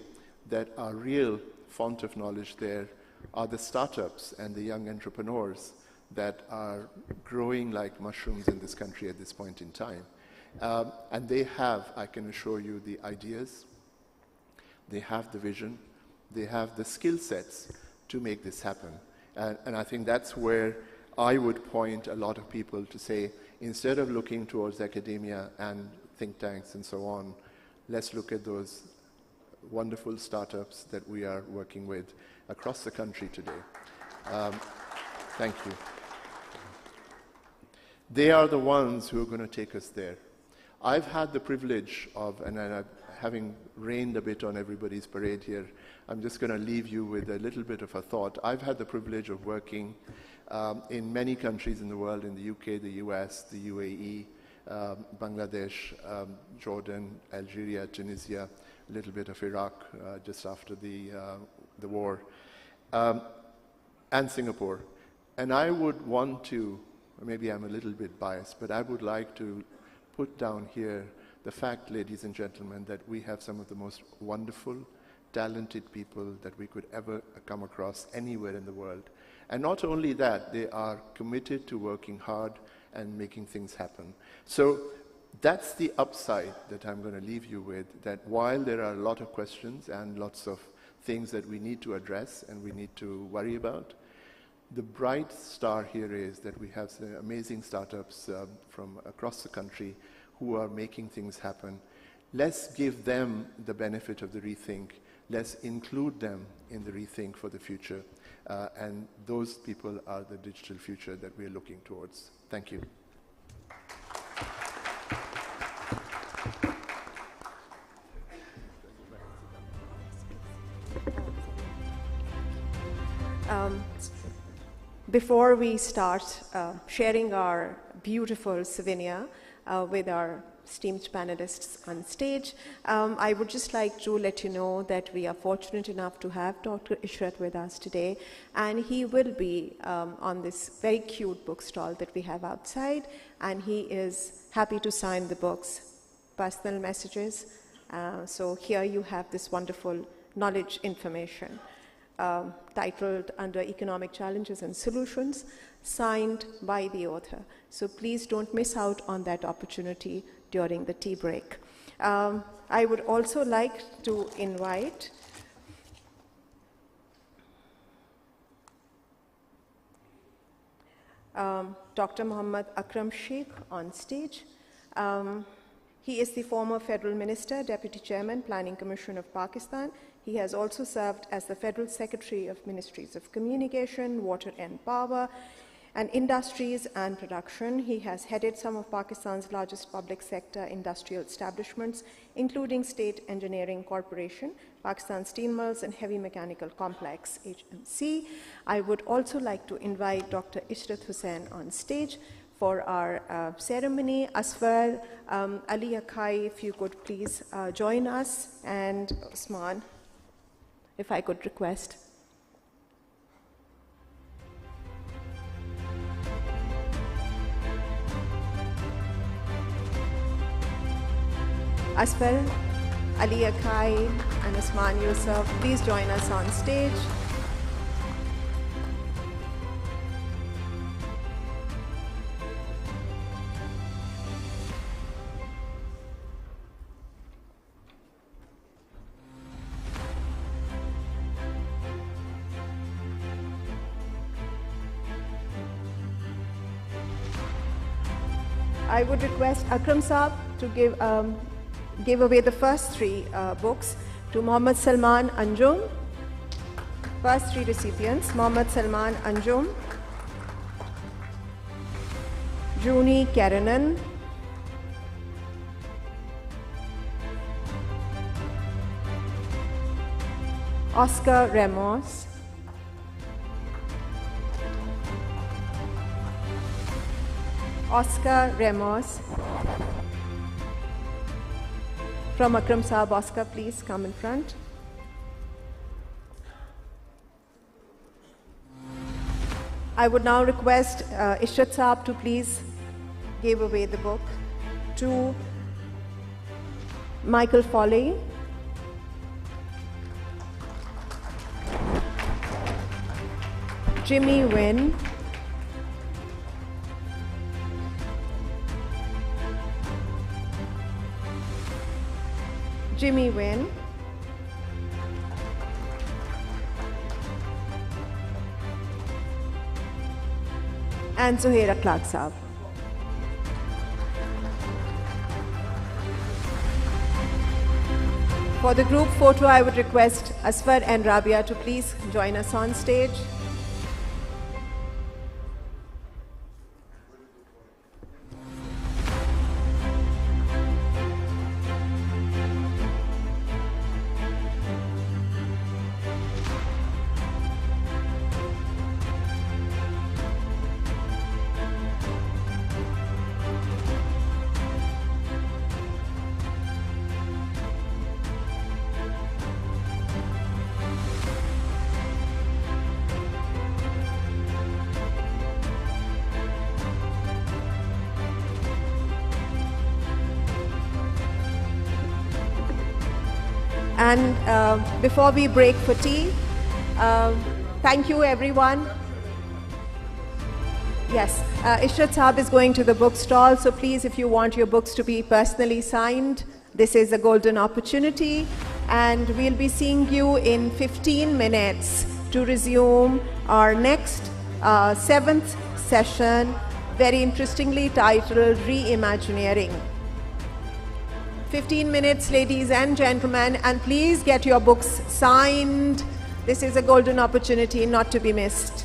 that our real font of knowledge there are the startups and the young entrepreneurs that are growing like mushrooms in this country at this point in time. And they have, I can assure you, the ideas, they have the vision, they have the skill sets to make this happen. And I think that's where I would point a lot of people to say, instead of looking towards academia and think tanks and so on, let's look at those wonderful startups that we are working with across the country today. Thank you. They are the ones who are going to take us there. I've had the privilege of, and having rained a bit on everybody's parade here, I'm just going to leave you with a little bit of a thought. I've had the privilege of working in many countries in the world, in the UK, the US, the UAE, Bangladesh, Jordan, Algeria, Tunisia, a little bit of Iraq just after the war, and Singapore. And I would want to, maybe I'm a little bit biased, but I would like to put down here the fact, ladies and gentlemen, that we have some of the most wonderful, talented people that we could ever come across anywhere in the world. And not only that, they are committed to working hard and making things happen. So that's the upside that I'm going to leave you with, that while there are a lot of questions and lots of things that we need to address and we need to worry about, the bright star here is that we have some amazing startups from across the country who are making things happen. Let's give them the benefit of the rethink. Let's include them in the rethink for the future. And those people are the digital future that we are looking towards. Thank you. Before we start sharing our beautiful souvenir with our esteemed panelists on stage. I would just like to let you know that we are fortunate enough to have Dr. Ishrat with us today, and he will be on this very cute book stall that we have outside, and he is happy to sign the books, personal messages. So here you have this wonderful knowledge information titled under Economic Challenges and Solutions, signed by the author. So please don't miss out on that opportunity during the tea break. I would also like to invite Dr. Muhammad Akram Sheikh on stage. He is the former Federal Minister, Deputy Chairman, Planning Commission of Pakistan. He has also served as the Federal Secretary of Ministries of Communication, Water and Power, and Industries and Production. He has headed some of Pakistan's largest public sector industrial establishments, including State Engineering Corporation, Pakistan Steel Mills and Heavy Mechanical Complex, HMC. I would also like to invite Dr. Ishrat Hussain on stage for our ceremony. Asfar, Ali Akai, if you could please join us, and Osman, if I could request. Asfar, Ali Akai, and Osman Yusuf, please join us on stage. I would request Akram Saab to give away the first three books to Muhammad Salman Anjum. First three recipients: Muhammad Salman Anjum, Juni Karanan, Oscar Ramos, Oscar Ramos. From Akram Saab, Oscar, please come in front. I would now request Ishrat Saab to please give away the book to Michael Foley, Jimmy Wynn, Jimmy Wynn, and Zuhaira Clark Saab. For the group photo, I would request Asfar and Rabia to please join us on stage. And before we break for tea, thank you everyone. Yes, Ishrat Saab is going to the bookstall, so please, if you want your books to be personally signed, this is a golden opportunity. And we'll be seeing you in 15 minutes to resume our next 7th session, very interestingly titled Reimagineering. 15 minutes, ladies and gentlemen, and please get your books signed. This is a golden opportunity not to be missed.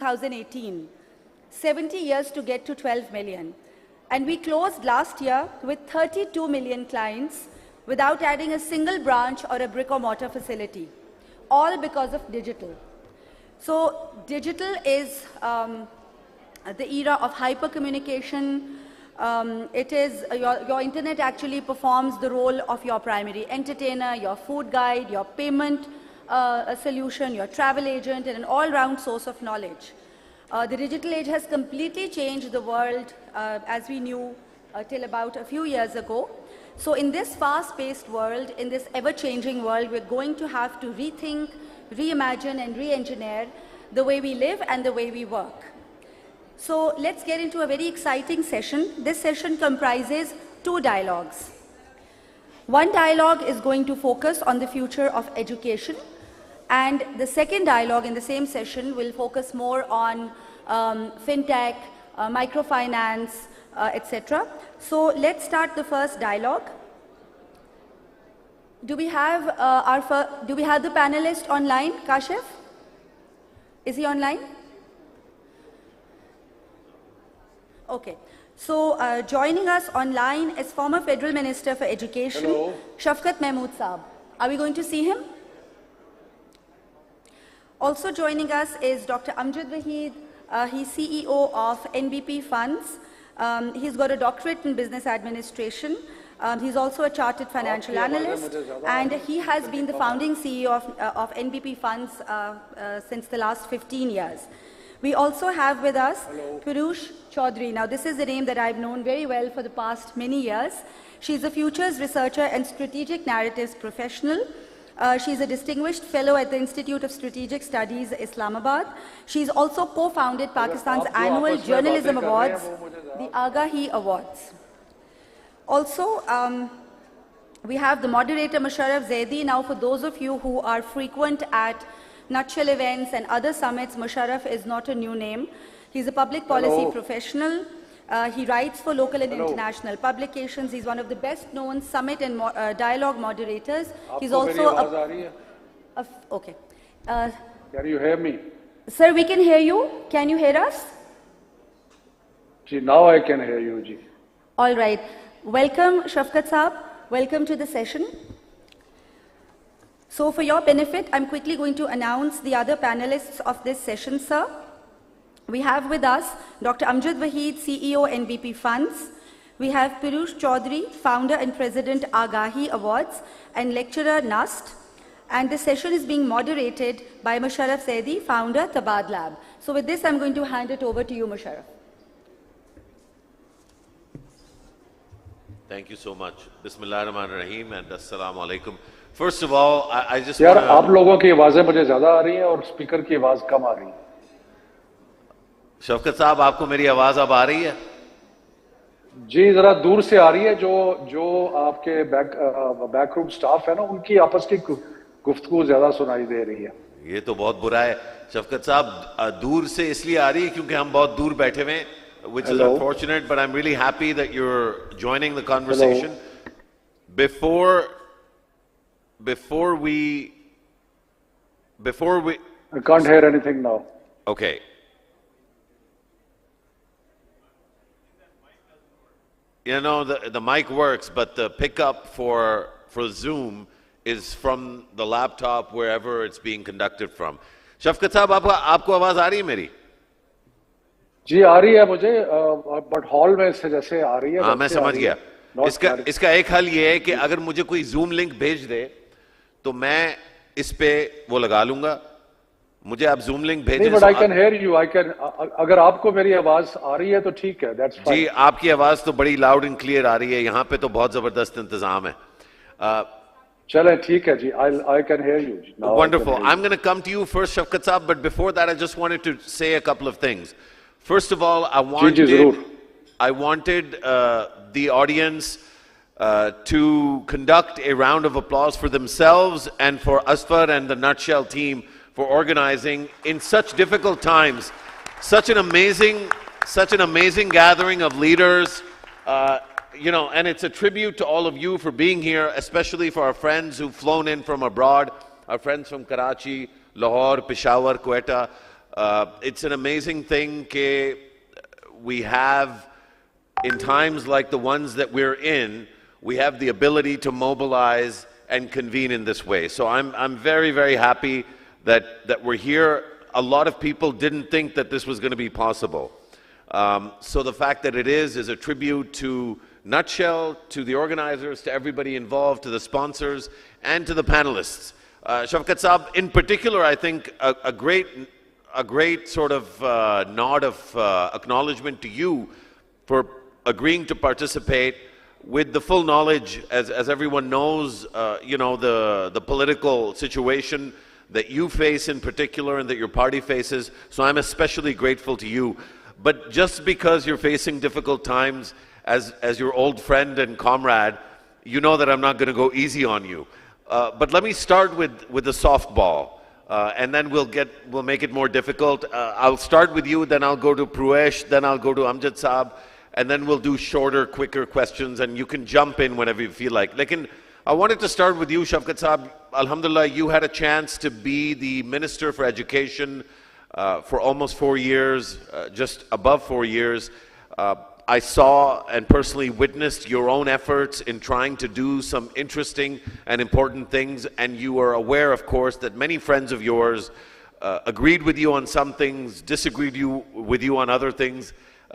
2018. 70 years to get to 12 million. And we closed last year with 32 million clients without adding a single branch or a brick or mortar facility, all because of digital. So digital is the era of hyper-communication. It is, your internet actually performs the role of your primary entertainer, your food guide, your payment solution, your travel agent, and an all-round source of knowledge. The digital age has completely changed the world as we knew till about a few years ago. So in this fast-paced world, in this ever-changing world, we're going to have to rethink, reimagine, and re-engineer the way we live and the way we work. So let's get into a very exciting session. This session comprises 2 dialogues. One dialogue is going to focus on the future of education, and the second dialogue in the same session will focus more on fintech, microfinance, etc. So let's start the first dialogue. Do we have the panelist online, Kashif? Is he online? Okay. So joining us online is former Federal Minister for Education, Shafqat Mahmood Saab. Are we going to see him? Also joining us is Dr. Amjad Waheed. He's CEO of NBP Funds. He's got a doctorate in business administration. He's also a chartered financial analyst, and he has been the founding CEO of NBP Funds since the last 15 years. We also have with us Pirush Chaudhary. Now, this is a name that I've known very well for the past many years. She's a futures researcher and strategic narratives professional. She's a distinguished fellow at the Institute of Strategic Studies, Islamabad. She's also co-founded Pakistan's annual journalism awards, the Agahi Awards. Also, we have the moderator Musharraf Zaidi. Now, for those of you who are frequent at Nutshell events and other summits, Musharraf is not a new name. He's a public policy professional. He writes for local and international publications. He's one of the best-known summit and dialogue moderators. He's also okay. Can you hear me? Sir, we can hear you. Can you hear us? Now I can hear you, ji. All right. Welcome, Shafqat Saab. Welcome to the session. So for your benefit, I'm quickly going to announce the other panelists of this session, sir. We have with us Dr. Amjad Waheed, CEO, NBP Funds. We have Pirush Chaudhary, founder and president, Agahi Awards, and lecturer, NUST. And this session is being moderated by Musharraf Zaidi, founder, Tabad Lab. So with this, I'm going to hand it over to you, Musharraf. Thank you so much. Bismillahirrahmanirrahim and Assalamu alaikum. First of all, I just यार want आप लोगों की आवाजें मुझे ज्यादा आ रही हैं और स्पीकर की आवाज कम आ रही है। शफकत साहब, आपको मेरी आवाज अब आ रही है? जी जरा दूर से आ रही है। जो आपके बैकरूम स्टाफ है ना, उनकी आपस की गुफ्तगू ज्यादा सुनाई दे रही है। ये तो बहुत बुरा है शफकत साहब। दूर से इसलिए आ रही है क्योंकि हम बहुत दूर बैठे हुए हैं, which is unfortunate, but I'm really happy that you're joining the conversation. Before we I can't hear anything now. Okay. You know, the mic works, but the pickup for Zoom is from the laptop wherever it's being conducted from. Shafqat साहब, आपको आवाज आ रही है मेरी? जी आ रही है मुझे, but hall में से जैसे आ रही है। हाँ, मैं समझ गया। इसका एक हल ये है कि अगर मुझे कोई जूम लिंक भेज दे तो मैं इस पे वो लगा लूंगा। मुझे आप जूम लिंक भेजें। But I can hear you. अगर आपको मेरी आवाज आ रही है तो ठीक है, दैट्स फाइन। जी, आपकी आवाज तो बड़ी लाउड एंड क्लियर आ रही है। यहाँ पे तो बहुत जबरदस्त इंतजाम है। चलें, ठीक है जी। I can hear you. Wonderful. I'm going to come to you first, Shafqat Saab, but before that, I just wanted to say a couple of things. First of all, I wanted the audience to conduct a round of applause for themselves and for Asfar and the Nutshell team for organizing in such difficult times such an amazing gathering of leaders. You know, and it's a tribute to all of you for being here, especially for our friends who've flown in from abroad, our friends from Karachi, Lahore, Peshawar, Quetta. It's an amazing thing that we have, in times like the ones that we're in, we have the ability to mobilize and convene in this way. So I'm very, very happy that we're here. A lot of people didn't think that this was going to be possible. So the fact that it is a tribute to Nutshell, to the organizers, to everybody involved, to the sponsors, and to the panelists. Shafkat Saab, in particular, I think a great sort of nod of acknowledgement to you for agreeing to participate with the full knowledge, as everyone knows, you know, the political situation that you face in particular and that your party faces. So I'm especially grateful to you. But just because you're facing difficult times, as your old friend and comrade, you know that I'm not going to go easy on you. But let me start with the softball, and then we'll make it more difficult. I'll start with you, then I'll go to Pruesh, then I'll go to Amjad Saab, and then we'll do shorter, quicker questions, and you can jump in whenever you feel like. I wanted to start with you, Shafkat Saab. Alhamdulillah, you had a chance to be the Minister for Education for almost 4 years, just above 4 years. I saw and personally witnessed your own efforts in trying to do some interesting and important things, and you are aware, of course, that many friends of yours agreed with you on some things, disagreed with you on other things,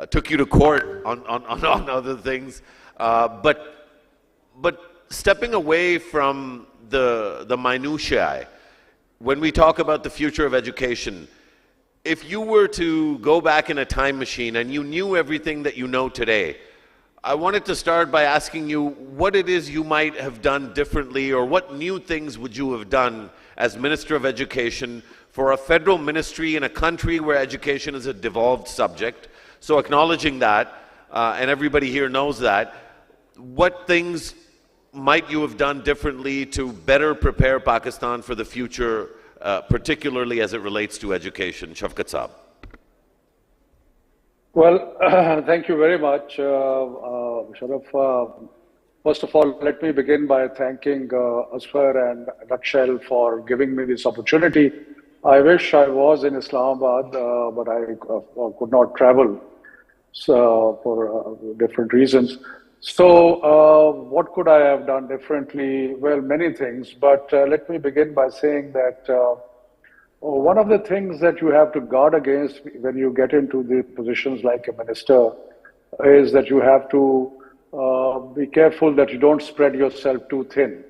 took you to court on other things. But stepping away from the minutiae, when we talk about the future of education, if you were to go back in a time machine and you knew everything that you know today, I wanted to start by asking you what it is you might have done differently, or what new things would you have done as Minister of Education for a federal ministry in a country where education is a devolved subject. So acknowledging that, and everybody here knows that, what things might you have done differently to better prepare Pakistan for the future, particularly as it relates to education? Shafkat Saab. Well, thank you very much, Sharaf. First of all, let me begin by thanking Asfar and Nutshell for giving me this opportunity. I wish I was in Islamabad, but I could not travel for different reasons. So what could I have done differently? Well, many things, but let me begin by saying that one of the things that you have to guard against when you get into the positions like a minister is that you have to be careful that you don't spread yourself too thin.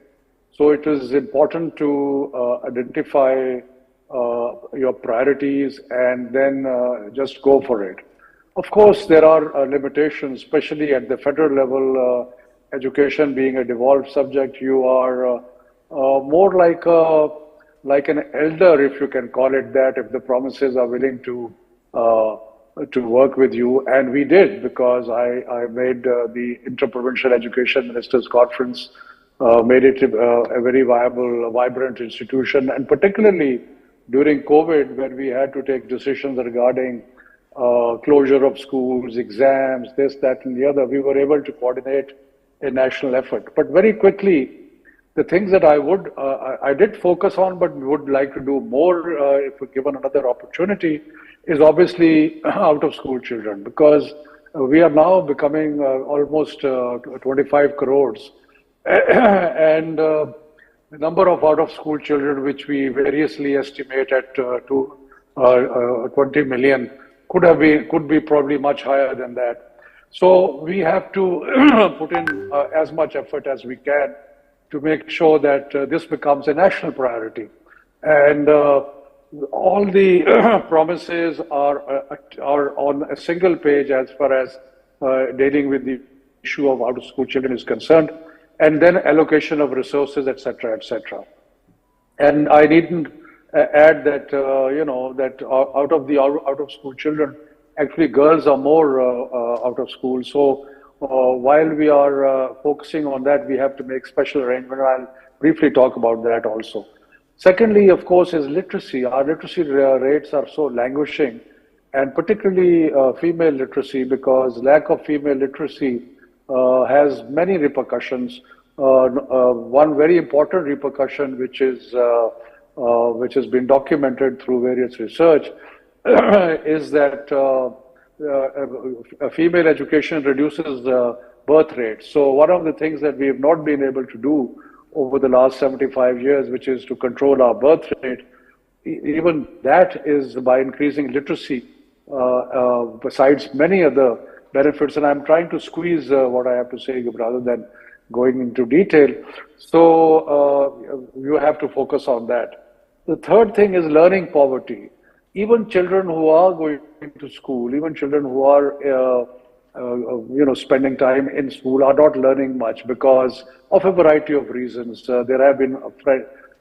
So it is important to identify your priorities and then just go for it. Of course, there are limitations, especially at the federal level. Education being a devolved subject, you are more like an elder, if you can call it that, if the promises are willing to work with you. And we did, because I made the Interprovincial Education Ministers Conference, made it a very viable, vibrant institution. And particularly during COVID, when we had to take decisions regarding closure of schools, exams, this, that, and the other, we were able to coordinate a national effort. But very quickly, the things that I did focus on, but would like to do more if we're given another opportunity, is obviously out of school children, because we are now becoming almost 25 crores. And the number of out of school children, which we variously estimate at 20 million, could be probably much higher than that. So we have to put in as much effort as we can to make sure that this becomes a national priority. And all the promises are on a single page as far as dealing with the issue of out of school children is concerned, and then allocation of resources, etc., etc. And I needn't add that, that out of school children, actually girls are more out of school. So while we are focusing on that, we have to make special arrangements. I'll briefly talk about that also. Secondly, of course, is literacy. Our literacy rates are so languishing, and particularly female literacy, because lack of female literacy has many repercussions. One very important repercussion, which has been documented through various research, is that female education reduces birth rate. So one of the things that we have not been able to do over the last 75 years, which is to control our birth rate, even that is by increasing literacy, besides many other benefits. And I'm trying to squeeze what I have to say rather than going into detail. So you have to focus on that. The third thing is learning poverty. Even children who are going to school, even children who are spending time in school are not learning much because of a variety of reasons. There have been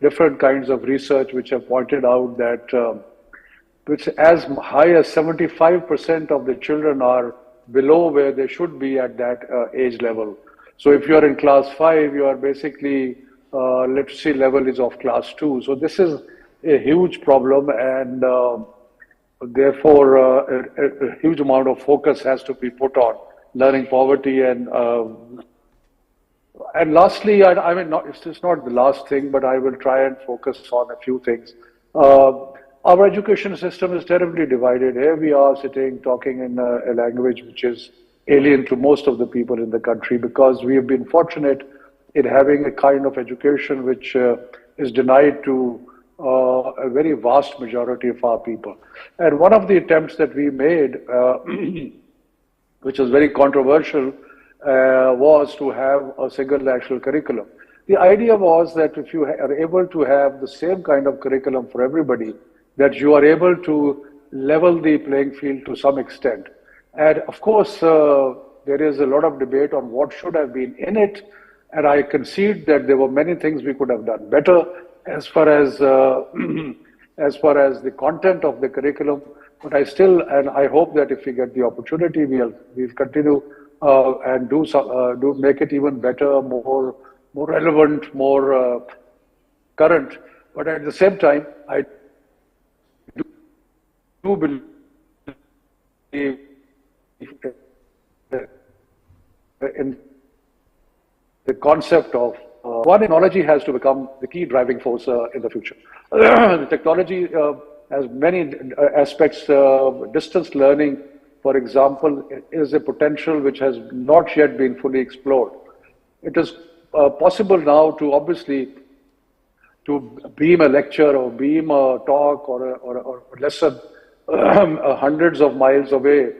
different kinds of research which have pointed out that which as high as 75% of the children are below where they should be at that age level. So if you are in class 5, you are basically literacy level is of class 2. So this is a huge problem, and therefore a huge amount of focus has to be put on learning poverty. And lastly, I mean, it's not the last thing, but I will try and focus on a few things. Our education system is terribly divided. Here we are sitting talking in a language which is alien to most of the people in the country, because we have been fortunate in having a kind of education which is denied to a very vast majority of our people. And one of the attempts that we made, which was very controversial, was to have a single national curriculum. The idea was that if you are able to have the same kind of curriculum for everybody, that you are able to level the playing field to some extent. And of course, there is a lot of debate on what should have been in it, and I concede that there were many things we could have done better as far as the content of the curriculum. But I still, and I hope that if we get the opportunity, we'll continue and do make it even better, more relevant, more current. But at the same time, I do believe in the concept of technology has to become the key driving force in the future. The technology has many aspects. Distance learning, for example, is a potential which has not yet been fully explored. It is possible now to obviously to beam a lecture or beam a talk or a lesson hundreds of miles away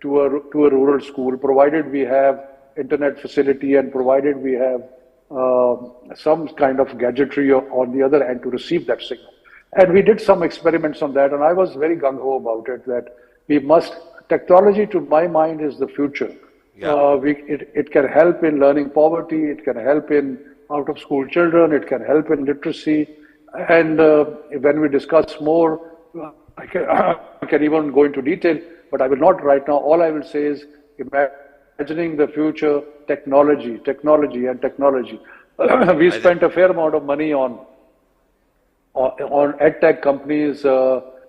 to a rural school, provided we have internet facility and provided we have some kind of gadgetry on the other end to receive that signal. And we did some experiments on that, and I was very gung-ho about it, that we must, technology to my mind is the future. Yeah. It can help in learning poverty, it can help in out-of-school children, it can help in literacy, and when we discuss more, I can even go into detail, but I will not right now. All I will say is imagining the future, technology. We spent a fair amount of money on edtech companies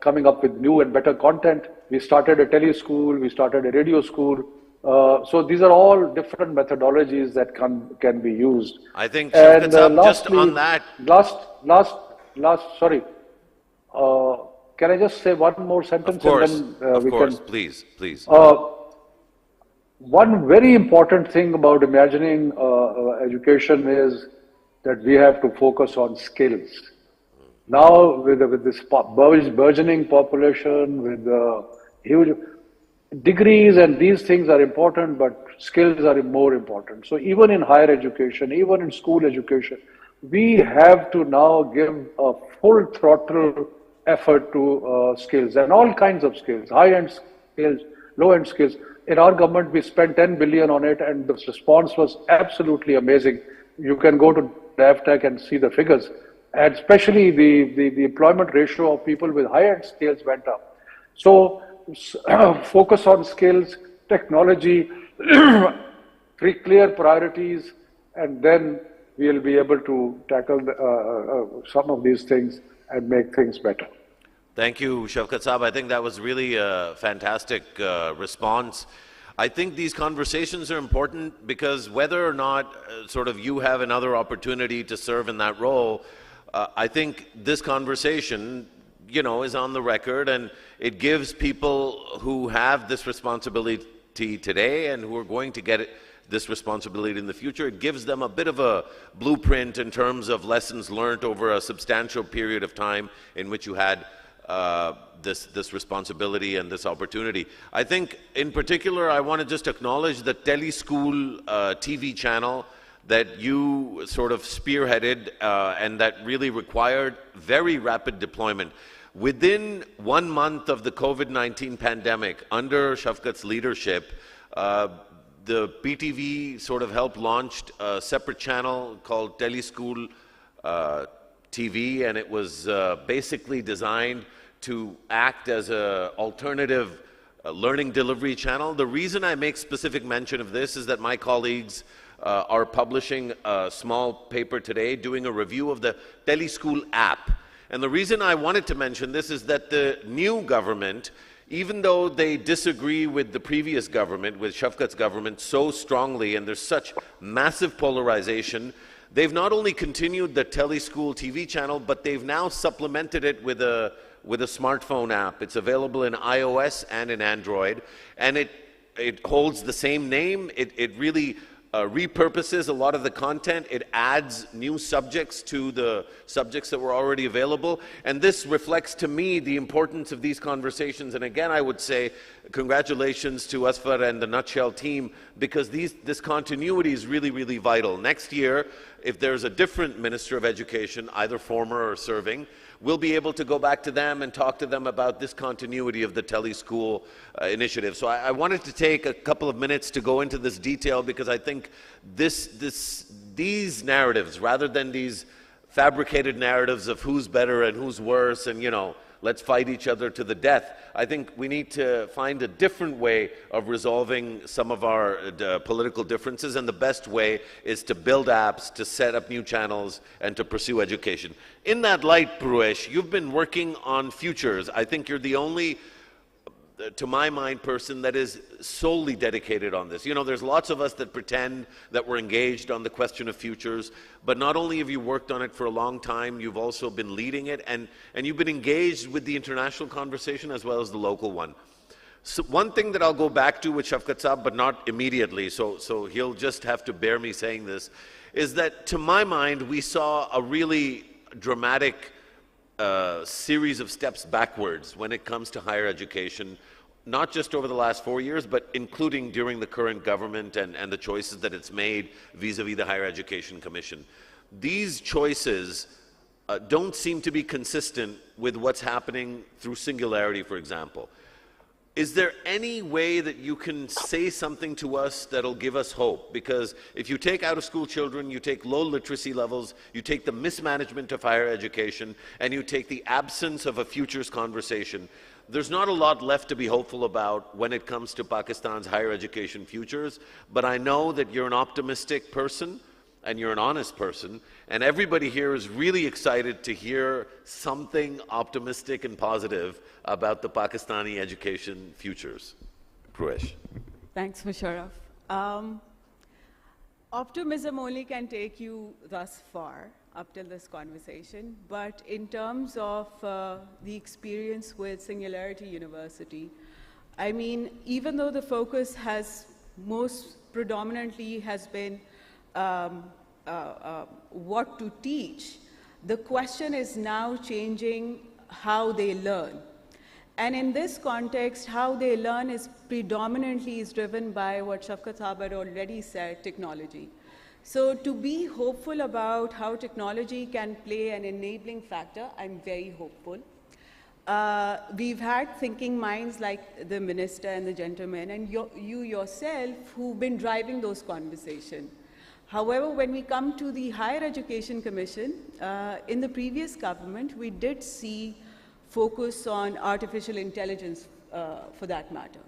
coming up with new and better content. We started a tele school, we started a radio school. So these are all different methodologies that can be used. I think, lastly, just on that. Sorry. Can I just say one more sentence? Of course, please. One very important thing about imagining education is that we have to focus on skills. Now, with this burgeoning population, with huge degrees and these things are important, but skills are more important. So even in higher education, even in school education, we have to now give a full throttle effort to skills and all kinds of skills, high-end skills, low-end skills. In our government, we spent 10 billion on it, and the response was absolutely amazing. You can go to DavTech and see the figures. And especially the employment ratio of people with high-end skills went up. So focus on skills, technology, clear priorities, and then we'll be able to tackle some of these things and make things better. Thank you, Shafkat Saab. I think that was really a fantastic response. I think these conversations are important because whether or not sort of you have another opportunity to serve in that role, I think this conversation, you know, is on the record, and it gives people who have this responsibility today and who are going to get this responsibility in the future, it gives them a bit of a blueprint in terms of lessons learned over a substantial period of time in which you had this responsibility and this opportunity. I think in particular I want to just acknowledge the Teleschool TV channel that you sort of spearheaded and that really required very rapid deployment. Within 1 month of the COVID-19 pandemic, under Shafqat's leadership, the PTV sort of helped launched a separate channel called Teleschool TV, and it was basically designed to act as an alternative learning delivery channel. The reason I make specific mention of this is that my colleagues are publishing a small paper today doing a review of the Teleschool app. And the reason I wanted to mention this is that the new government, even though they disagree with the previous government, with Shafqat's government so strongly, and there's such massive polarization, they've not only continued the Teleschool TV channel, but they've now supplemented it with a smartphone app. It's available in iOS and in Android, and it holds the same name. It really repurposes a lot of the content. It adds new subjects to the subjects that were already available. And this reflects to me the importance of these conversations. And again, I would say congratulations to Asfar and the Nutshell team, because this continuity is really, really vital. Next year, if there's a different Minister of Education, either former or serving, we'll be able to go back to them and talk to them about this continuity of the Teleschool initiative. So I wanted to take a couple of minutes to go into this detail, because I think these narratives, rather than these fabricated narratives of who's better and who's worse and, you know, let's fight each other to the death, I think we need to find a different way of resolving some of our political differences, and the best way is to build apps, to set up new channels, and to pursue education. In that light, Pruesh, you've been working on futures. I think you're the only, to my mind, person that is solely dedicated on this. You know, there's lots of us that pretend that we're engaged on the question of futures, but not only have you worked on it for a long time, you've also been leading it, and you've been engaged with the international conversation as well as the local one. So one thing that I'll go back to with Shafqat Saab, but not immediately, so he'll just have to bear me saying this, is that to my mind, we saw a really dramatic series of steps backwards when it comes to higher education, not just over the last 4 years, but including during the current government and the choices that it's made vis-a-vis the Higher Education Commission. These choices don't seem to be consistent with what's happening through Singularity, for example. Is there any way that you can say something to us that'll give us hope? Because if you take out-of-school children, you take low literacy levels, you take the mismanagement of higher education, and you take the absence of a futures conversation, there's not a lot left to be hopeful about when it comes to Pakistan's higher education futures. But I know that you're an optimistic person, and you're an honest person, and everybody here is really excited to hear something optimistic and positive about the Pakistani education futures. Pruesh. Thanks, Musharraf. Optimism only can take you thus far up till this conversation, but in terms of the experience with Singularity University, I mean, even though the focus has most predominantly has been what to teach, the question is now changing how they learn. And in this context, how they learn is predominantly driven by what Shafqat Saab had already said, technology. So to be hopeful about how technology can play an enabling factor, I'm very hopeful. We've had thinking minds like the minister and the gentleman, and you yourself who've been driving those conversations. However, when we come to the Higher Education Commission, in the previous government, we did see focus on artificial intelligence for that matter.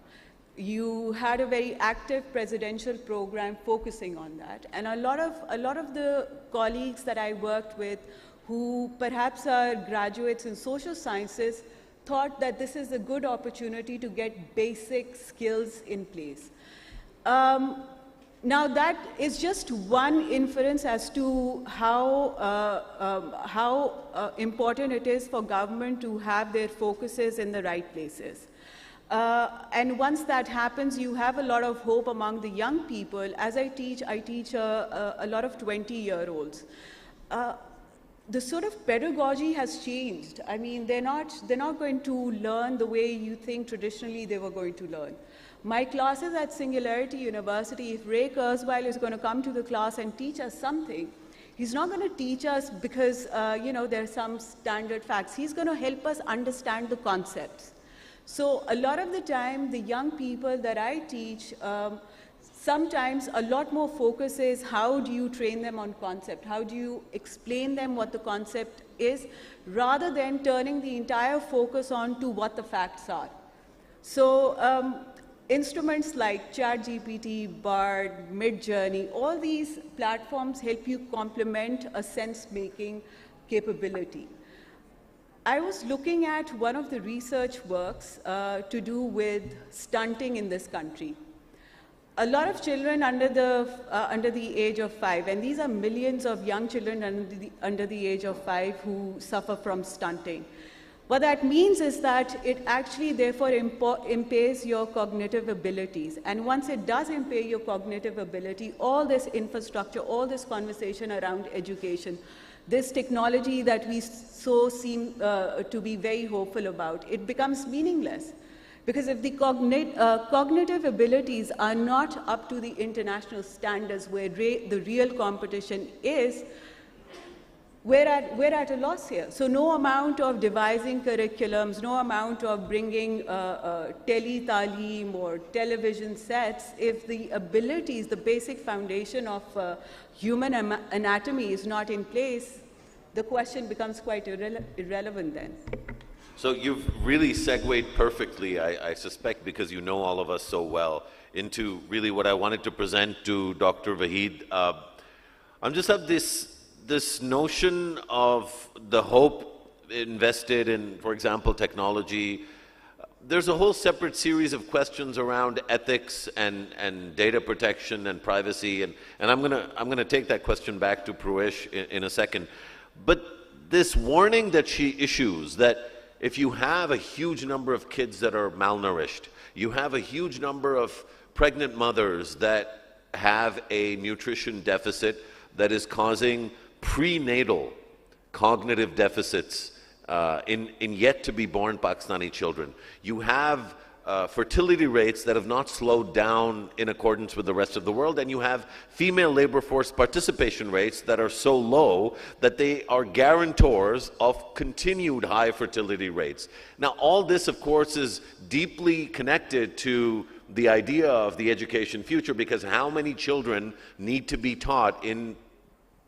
You had a very active presidential program focusing on that, and a lot of the colleagues that I worked with who perhaps are graduates in social sciences thought that this is a good opportunity to get basic skills in place. Now that is just one inference as to how important it is for government to have their focuses in the right places. And once that happens, you have a lot of hope among the young people. As I teach a lot of 20-year-olds. The sort of pedagogy has changed. I mean, they're not going to learn the way you think traditionally they were going to learn. My classes at Singularity University, if Ray Kurzweil is going to come to the class and teach us something, he's not going to teach us because, there are some standard facts. He's going to help us understand the concepts. So a lot of the time, the young people that I teach, sometimes a lot more focus is how do you train them on concept? How do you explain them what the concept is, rather than turning the entire focus on to what the facts are. So instruments like ChatGPT, Bard, Midjourney, all these platforms help you complement a sense-making capability. I was looking at one of the research works to do with stunting in this country. A lot of children under the age of 5, and these are millions of young children under the age of 5 who suffer from stunting. What that means is that it actually therefore impairs your cognitive abilities. And once it does impair your cognitive ability, all this infrastructure, all this conversation around education, this technology that we so seem to be very hopeful about, it becomes meaningless. Because if the cognitive abilities are not up to the international standards where the real competition is, we're at a loss here. So no amount of devising curriculums, no amount of bringing tele-talim or television sets, if the abilities, the basic foundation of human anatomy is not in place, the question becomes quite irrelevant then. So you've really segued perfectly, I suspect, because you know all of us so well, into really what I wanted to present to Dr. Vahid. I just have this notion of the hope invested in, for example, technology. There's a whole separate series of questions around ethics and data protection and privacy, and I'm gonna take that question back to Prawish in a second. But this warning that she issues, that if you have a huge number of kids that are malnourished, you have a huge number of pregnant mothers that have a nutrition deficit that is causing prenatal cognitive deficits in yet to be born Pakistani children. You have fertility rates that have not slowed down in accordance with the rest of the world, and you have female labor force participation rates that are so low that they are guarantors of continued high fertility rates. Now, all this, of course, is deeply connected to the idea of the education future, because how many children need to be taught in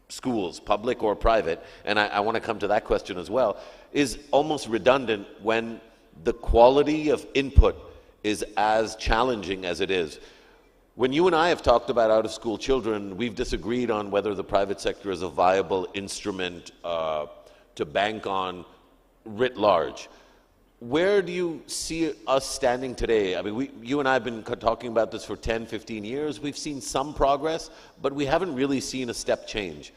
schools, public or private, and I want to come to that question as well, is almost redundant when the quality of input is as challenging as it is. When you and I have talked about out-of-school children, we've disagreed on whether the private sector is a viable instrument to bank on writ large. Where do you see us standing today? I mean, you and I have been talking about this for 10, 15 years. We've seen some progress, but we haven't really seen a step change.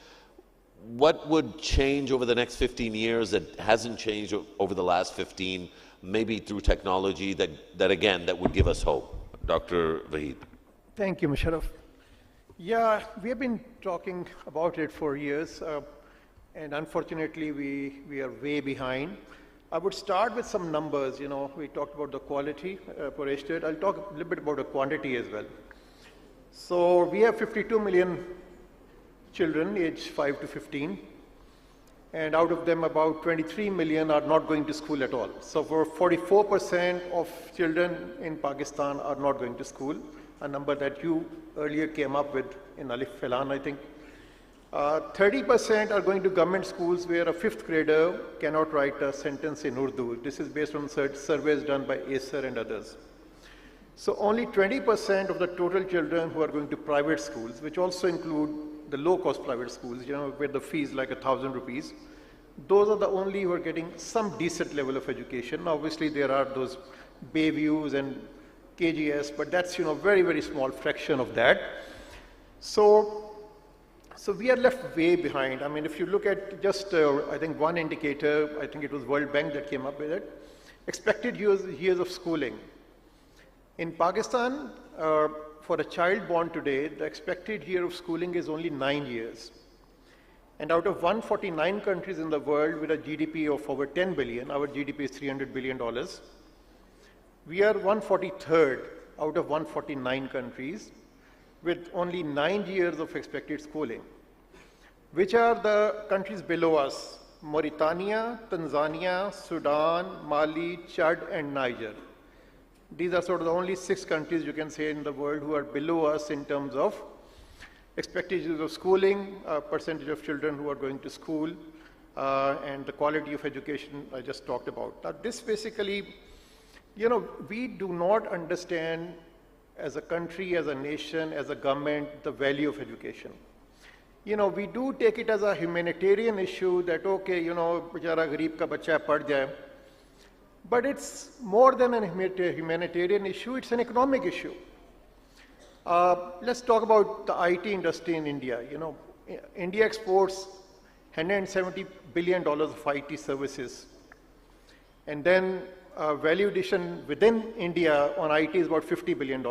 What would change over the next 15 years that hasn't changed over the last 15, maybe through technology, that would give us hope? Dr. Vahid. Thank you, Musharraf. Yeah, we have been talking about it for years, and unfortunately we are way behind. I would start with some numbers. You know, we talked about the quality, Paresh did. I'll talk a little bit about the quantity as well. So we have 52 million children aged 5 to 15, and out of them about 23 million are not going to school at all. So for 44% of children in Pakistan are not going to school, a number that you earlier came up with in Alif Filan, I think. 30% are going to government schools where a 5th grader cannot write a sentence in Urdu. This is based on surveys done by Acer and others. So only 20% of the total children who are going to private schools, which also include the low-cost private schools, you know, where the fee is like 1,000 rupees, those are the only who are getting some decent level of education. Obviously, there are those Bayviews and KGS, but that's, you know, very, very small fraction of that. So we are left way behind. I mean, if you look at just, I think one indicator, I think it was World Bank that came up with it, expected years of schooling. In Pakistan, for a child born today, the expected year of schooling is only 9 years. And out of 149 countries in the world with a GDP of over 10 billion, our GDP is $300 billion, we are 143rd out of 149 countries with only 9 years of expected schooling. Which are the countries below us? Mauritania, Tanzania, Sudan, Mali, Chad, and Niger. These are sort of the only 6 countries you can say in the world who are below us in terms of expected years of schooling, percentage of children who are going to school, and the quality of education I just talked about. Now, this basically, we do not understand as a country, as a nation, as a government, the value of education. We do take it as a humanitarian issue that, okay, bechara gareeb ka bacha pad jaye. But it's more than a humanitarian issue, it's an economic issue. Let's talk about the IT industry in India. India exports $170 billion of IT services. And then value addition within India on IT is about $50 billion.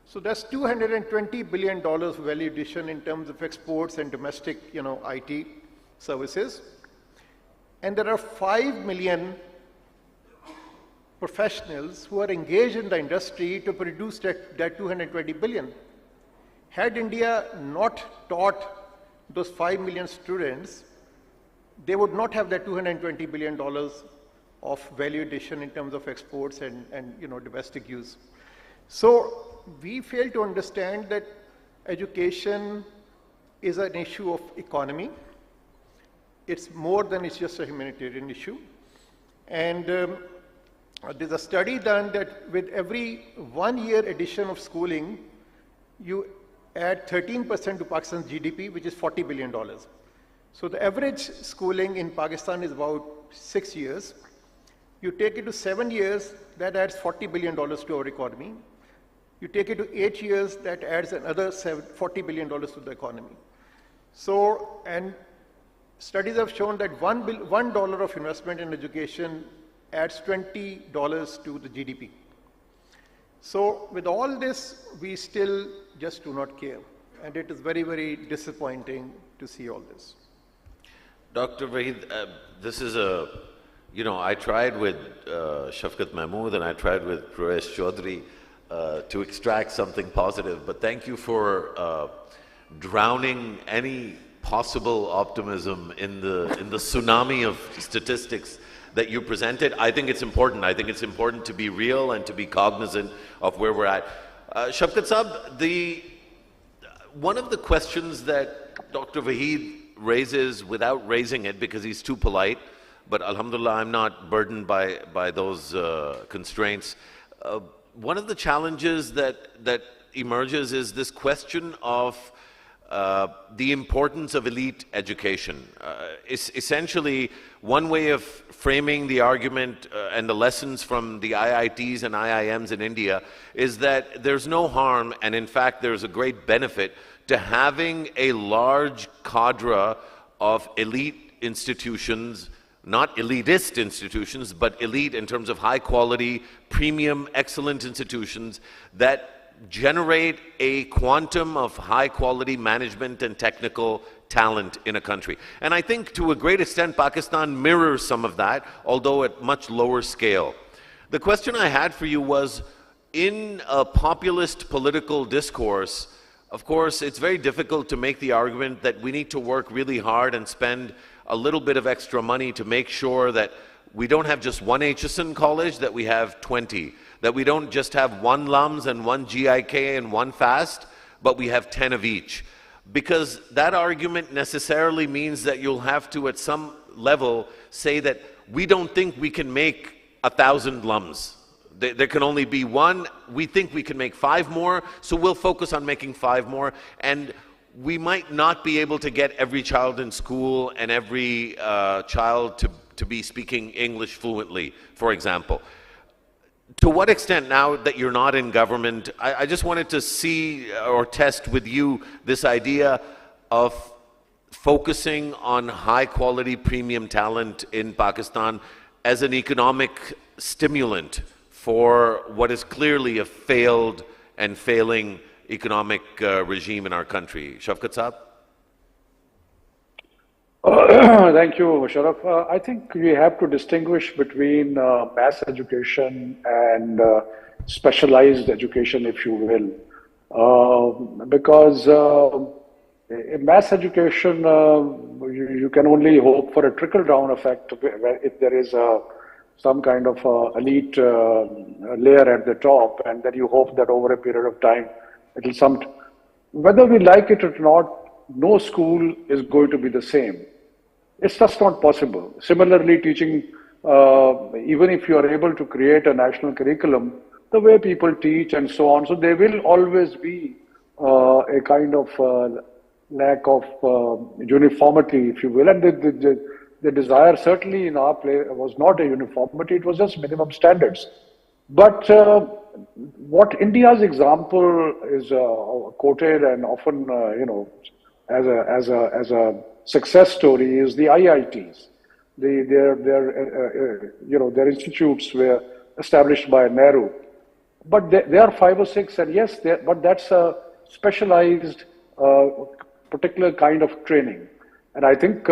So that's $220 billion value addition in terms of exports and domestic, IT services. And there are 5 million professionals who are engaged in the industry to produce that 220 billion. Had India not taught those 5 million students, they would not have that $220 billion of value addition in terms of exports and domestic use. So we fail to understand that education is an issue of economy. It's more than it's just a humanitarian issue. And there's a study done that with every 1 year addition of schooling, you add 13% to Pakistan's GDP, which is $40 billion. So the average schooling in Pakistan is about 6 years. You take it to 7 years, that adds $40 billion to our economy. You take it to 8 years, that adds another $40 billion to the economy. So, and studies have shown that $1 of investment in education adds $20 to the GDP. So with all this, we still just do not care. And it is very, very disappointing to see all this. Dr. Wahid, this is I tried with Shafqat Mahmood and I tried with Pravesh Chaudhary to extract something positive, but thank you for drowning any possible optimism in the tsunami of statistics that you presented. I think it's important. I think it's important to be real and to be cognizant of where we're at. Shafqat Saab, one of the questions that Dr. Wahid raises without raising it because he's too polite, but alhamdulillah, I'm not burdened by those constraints. One of the challenges that emerges is this question of the importance of elite education. Essentially, one way of framing the argument and the lessons from the IITs and IIMs in India is that there's no harm, and in fact there's a great benefit to having a large cadre of elite institutions, not elitist institutions, but elite in terms of high quality, premium, excellent institutions that generate a quantum of high quality management and technical talent in a country. And I think to a great extent Pakistan mirrors some of that, although at much lower scale. The question I had for you was, in a populist political discourse, of course, it's very difficult to make the argument that we need to work really hard and spend a little bit of extra money to make sure that we don't have just one HSN college, that we have 20. That we don't just have one LUMS and one GIK and one FAST, but we have 10 of each. Because that argument necessarily means that you'll have to, at some level, say that we don't think we can make 1,000 LUMS. There can only be one. We think we can make 5 more, so we'll focus on making 5 more. And we might not be able to get every child in school and every child to be speaking English fluently, for example. to what extent, now that you're not in government, I just wanted to see or test with you this idea of focusing on high quality premium talent in Pakistan as an economic stimulant for what is clearly a failed and failing economic regime in our country. Shafkat Saab? Thank you, Musharraf. I think we have to distinguish between mass education and specialized education, if you will. Because in mass education, you can only hope for a trickle-down effect if there is some kind of elite layer at the top, and then you hope that over a period of time, it will whether we like it or not, no school is going to be the same. It's just not possible. Similarly, teaching, even if you are able to create a national curriculum, the way people teach and so on, so there will always be a kind of lack of uniformity, if you will. And the desire certainly in our play was not a uniformity, it was just minimum standards. But what India's example is quoted and often, as a success story is the IITs. Their institutes were established by Nehru, but they are 5 or 6, and yes, but that's a specialized, particular kind of training, and I think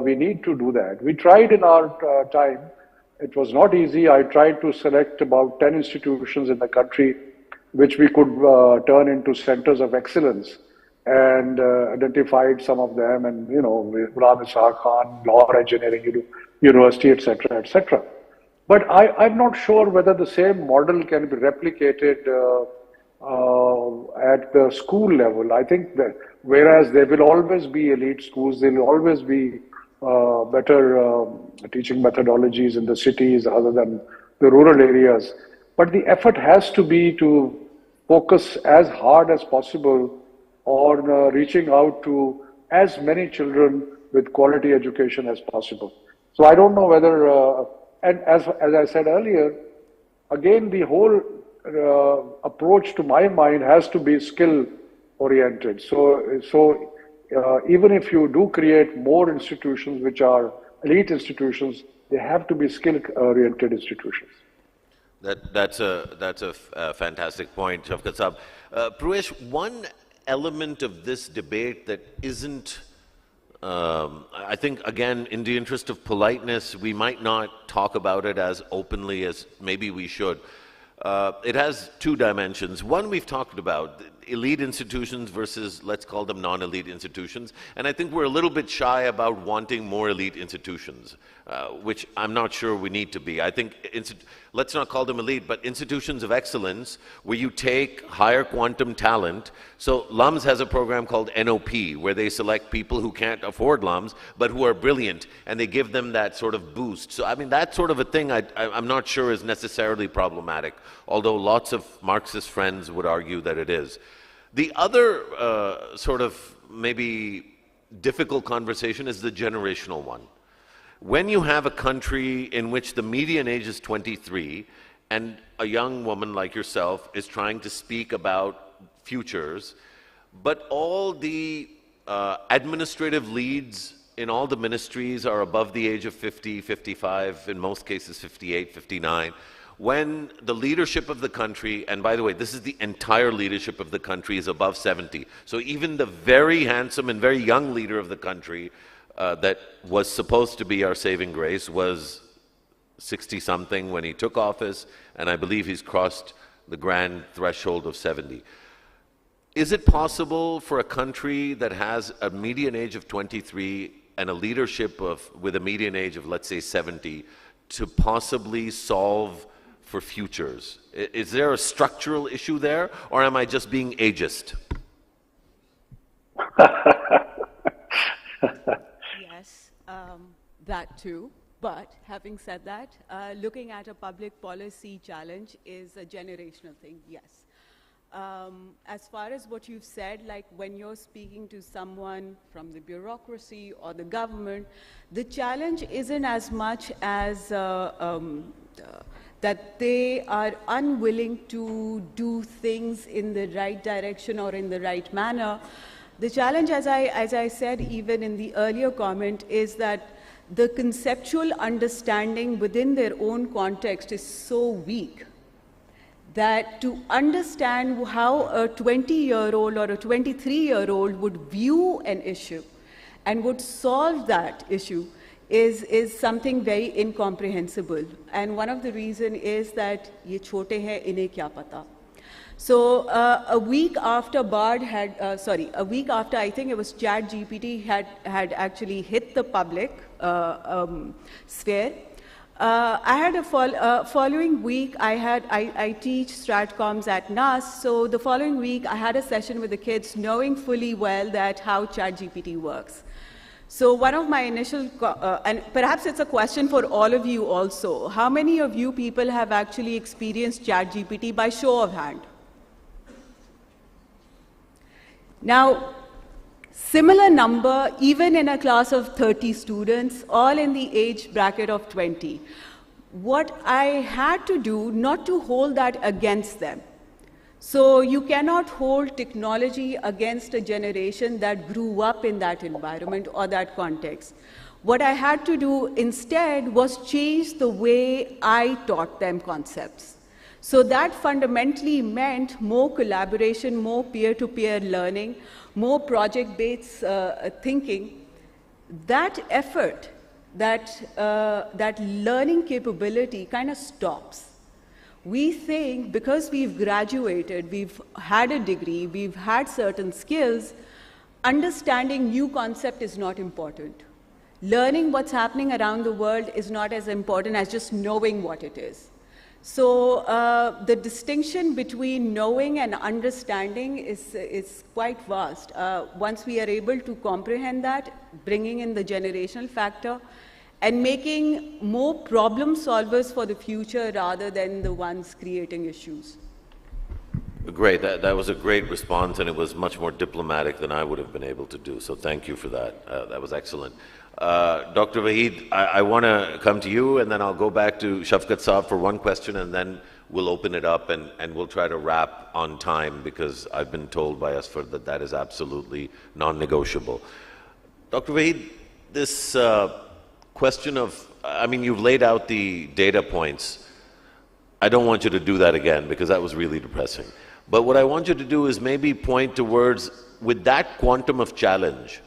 we need to do that. We tried in our time. It was not easy. I tried to select about 10 institutions in the country which we could turn into centers of excellence, and identified some of them, and Ghulam Ishaq Khan, Law Engineering University, etc., etc. But I'm not sure whether the same model can be replicated at the school level. I think that whereas there will always be elite schools, there will always be better teaching methodologies in the cities other than the rural areas. But the effort has to be to focus as hard as possible on reaching out to as many children with quality education as possible. So I don't know whether, and as I said earlier, again, the whole approach to my mind has to be skill oriented. So even if you do create more institutions which are elite institutions, they have to be skill oriented institutions. That's a fantastic point, Shafkat Saab. Pravesh, one element of this debate that isn't, I think, again, in the interest of politeness, we might not talk about it as openly as maybe we should. It has two dimensions. One we've talked about, elite institutions versus, let's call them non-elite institutions. And I think we're a little bit shy about wanting more elite institutions, which I'm not sure we need to be. I think, let's not call them elite, but institutions of excellence where you take higher quantum talent. So LIIBS has a program called NOP, where they select people who can't afford LIIBS, but who are brilliant, and they give them that sort of boost. So, I mean, that sort of a thing I'm not sure is necessarily problematic, although lots of Marxist friends would argue that it is. The other sort of maybe difficult conversation is the generational one. When you have a country in which the median age is 23 and a young woman like yourself is trying to speak about futures, but all the administrative leads in all the ministries are above the age of 50, 55, in most cases 58, 59, when the leadership of the country, and by the way, this is the entire leadership of the country, is above 70. So even the very handsome and very young leader of the country that was supposed to be our saving grace was 60-something when he took office, and I believe he's crossed the grand threshold of 70. Is it possible for a country that has a median age of 23 and a leadership with a median age of, let's say, 70 to possibly solve for futures? Is there a structural issue there, or am I just being ageist? Yes, that too. But having said that, looking at a public policy challenge is a generational thing, yes. As far as what you've said, like when you're speaking to someone from the bureaucracy or the government, the challenge isn't as much as that they are unwilling to do things in the right direction or in the right manner. The challenge, as I said even in the earlier comment, is that the conceptual understanding within their own context is so weak that to understand how a 20-year-old or a 23-year-old would view an issue and would solve that issue is something very incomprehensible. And one of the reasons is that ye chote hai, inhe kya pata. So a week after Bard had, a week after I think it was ChatGPT had actually hit the public sphere, I had a following week, I teach Stratcoms at NAS, so the following week I had a session with the kids knowing fully well that how ChatGPT works. So one of my initial, and perhaps it's a question for all of you also, how many of you people have actually experienced ChatGPT by show of hand? Now, similar number, even in a class of 30 students, all in the age bracket of 20. What I had to do, not to hold that against them. So you cannot hold technology against a generation that grew up in that environment or that context. What I had to do instead was change the way I taught them concepts. So that fundamentally meant more collaboration, more peer-to-peer learning, more project-based thinking. That effort, that learning capability kind of stops. We think because we've graduated, we've had a degree, we've had certain skills, understanding new concept is not important. Learning what's happening around the world is not as important as just knowing what it is. So the distinction between knowing and understanding is quite vast. Once we are able to comprehend that, bringing in the generational factor, and making more problem solvers for the future rather than the ones creating issues. Great, that was a great response, and it was much more diplomatic than I would have been able to do, so thank you for that. That was excellent. Dr. Waheed, I want to come to you, and then I'll go back to Shafqat Saab for one question, and then we'll open it up, and we'll try to wrap on time, because I've been told by Asfar that that is absolutely non-negotiable. Dr. Waheed, this question of, I mean, you've laid out the data points. I don't want you to do that again, because that was really depressing. But what I want you to do is maybe point towards, with that quantum of challenge,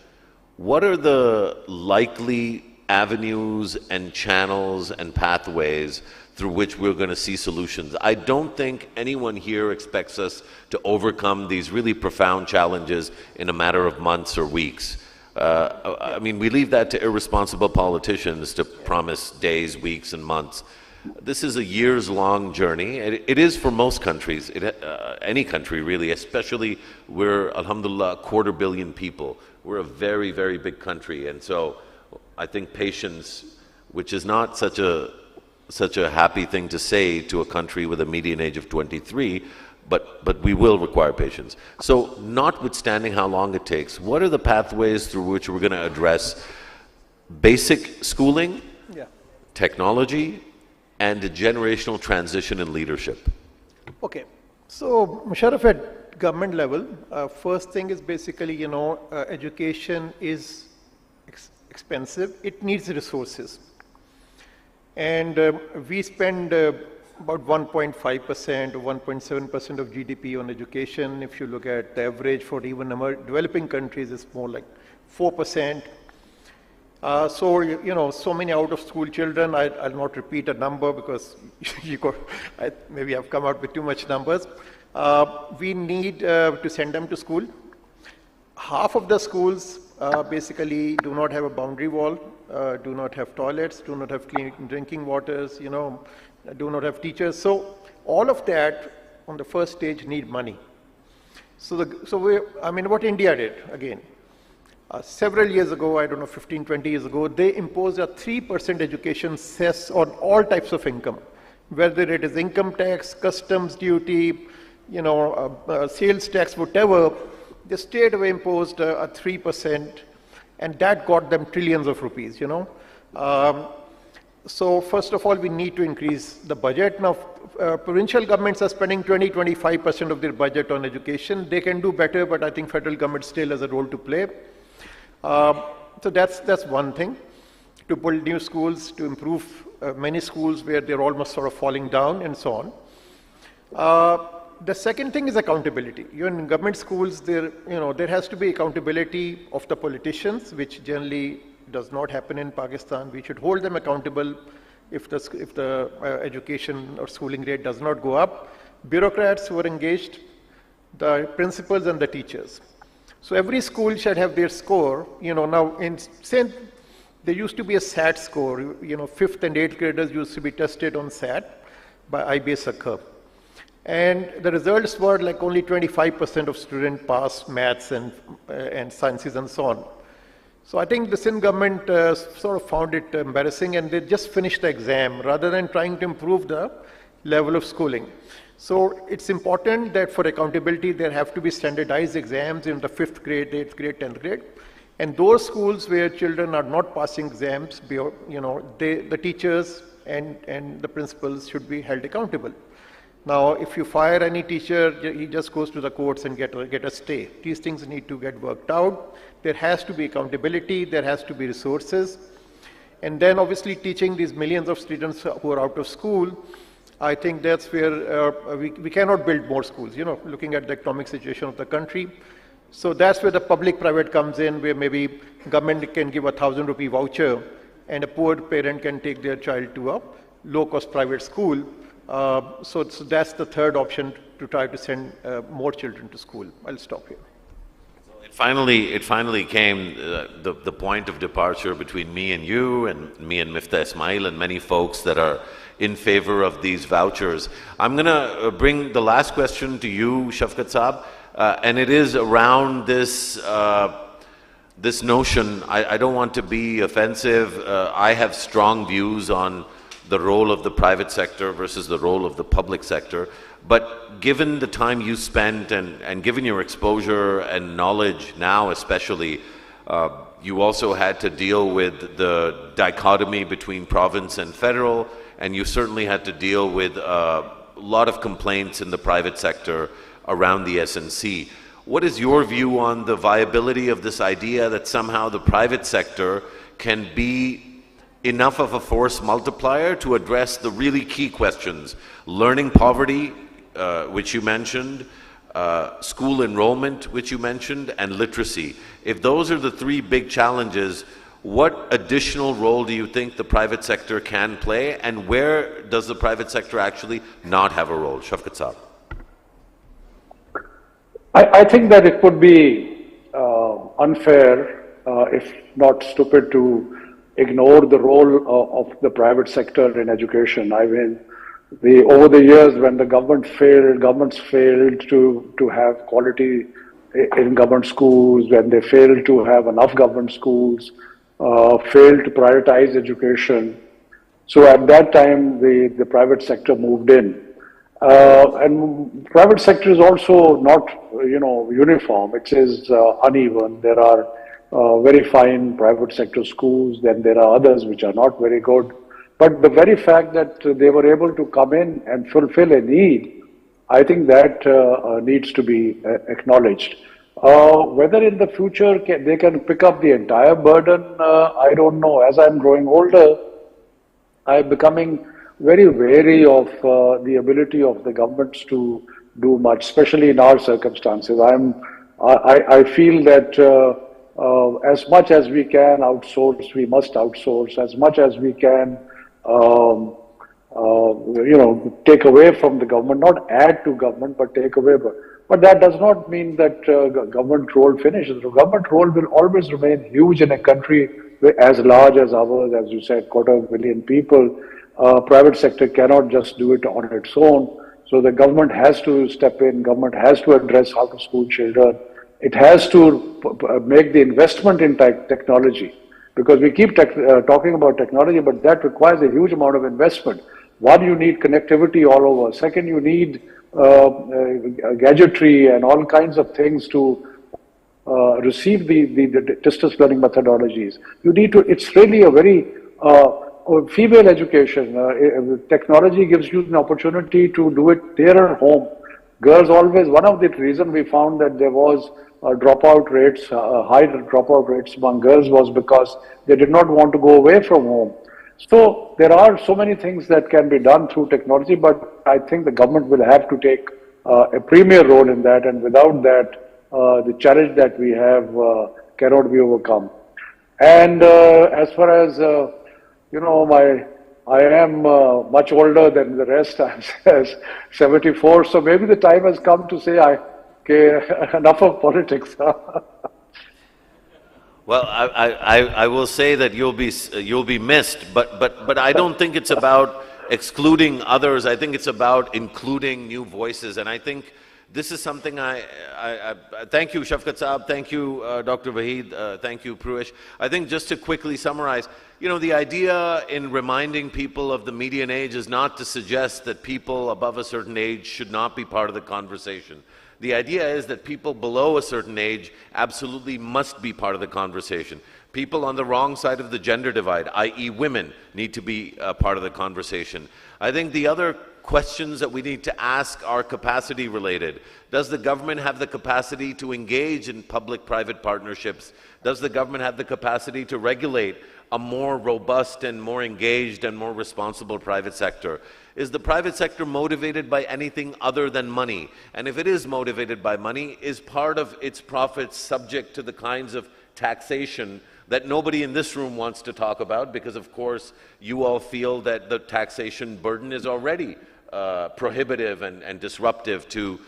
what are the likely avenues and channels and pathways through which we're going to see solutions? I don't think anyone here expects us to overcome these really profound challenges in a matter of months or weeks. I mean, we leave that to irresponsible politicians to promise days, weeks, and months. This is a years-long journey. It is for most countries, any country really, especially we're, alhamdulillah, 250 million people. We're a very, very big country, and so I think patience, which is not such a happy thing to say to a country with a median age of 23, but we will require patience. So notwithstanding how long it takes, what are the pathways through which we're going to address basic schooling, technology, and a generational transition in leadership? Okay, so Musharraf, at government level, first thing is basically, education is expensive. It needs resources. And we spend about 1.5% or 1.7% of GDP on education. If you look at the average for even developing countries, it's more like 4%. So, so many out-of-school children, I'll not repeat a number because maybe I've come out with too much numbers. We need to send them to school. Half of the schools basically do not have a boundary wall, do not have toilets, do not have clean drinking waters, do not have teachers. So all of that on the first stage need money. I mean, what India did, again, several years ago, I don't know, 15, 20 years ago, they imposed a 3% education cess on all types of income, whether it is income tax, customs duty, sales tax, whatever. The state imposed a 3%, and that got them trillions of rupees, So first of all, we need to increase the budget. Now, provincial governments are spending 20-25% of their budget on education. They can do better, but I think federal government still has a role to play. So that's one thing, to build new schools, to improve many schools where they're almost sort of falling down and so on. The second thing is accountability. Even in government schools, there has to be accountability of the politicians, which generally does not happen in Pakistan. We should hold them accountable if the education or schooling rate does not go up. Bureaucrats who are engaged, the principals and the teachers. So every school should have their score. Now in Sindh, there used to be a SAT score. 5th and 8th graders used to be tested on SAT by IBS Akkha. And the results were like only 25% of students passed maths and sciences and so on. So I think the Sindh government sort of found it embarrassing, and they just finished the exam rather than trying to improve the level of schooling. So it's important that for accountability, there have to be standardized exams in the 5th grade, 8th grade, 10th grade. And those schools where children are not passing exams, the teachers and the principals should be held accountable. Now, if you fire any teacher, he just goes to the courts and get a stay. These things need to get worked out. There has to be accountability. There has to be resources. And then obviously teaching these millions of students who are out of school, I think that's where we cannot build more schools, looking at the economic situation of the country. So that's where the public-private comes in, where maybe government can give a 1,000 rupee voucher and a poor parent can take their child to a low-cost private school. So that's the third option, to try to send more children to school. I'll stop here. It finally came, the point of departure between me and you, and me and Miftah Ismail and many folks that are in favor of these vouchers. I'm going to bring the last question to you, Shafqat Saab, and it is around this this notion. I don't want to be offensive. I have strong views on the role of the private sector versus the role of the public sector. But given the time you spent and given your exposure and knowledge now especially, you also had to deal with the dichotomy between province and federal, and you certainly had to deal with a lot of complaints in the private sector around the SNC. What is your view on the viability of this idea that somehow the private sector can be enough of a force multiplier to address the really key questions: learning poverty, which you mentioned, school enrollment, which you mentioned, and literacy? If those are the three big challenges, what additional role do you think the private sector can play, and where does the private sector actually not have a role? Shafqat Saab. I think that it would be unfair, if not stupid, to ignore the role of the private sector in education. I mean, over the years, when the governments failed to have quality in government schools, when they failed to have enough government schools, failed to prioritize education. So at that time, the private sector moved in. And private sector is also not, uniform. It is uneven. There are very fine private sector schools, then there are others which are not very good. But the very fact that they were able to come in and fulfill a need, I think that needs to be acknowledged. Whether in the future they can pick up the entire burden, I don't know. As I'm growing older, I'm becoming very wary of the ability of the governments to do much, especially in our circumstances. I feel that as much as we can outsource, we must outsource. As much as we can, take away from the government, not add to government, but take away. But that does not mean that government role finishes. The government role will always remain huge in a country as large as ours, as you said, 250,000 people. Private sector cannot just do it on its own. So the government has to step in, government has to address how to school children. It has to make the investment in technology, because we keep talking about technology, but that requires a huge amount of investment. One, you need connectivity all over. Second, you need gadgetry and all kinds of things to receive the distance learning methodologies. You need to, it's really a very female education. Technology gives you an opportunity to do it there at home. Girls always, one of the reasons we found that there was dropout rates, high dropout rates among girls was because they did not want to go away from home. So there are so many things that can be done through technology, but I think the government will have to take a premier role in that, and without that, the challenge that we have cannot be overcome. And as far as, you know, I am much older than the rest. I'm 74, so maybe the time has come to say, okay, enough of politics. Well, I will say that you'll be missed, but I don't think it's about excluding others. I think it's about including new voices, and I think this is something I thank you, Shafqat Saab, thank you, Dr. Waheed, thank you, Pruish. I think just to quickly summarize, you know, the idea in reminding people of the median age is not to suggest that people above a certain age should not be part of the conversation. The idea is that people below a certain age absolutely must be part of the conversation. People on the wrong side of the gender divide, i.e. women, need to be part of the conversation. I think the other questions that we need to ask are capacity related. Does the government have the capacity to engage in public-private partnerships? Does the government have the capacity to regulate a more robust and more engaged and more responsible private sector? Is the private sector motivated by anything other than money? And if it is motivated by money, is part of its profits subject to the kinds of taxation that nobody in this room wants to talk about, because of course you all feel that the taxation burden is already prohibitive and disruptive to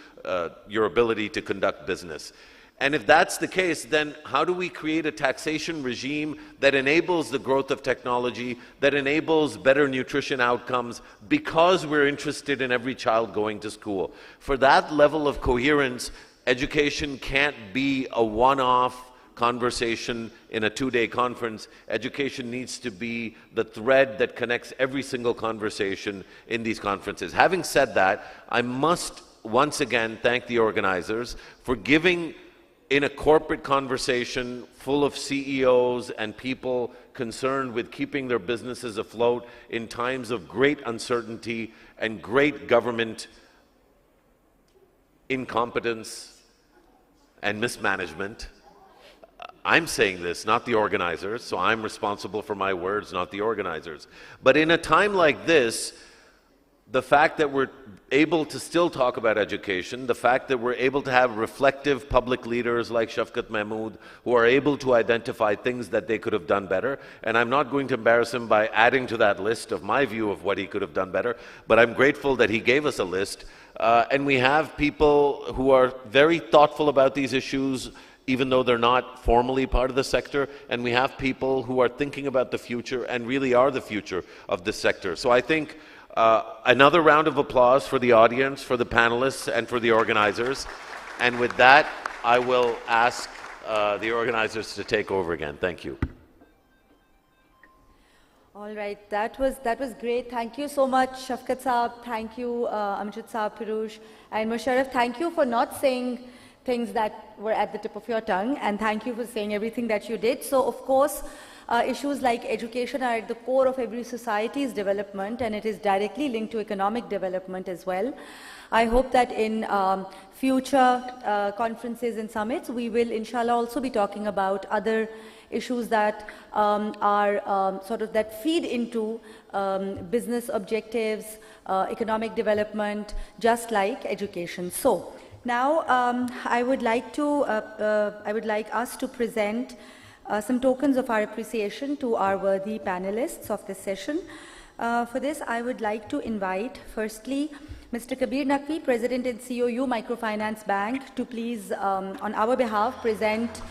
your ability to conduct business. And if that's the case, then how do we create a taxation regime that enables the growth of technology, that enables better nutrition outcomes, because we're interested in every child going to school? For that level of coherence, education can't be a one-off conversation in a two-day conference. Education needs to be the thread that connects every single conversation in these conferences. Having said that, I must once again thank the organizers for giving, in a corporate conversation full of CEOs and people concerned with keeping their businesses afloat in times of great uncertainty and great government incompetence and mismanagement. I'm saying this, not the organizers, so I'm responsible for my words, not the organizers. But in a time like this, the fact that we're able to still talk about education, the fact that we're able to have reflective public leaders like Shafqat Mahmood who are able to identify things that they could have done better, and I'm not going to embarrass him by adding to that list of my view of what he could have done better, but I'm grateful that he gave us a list, and we have people who are very thoughtful about these issues, even though they're not formally part of the sector, and we have people who are thinking about the future and really are the future of this sector. So I think another round of applause for the audience, for the panelists, and for the organizers. And with that, I will ask the organizers to take over again. Thank you. All right, that was great. Thank you so much, Shafqat Saab. Thank you, Amjad Saab, Pirush, and Musharraf. Thank you for not saying things that were at the tip of your tongue, and thank you for saying everything that you did. So, of course, issues like education are at the core of every society's development, and it is directly linked to economic development as well. I hope that in future conferences and summits, we will, inshallah, also be talking about other issues that are sort of that feed into business objectives, economic development, just like education. So now I would like us to present some tokens of our appreciation to our worthy panelists of this session. For this, I would like to invite, firstly, Mr. Kabir Naqvi, President and COU Microfinance Bank, to please, on our behalf, present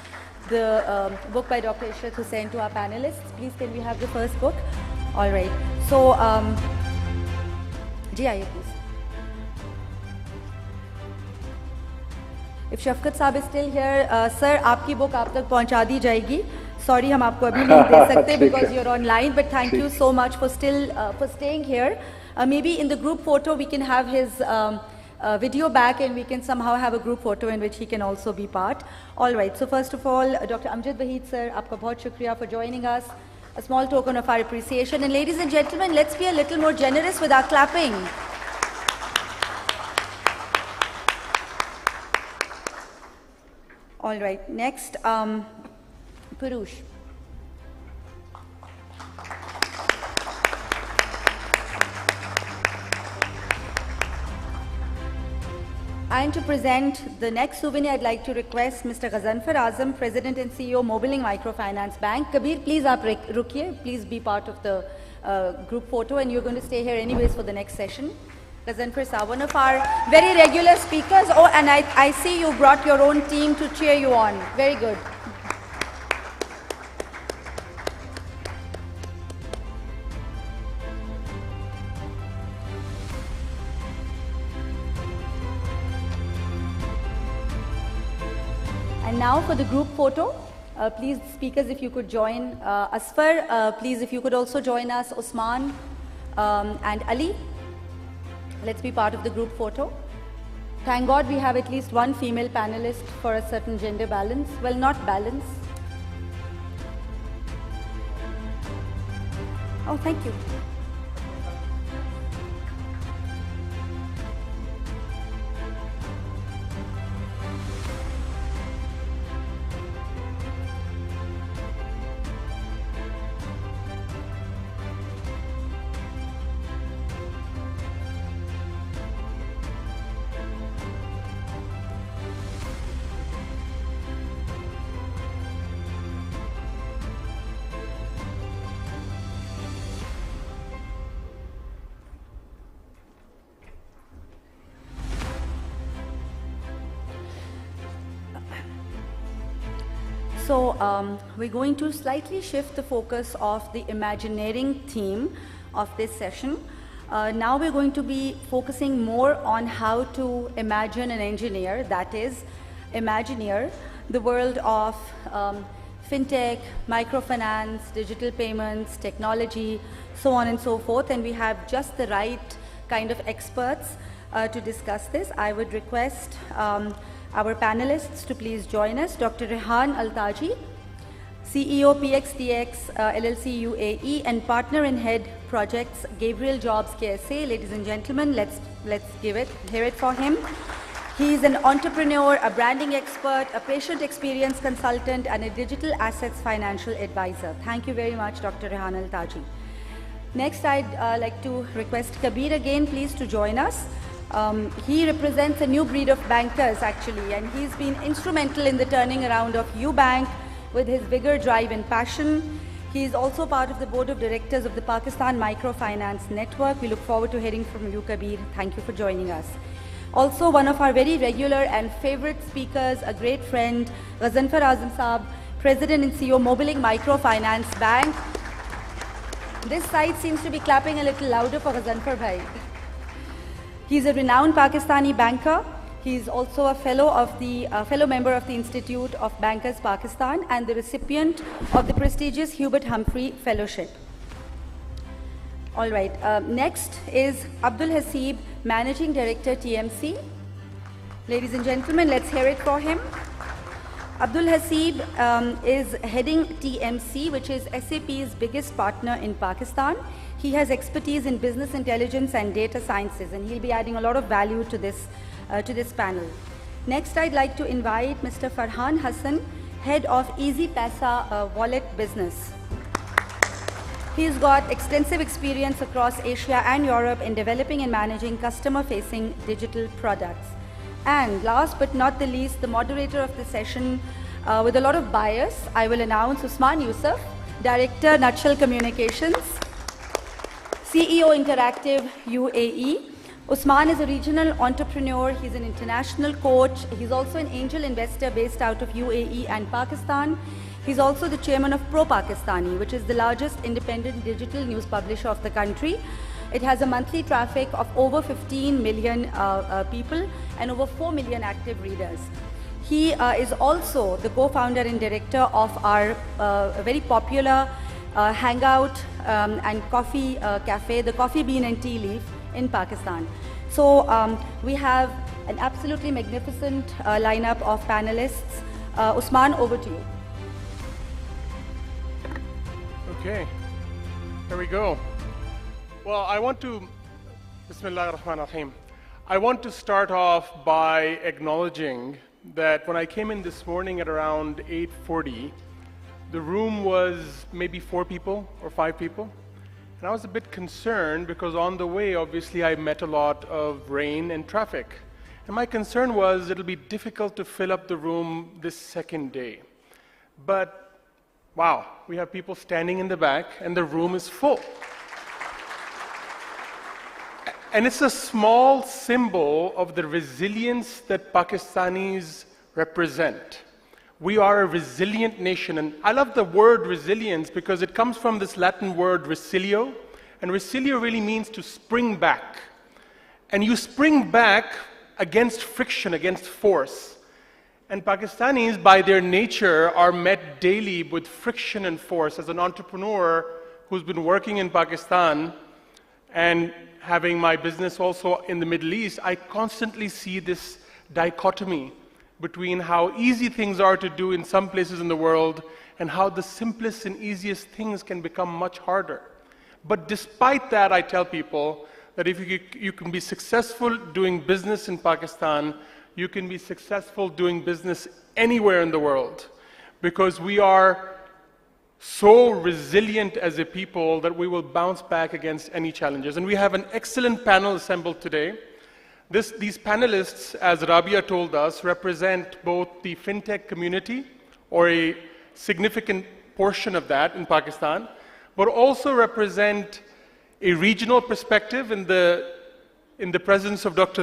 the book by Dr. Ishrat Hussain to our panelists. Please, can we have the first book? All right. So, ji aaiye, please. If Shafqat Saab is still here, sir, आपकी book आप तक पहुंचा दी जाएगी. Sorry, हम आपको अभी नहीं दे सकते because you're online. But thank you so much for staying here. Maybe in the group photo we can have his video back, and we can somehow have a group photo in which he can also be part. All right. So first of all, Dr. Amjad Waheed sir, आपका बहुत शुक्रिया for joining us. a small token of our appreciation. And ladies and gentlemen, let's be a little more generous with our clapping. All right, next, Purush. And to present the next souvenir, I'd like to request Mr. Ghazanfar Azam, President and CEO, Mobiling Microfinance Bank. Kabir, please aap rukiye. Please be part of the group photo, and you're going to stay here anyways for the next session. Ghazanfar Saab, one of our very regular speakers. Oh, and I see you brought your own team to cheer you on. Very good. And now for the group photo, please speakers if you could join Asfar, please if you could also join us, Usman and Ali. Let's be part of the group photo. Thank God we have at least one female panelist for a certain gender balance. Well, not balance. Oh, thank you. So we're going to slightly shift the focus of the Imagineering theme of this session. Now we're going to be focusing more on how to imagine an engineer, that is, Imagineer, the world of fintech, microfinance, digital payments, technology, so on and so forth. And we have just the right kind of experts to discuss this. I would request our panelists to please join us. Dr. Rehan Altaji, CEO PXDX LLC UAE and partner in head projects Gabriel Jobs KSA. Ladies and gentlemen, let's hear it for him. He's an entrepreneur, a branding expert, a patient experience consultant, and a digital assets financial advisor. Thank you very much, Dr. Rehan Altaji. Next, I'd like to request Kabir again, please, to join us. He represents a new breed of bankers, actually, and he's been instrumental in the turning around of UBank with his vigor, drive, and passion. He is also part of the board of directors of the Pakistan Microfinance Network. We look forward to hearing from you, Kabir. Thank you for joining us. Also, one of our very regular and favorite speakers, a great friend, Ghazanfar Azam Saab, President and CEO, Mobiling Microfinance Bank. This side seems to be clapping a little louder for Ghazanfar Bhai. He's a renowned Pakistani banker. He's also a fellow member of the Institute of Bankers Pakistan and the recipient of the prestigious Hubert Humphrey Fellowship. All right, next is Abdul Haseeb, Managing Director, TMC. Ladies and gentlemen, let's hear it for him. Abdul Haseeb is heading TMC, which is SAP's biggest partner in Pakistan. He has expertise in business intelligence and data sciences, and he'll be adding a lot of value to this panel. Next, I'd like to invite Mr. Farhan Hassan, head of Easy Paisa wallet business. He's got extensive experience across Asia and Europe in developing and managing customer-facing digital products. And last but not the least, the moderator of the session, with a lot of bias, I will announce Usman Yusuf, Director, Nutshell Communications, CEO Interactive UAE. Usman is a regional entrepreneur. He's an international coach. He's also an angel investor based out of UAE and Pakistan. He's also the chairman of Pro Pakistani, which is the largest independent digital news publisher of the country. It has a monthly traffic of over 15 million people and over 4 million active readers. He is also the co-founder and director of our very popular hangout and coffee cafe, the Coffee Bean and Tea Leaf in Pakistan. So we have an absolutely magnificent lineup of panelists. Usman, over to you. Okay, here we go. Well, I want to, Bismillah ar-Rahman ar-Rahim. I want to start off by acknowledging that when I came in this morning at around 8:40, the room was maybe 4 people or 5 people. And I was a bit concerned because on the way, obviously, I met a lot of rain and traffic. And my concern was it'll be difficult to fill up the room this second day. But wow, we have people standing in the back and the room is full. And it's a small symbol of the resilience that Pakistanis represent. We are a resilient nation, and I love the word resilience because it comes from this Latin word resilio, and resilio really means to spring back. And you spring back against friction, against force. And Pakistanis, by their nature, are met daily with friction and force. As an entrepreneur who's been working in Pakistan and having my business also in the Middle East, I constantly see this dichotomy between how easy things are to do in some places in the world and how the simplest and easiest things can become much harder. But despite that, I tell people that if you can be successful doing business in Pakistan, you can be successful doing business anywhere in the world, because we are so resilient as a people that we will bounce back against any challenges. And we have an excellent panel assembled today. These panelists, as Rabia told us, represent both the fintech community, or a significant portion of that in Pakistan, but also represent a regional perspective in the presence of Dr.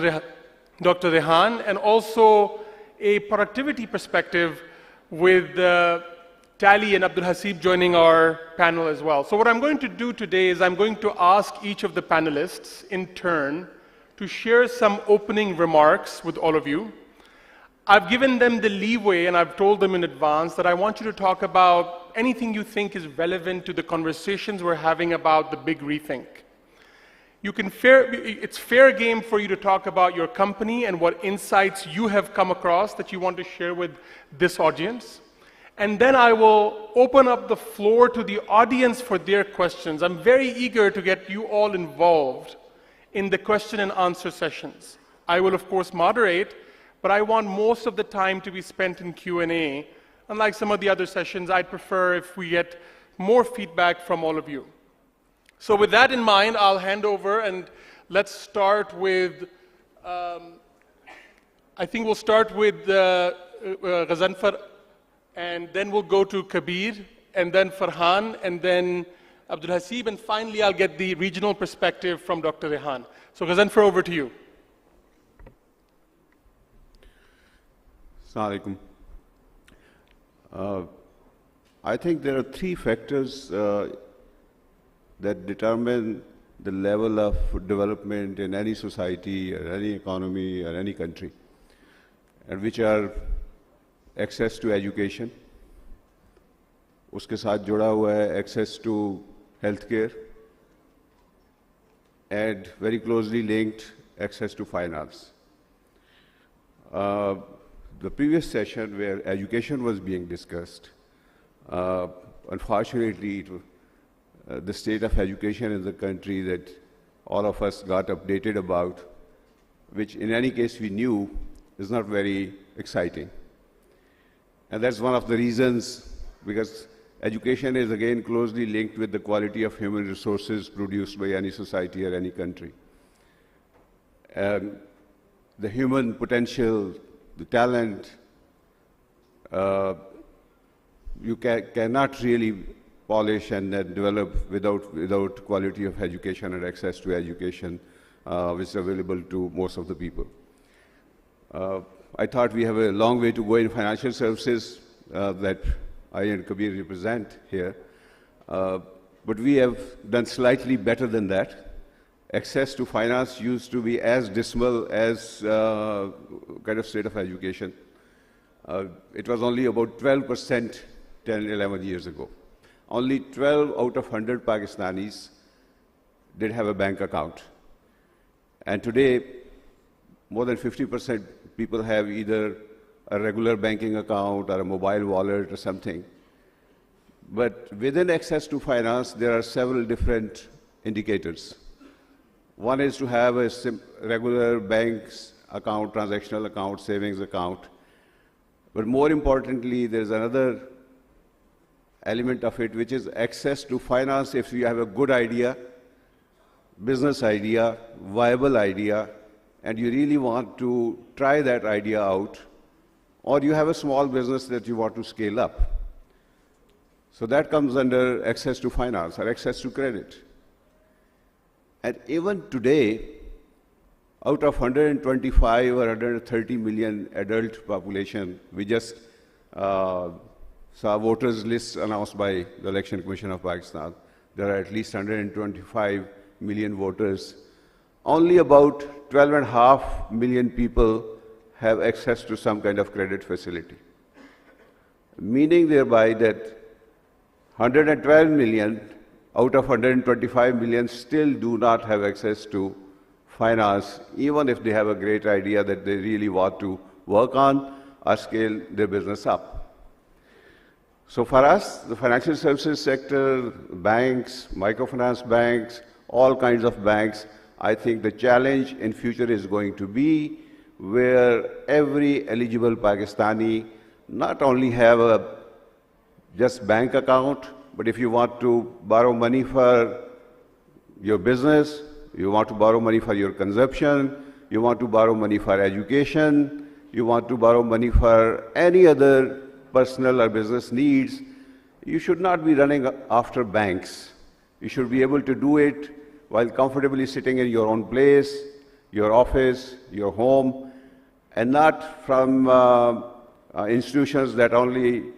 Rehan, and also a productivity perspective with Tali and Abdul Hasib joining our panel as well. So what I'm going to do today is I'm going to ask each of the panelists in turn to share some opening remarks with all of you. I've given them the leeway and I've told them in advance that I want you to talk about anything you think is relevant to the conversations we're having about the big rethink. It's fair game for you to talk about your company and what insights you have come across that you want to share with this audience. And then I will open up the floor to the audience for their questions. I'm very eager to get you all involved in the question and answer sessions. I will, of course, moderate, but I want most of the time to be spent in Q&A. Unlike some of the other sessions, I'd prefer if we get more feedback from all of you. So with that in mind, I'll hand over, and let's start with, I think we'll start with Ghazanfar, and then we'll go to Kabir, and then Farhan, and then Abdul Hasib, and finally I'll get the regional perspective from Dr. Rehan. So Ghazanfar, over to you. Assalamu alaikum. I think there are 3 factors that determine the level of development in any society or any economy or any country, and which are access to education, उसके साथ जुड़ा हुआ है access to healthcare, and very closely linked access to finance. The previous session where education was being discussed, unfortunately, the state of education in the country that all of us got updated about, which in any case we knew is not very exciting. And that's one of the reasons, because education is again closely linked with the quality of human resources produced by any society or any country. And the human potential, the talent, you cannot really polish and develop without quality of education and access to education, which is available to most of the people. I thought we have a long way to go in financial services that I and Kabir represent here, but we have done slightly better than that. Access to finance used to be as dismal as kind of state of education. It was only about 12% 10, 11 years ago. Only 12 out of 100 Pakistanis did have a bank account. And today, more than 50% people have either a regular banking account or a mobile wallet or something. But within access to finance, there are several different indicators. One is to have a regular bank's account, transactional account, savings account. But more importantly, there's another element of it, which is access to finance if you have a good idea, business idea, viable idea, and you really want to try that idea out, or you have a small business that you want to scale up. So that comes under access to finance or access to credit. And even today, out of 125 or 130 million adult population, we just saw voters lists announced by the Election Commission of Pakistan. There are at least 125 million voters. Only about 12.5 million people have access to some kind of credit facility, meaning thereby that 112 million out of 125 million still do not have access to finance, even if they have a great idea that they really want to work on or scale their business up. So for us, the financial services sector, banks, microfinance banks, all kinds of banks, I think the challenge in future is going to be where every eligible Pakistani not only have a just bank account, but if you want to borrow money for your business, you want to borrow money for your consumption, you want to borrow money for education, you want to borrow money for any other personal or business needs, you should not be running after banks. You should be able to do it while comfortably sitting in your own place, your office, your home, and not from institutions that only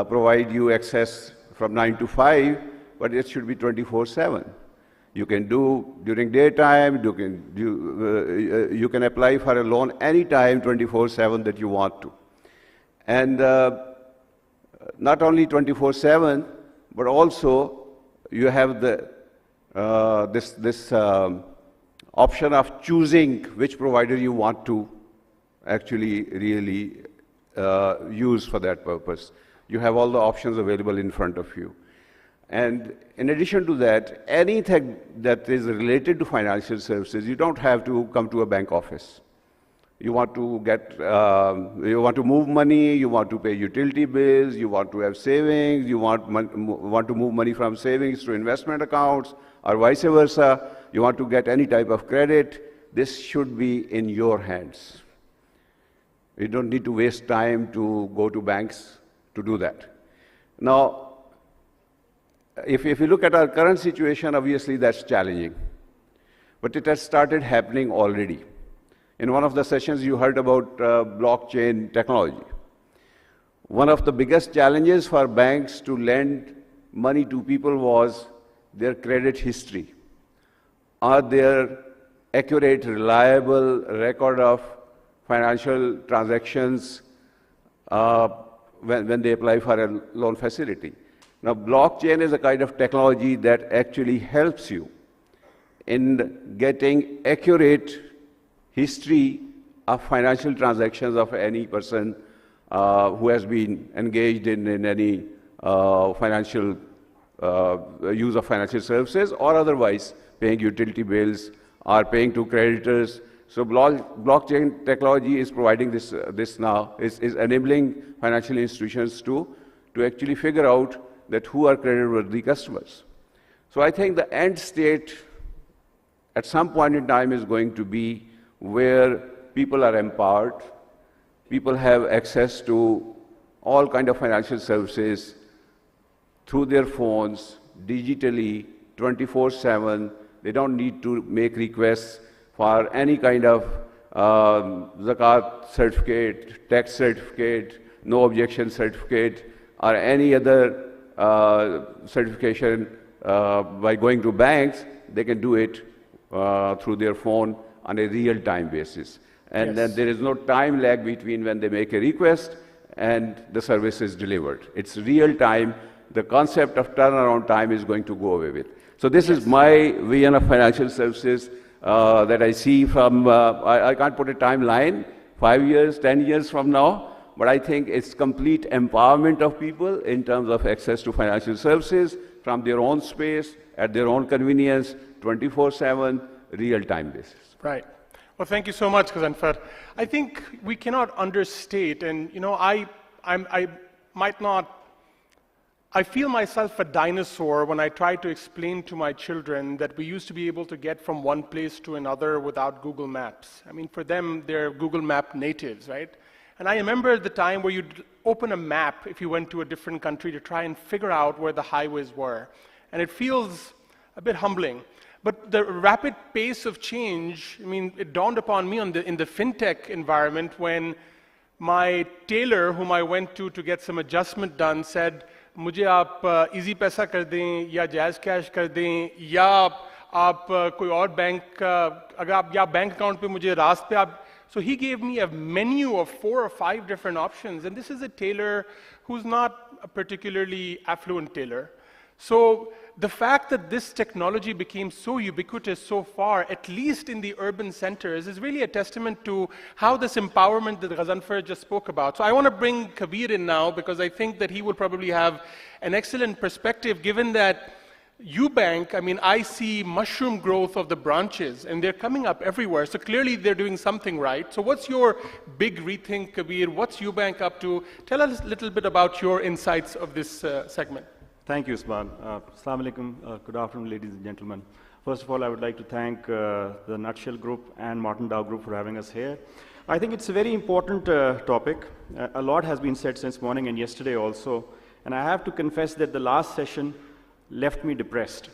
provide you access from 9 to 5, but it should be 24/7. You can do during daytime, you can apply for a loan anytime, 24/7 that you want to. And not only 24/7, but also you have this option of choosing which provider you want to actually really use for that purpose. You have all the options available in front of you. And in addition to that, anything that is related to financial services, you don't have to come to a bank office. You want to you want to move money, you want to pay utility bills, you want to have savings, you want to move money from savings to investment accounts, or vice versa. You want to get any type of credit. This should be in your hands. You don't need to waste time to go to banks to do that. Now, if you look at our current situation, obviously that's challenging. But it has started happening already. In one of the sessions, you heard about blockchain technology. One of the biggest challenges for banks to lend money to people was their credit history. Are there accurate, reliable record of financial transactions when they apply for a loan facility? Now, blockchain is a kind of technology that actually helps you in getting accurate history of financial transactions of any person who has been engaged in any financial use of financial services or otherwise paying utility bills or paying to creditors. So blockchain technology is providing this now, is enabling financial institutions to actually figure out that who are credit-worthy customers. So I think the end state at some point in time is going to be where people are empowered, people have access to all kinds of financial services through their phones, digitally, 24/7. They don't need to make requests for any kind of zakat certificate, tax certificate, no objection certificate, or any other certification by going to banks. They can do it through their phone on a real-time basis. And then there is no time lag between when they make a request and the service is delivered. It's real-time. The concept of turnaround time is going to go away with. So this is my vision of financial services that I see from, I can't put a timeline, 5 years, 10 years from now, but I think it's complete empowerment of people in terms of access to financial services from their own space, at their own convenience, 24/7, real-time basis. Right. Well, thank you so much, Ghazanfar. I think we cannot understate, and you know, I feel myself a dinosaur when I try to explain to my children that we used to be able to get from one place to another without Google Maps. I mean, for them, they're Google Map natives, right? And I remember the time where you'd open a map if you went to a different country to try and figure out where the highways were. And it feels a bit humbling. But the rapid pace of change, I mean, it dawned upon me in the fintech environment when my tailor, whom I went to get some adjustment done, said, मुझे आप easy पैसा कर दें या jazz cash कर दें या आप कोई और बैंक अगर आप या बैंक अकाउंट पे मुझे रास्त पे आप. So he gave me a menu of 4 or 5 different options, and this is a tailor who's not a particularly affluent tailor. So the fact that this technology became so ubiquitous so far, at least in the urban centers, is really a testament to how this empowerment that Ghazanfar just spoke about. So I want to bring Kabir in now because I think that he will probably have an excellent perspective given that UBank, I mean, I see mushroom growth of the branches and they're coming up everywhere. So clearly they're doing something right. So what's your big rethink, Kabir? What's UBank up to? Tell us a little bit about your insights of this segment. Thank you, Usman. Assalamu alaikum. Good afternoon, ladies and gentlemen. First of all, I would like to thank the Nutshell Group and Martin Dow Group for having us here. I think it's a very important topic. A lot has been said since morning and yesterday also. And I have to confess that the last session left me depressed.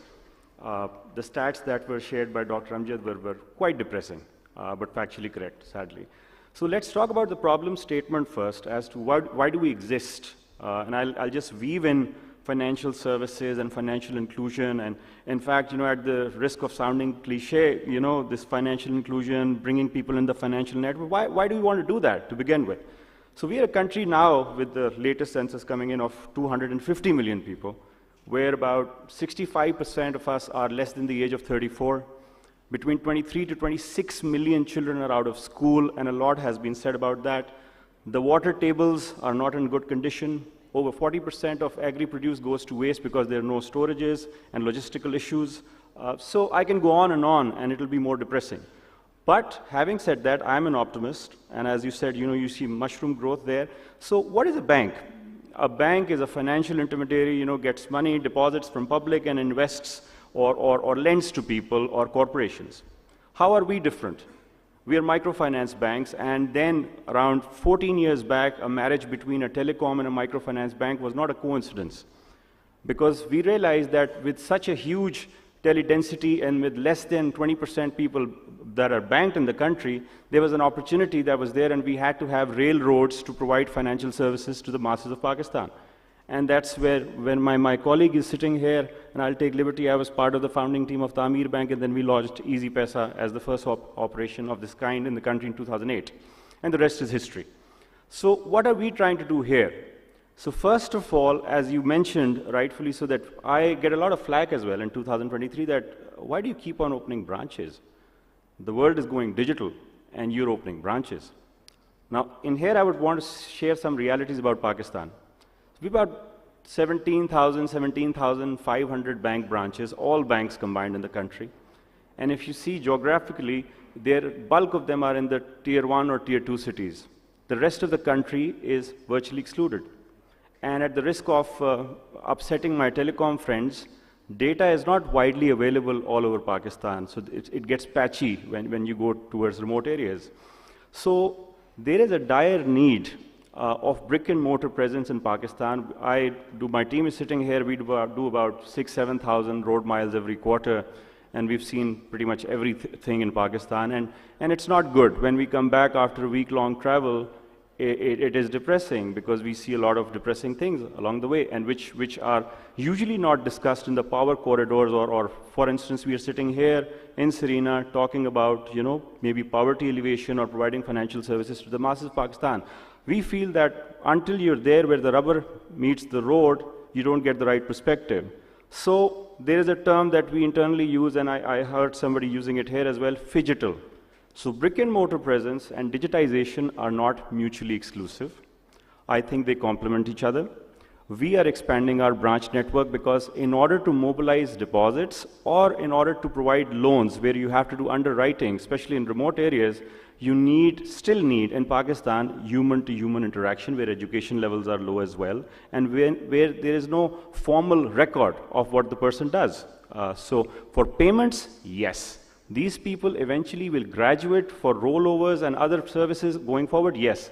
The stats that were shared by Dr. Amjad were quite depressing, but factually correct, sadly. So let's talk about the problem statement first as to why do we exist? And I'll just weave in financial services and financial inclusion. And in fact, you know, at the risk of sounding cliche, you know, this financial inclusion, bringing people in the financial network, why do we want to do that to begin with? So we are a country now with the latest census coming in of 250 million people, where about 65% of us are less than the age of 34. Between 23 to 26 million children are out of school, and a lot has been said about that. The water tables are not in good condition. Over 40% of agri-produce goes to waste because there are no storages and logistical issues. So I can go on, and it'll be more depressing. But having said that, I'm an optimist, and as you said, you know, you see mushroom growth there. So what is a bank? A bank is a financial intermediary, you know, gets money, deposits from public, and invests or lends to people or corporations. How are we different? We are microfinance banks, and then around 14 years back, a marriage between a telecom and a microfinance bank was not a coincidence. Because we realized that with such a huge tele-density and with less than 20% people that are banked in the country, there was an opportunity that was there, and we had to have railroads to provide financial services to the masses of Pakistan. And that's where, when my colleague is sitting here, and I'll take liberty, I was part of the founding team of Tamir Bank, and then we launched Easy Paisa as the first operation of this kind in the country in 2008. And the rest is history. So what are we trying to do here? So first of all, as you mentioned, rightfully so, that I get a lot of flack as well in 2023 that why do you keep on opening branches? The world is going digital, and you're opening branches. Now, in here, I would want to share some realities about Pakistan. We have about 17,500 bank branches, all banks combined in the country. And if you see geographically, the bulk of them are in the tier 1 or tier 2 cities. The rest of the country is virtually excluded. And at the risk of upsetting my telecom friends, data is not widely available all over Pakistan. So it gets patchy when you go towards remote areas. So there is a dire need of brick and mortar presence in Pakistan. My team is sitting here, we do about 6,000-7,000 road miles every quarter, and we've seen pretty much everything in Pakistan, and it's not good. When we come back after a week-long travel, it is depressing because we see a lot of depressing things along the way, and which are usually not discussed in the power corridors, or for instance, we are sitting here in Serena talking about, you know, maybe poverty alleviation or providing financial services to the masses of Pakistan. We feel that until you're there where the rubber meets the road, you don't get the right perspective. So there is a term that we internally use, and I heard somebody using it here as well, phygital. So brick and mortar presence and digitization are not mutually exclusive. I think they complement each other. We are expanding our branch network because in order to mobilize deposits or in order to provide loans where you have to do underwriting, especially in remote areas, you still need in Pakistan human-to-human interaction where education levels are low as well and where there is no formal record of what the person does. So for payments, yes. These people eventually will graduate for rollovers and other services going forward, yes.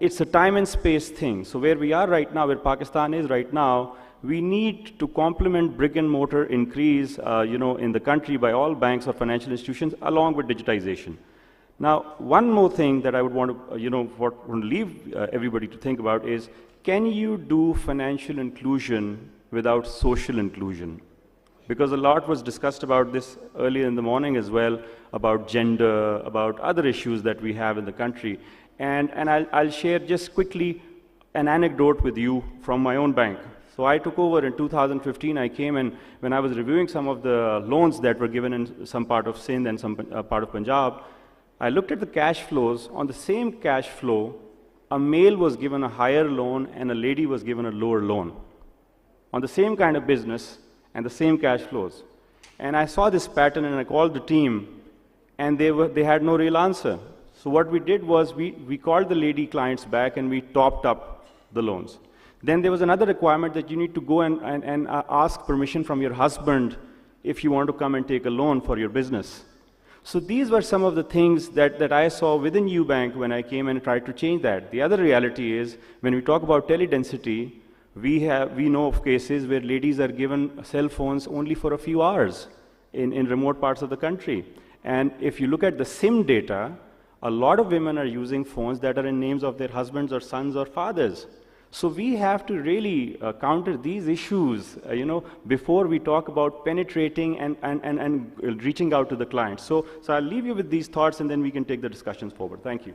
It's a time and space thing. So where we are right now, where Pakistan is right now, we need to complement brick and mortar increase in the country by all banks or financial institutions along with digitization. Now, one more thing that I would want to, leave everybody to think about is, can you do financial inclusion without social inclusion? Because a lot was discussed about this earlier in the morning as well, about gender, about other issues that we have in the country. And I'll share just quickly an anecdote with you from my own bank. So I took over in 2015. I came and when I was reviewing some of the loans that were given in some part of Sindh and some part of Punjab, I looked at the cash flows. On the same cash flow, a male was given a higher loan and a lady was given a lower loan. On the same kind of business and the same cash flows. And I saw this pattern and I called the team and they had no real answer. So what we did was we called the lady clients back and we topped up the loans. Then there was another requirement that you need to go and ask permission from your husband if you want to come and take a loan for your business. So these were some of the things that I saw within UBank when I came and tried to change that. The other reality is, when we talk about teledensity, we know of cases where ladies are given cell phones only for a few hours in remote parts of the country. And if you look at the SIM data, a lot of women are using phones that are in names of their husbands or sons or fathers. So we have to really counter these issues, before we talk about penetrating and reaching out to the clients. So I'll leave you with these thoughts and then we can take the discussions forward. Thank you.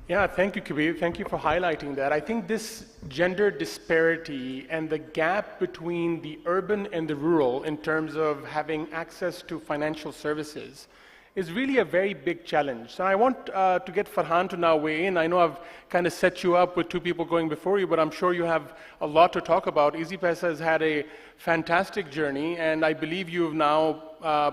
Yeah, thank you, Kabir. Thank you for highlighting that. I think this gender disparity and the gap between the urban and the rural in terms of having access to financial services is really a very big challenge. So I want to get Farhan to now weigh in. I know I've kind of set you up with two people going before you, but I'm sure you have a lot to talk about. EasyPaisa has had a fantastic journey, and I believe you've now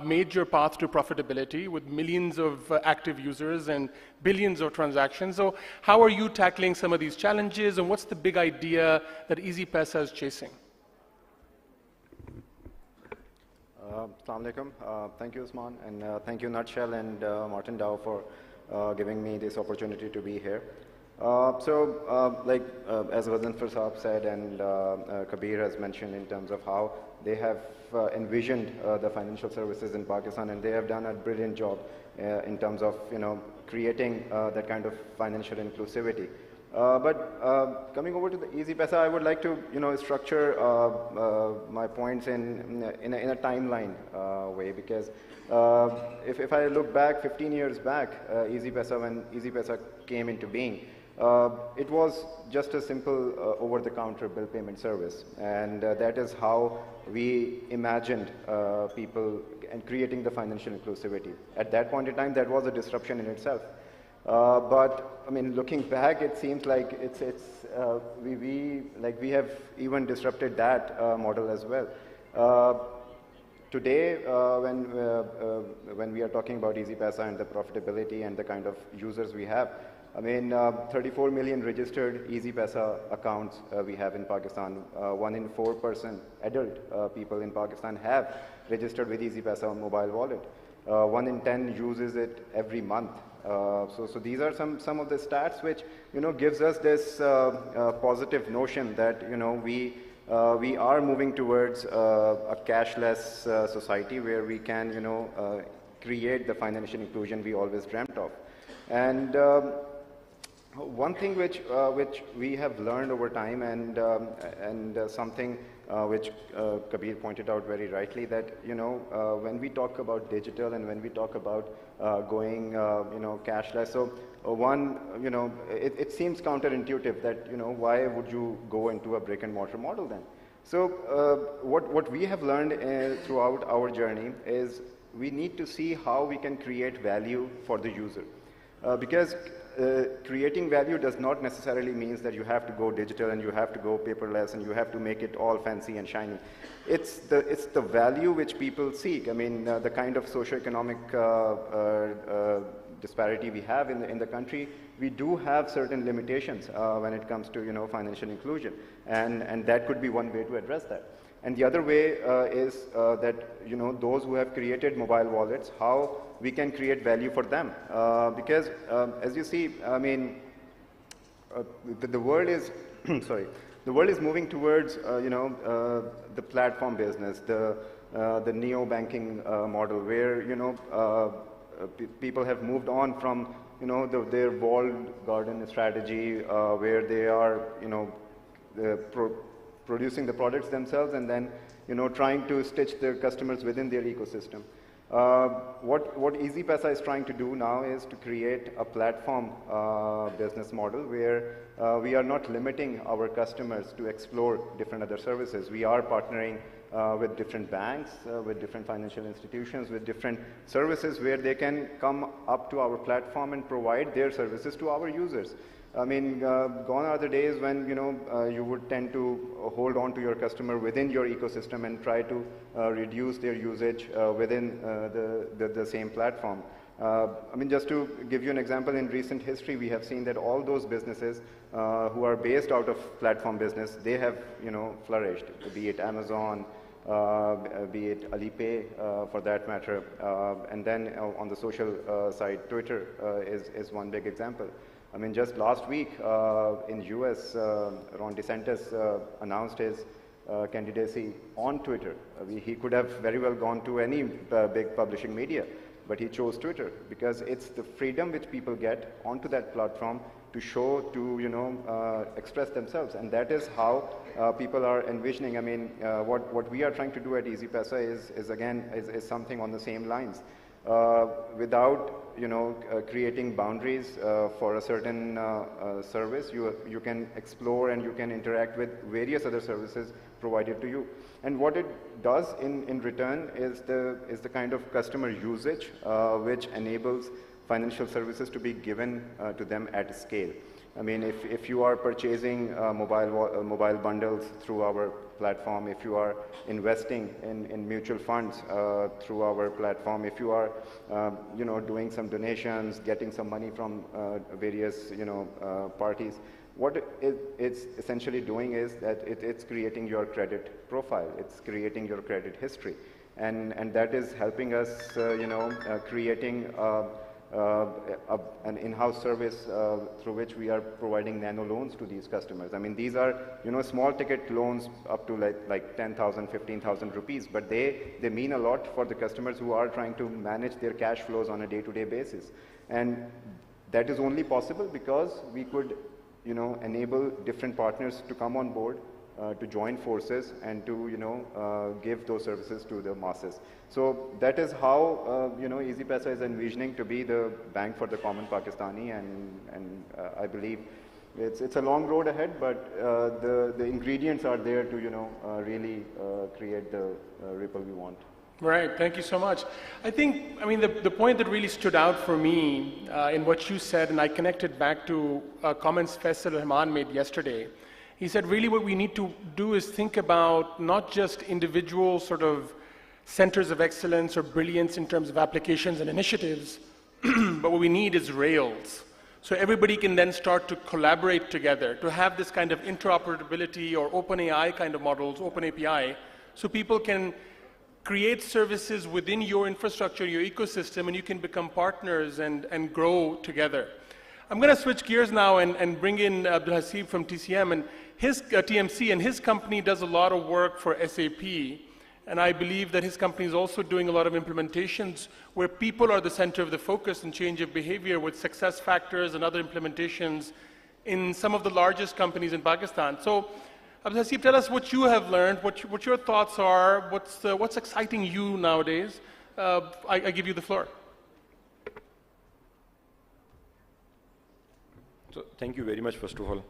made your path to profitability with millions of active users and billions of transactions. So how are you tackling some of these challenges, and what's the big idea that EasyPaisa is chasing? Assalamu alaikum. Thank you, Usman, and thank you, Nutshell and Martin Dow for giving me this opportunity to be here. As Ghazanfar Saab said and Kabir has mentioned in terms of how they have envisioned the financial services in Pakistan, and they have done a brilliant job in terms of creating that kind of financial inclusivity. But coming over to the EasyPaisa, I would like to structure my points in a timeline way, because if I look back 15 years back, when EasyPaisa came into being, it was just a simple over-the-counter bill payment service, and that is how we imagined people and creating the financial inclusivity. At that point in time, that was a disruption in itself. But I mean, looking back, it seems like we have even disrupted that model as well. Today, when we are talking about EasyPaisa and the profitability and the kind of users we have, I mean, 34 million registered EasyPaisa accounts we have in Pakistan. 1 in 4 adult people in Pakistan have registered with EasyPaisa mobile wallet. 1 in 10 uses it every month. So these are some of the stats which gives us this positive notion that we are moving towards a cashless society where we can create the financial inclusion we always dreamt of. And one thing which we have learned over time, and something which Kabir pointed out very rightly, that when we talk about digital and when we talk about going cashless, so it seems counterintuitive that why would you go into a brick and mortar model then? So what we have learned throughout our journey is we need to see how we can create value for the user, because creating value does not necessarily means that you have to go digital and you have to go paperless and you have to make it all fancy and shiny. It's the value which people seek. I mean, the kind of socioeconomic disparity we have in the country, we do have certain limitations when it comes to financial inclusion, and that could be one way to address that. And the other way is that those who have created mobile wallets, how we can create value for them, because as you see, I mean, the world is sorry, the world is moving towards the platform business, the neo banking model, where people have moved on from their walled garden strategy, where they are producing the products themselves and then trying to stitch their customers within their ecosystem. What EasyPaisa is trying to do now is to create a platform business model where we are not limiting our customers to explore different other services. We are partnering with different banks, with different financial institutions, with different services where they can come up to our platform and provide their services to our users. I mean, gone are the days when you would tend to hold on to your customer within your ecosystem and try to reduce their usage within the same platform. I mean, just to give you an example, in recent history, we have seen that all those businesses who are based out of platform business, they have flourished, be it Amazon, be it Alipay for that matter, and then on the social side, Twitter is one big example. I mean, just last week in US, Ron DeSantis announced his candidacy on Twitter. He could have very well gone to any big publishing media, but he chose Twitter because it's the freedom which people get onto that platform to show, to express themselves, and that is how people are envisioning. I mean, what we are trying to do at EasyPaisa is something on the same lines. Without creating boundaries for a certain service, you can explore and you can interact with various other services provided to you. And what it does in return is the kind of customer usage which enables financial services to be given to them at scale. I mean, if you are purchasing mobile bundles through our platform, if you are investing in mutual funds through our platform, if you are doing some donations, getting some money from various parties, what it's essentially doing is that it's creating your credit profile, it's creating your credit history, and that is helping us creating an in-house service through which we are providing nano loans to these customers. I mean, these are small ticket loans up to like 10,000, 15,000 rupees, but they mean a lot for the customers who are trying to manage their cash flows on a day-to-day basis. And that is only possible because we could enable different partners to come on board, to join forces and to give those services to the masses. So that is how EasyPaisa is envisioning to be the bank for the common Pakistani, and I believe it's a long road ahead, but the ingredients are there to really create the ripple we want. Right, thank you so much. I mean, the point that really stood out for me in what you said, and I connected back to comments Faisal Rahman made yesterday. He said, really what we need to do is think about not just individual sort of centers of excellence or brilliance in terms of applications and initiatives, but what we need is rails. So everybody can then start to collaborate together, to have this kind of interoperability or OpenAI kind of models, OpenAPI, so people can create services within your infrastructure, your ecosystem, and you can become partners and grow together. I'm going to switch gears now and bring in Abdul Hasib from TCM, and his TMC, and his company does a lot of work for SAP, and I believe that his company is also doing a lot of implementations where people are the center of the focus and change of behavior with success factors and other implementations in some of the largest companies in Pakistan. So, Abdul Hasib, tell us what you have learned, what your thoughts are, what's exciting you nowadays. I give you the floor. So thank you very much, first of all.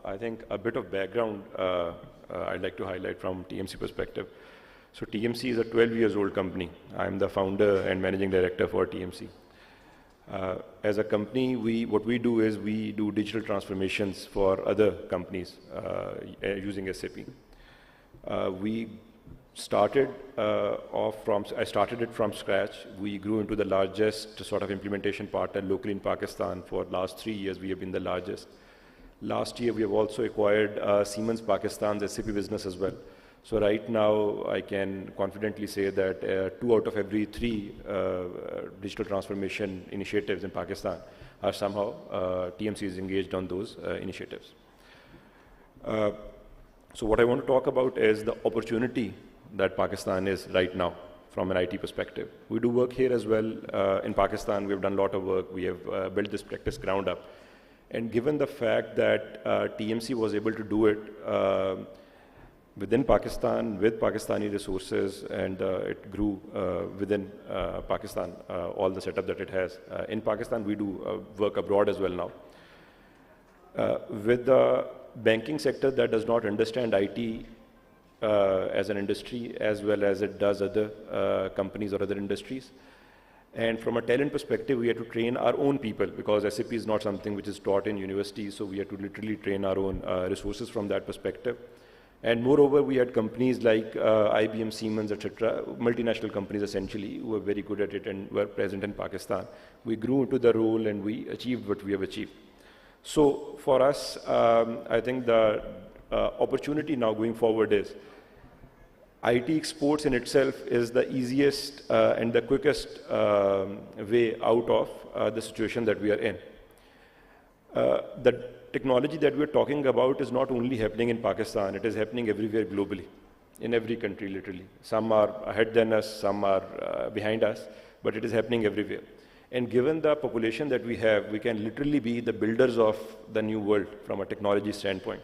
I think a bit of background I'd like to highlight from TMC perspective. So TMC is a 12 years old company. I'm the founder and managing director for TMC. As a company, what we do is we do digital transformations for other companies using SAP. We started I started it from scratch. We grew into the largest sort of implementation partner locally in Pakistan. For last 3 years, we have been the largest. Last year, we have also acquired Siemens Pakistan's SAP business as well. So right now, I can confidently say that 2 out of every 3 digital transformation initiatives in Pakistan are somehow TMC is engaged on those initiatives. So what I want to talk about is the opportunity that Pakistan is right now from an IT perspective. We do work here as well in Pakistan. We have done a lot of work. We have built this practice ground up. And given the fact that TMC was able to do it within Pakistan with Pakistani resources, and it grew within Pakistan, all the setup that it has. In Pakistan, we do work abroad as well now. With the banking sector that does not understand IT as an industry as well as it does other companies or other industries. And from a talent perspective, we had to train our own people because SAP is not something which is taught in universities, so we had to literally train our own resources from that perspective. And moreover, we had companies like IBM, Siemens, etc., multinational companies essentially, who were very good at it and were present in Pakistan. We grew into the role and we achieved what we have achieved. So for us, I think the opportunity now going forward is IT exports in itself is the easiest and the quickest way out of the situation that we are in. The technology that we're talking about is not only happening in Pakistan, it is happening everywhere globally, in every country literally. Some are ahead than us, some are behind us, but it is happening everywhere. And given the population that we have, we can literally be the builders of the new world from a technology standpoint.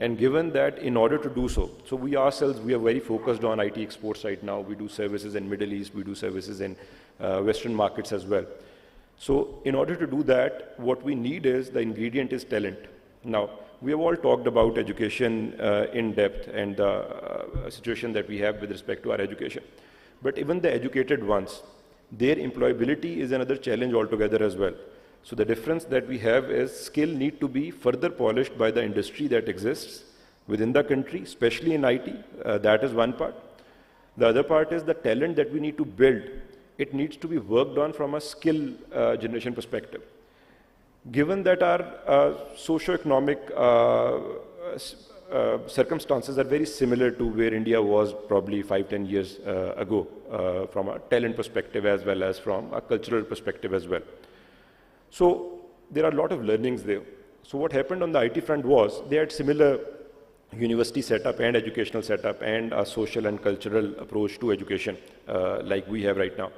And given that, in order to do so, so we ourselves, we are very focused on IT exports right now. We do services in Middle East, we do services in Western markets as well. So in order to do that, what we need is, the ingredient is talent. Now, we have all talked about education in depth and the situation that we have with respect to our education. But even the educated ones, their employability is another challenge altogether as well. So the difference that we have is skill need to be further polished by the industry that exists within the country, especially in IT. That is one part. The other part is the talent that we need to build. It needs to be worked on from a skill generation perspective. Given that our socio-economic circumstances are very similar to where India was probably 5-10 years ago, from a talent perspective as well as from a cultural perspective as well. So there are a lot of learnings there. So what happened on the IT front was they had similar university setup and educational setup and a social and cultural approach to education like we have right now.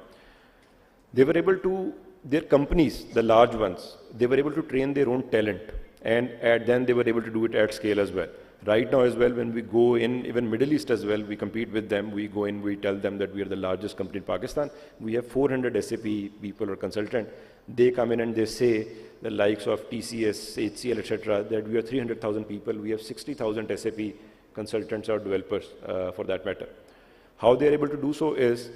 They were able to, their companies, the large ones, they were able to train their own talent, and then they were able to do it at scale as well. Right now as well, when we go in, even Middle East as well, we compete with them, we go in, we tell them that we are the largest company in Pakistan. We have 400 SAP people or consultant. They come in and they say, the likes of TCS, HCL, etc., that we are 300,000 people, we have 60,000 SAP consultants or developers for that matter. How they are able to do so is,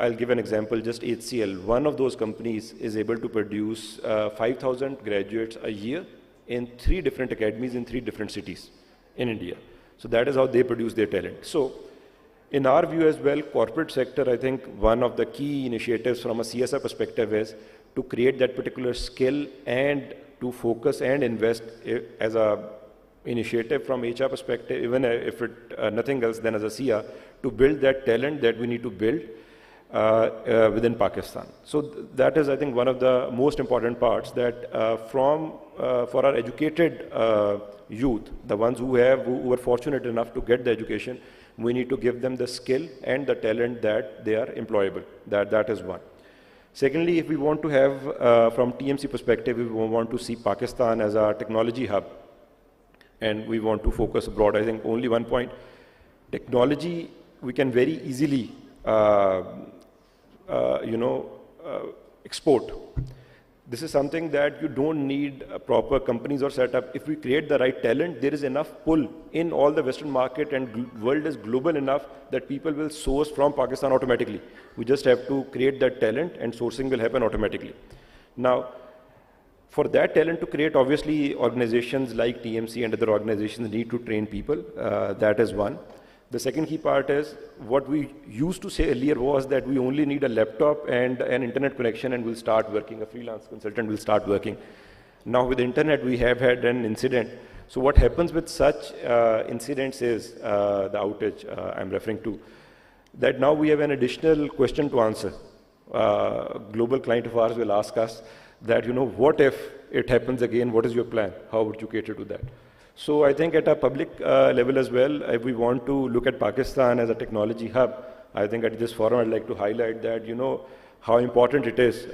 I'll give an example, just HCL. One of those companies is able to produce 5,000 graduates a year in 3 different academies in 3 different cities in India. So that is how they produce their talent. So in our view as well, corporate sector, I think one of the key initiatives from a CSR perspective is to create that particular skill and to focus and invest as a initiative from HR perspective, even if it nothing else than as a CR, to build that talent that we need to build within Pakistan. So that is, I think, one of the most important parts that for our educated youth, the ones who are fortunate enough to get the education, we need to give them the skill and the talent that they are employable. That is one. Secondly, if we want to have, from TMC perspective, we want to see Pakistan as a technology hub, and we want to focus abroad. I think only one point, technology, we can very easily export. This is something that you don't need proper companies or setup. If we create the right talent, there is enough pull in all the Western market, and world is global enough that people will source from Pakistan automatically. We just have to create that talent and sourcing will happen automatically. Now, for that talent to create, obviously organizations like TMC and other organizations need to train people. That is one. The second key part is what we used to say earlier was that we only need a laptop and an internet connection and we'll start working. A freelance consultant will start working. Now with the internet, we have had an incident. So what happens with such incidents is the outage I'm referring to, that now we have an additional question to answer. Global client of ours will ask us that, what if it happens again? What is your plan? How would you cater to that? So I think at a public level as well, if we want to look at Pakistan as a technology hub, I think at this forum I'd like to highlight that, how important it is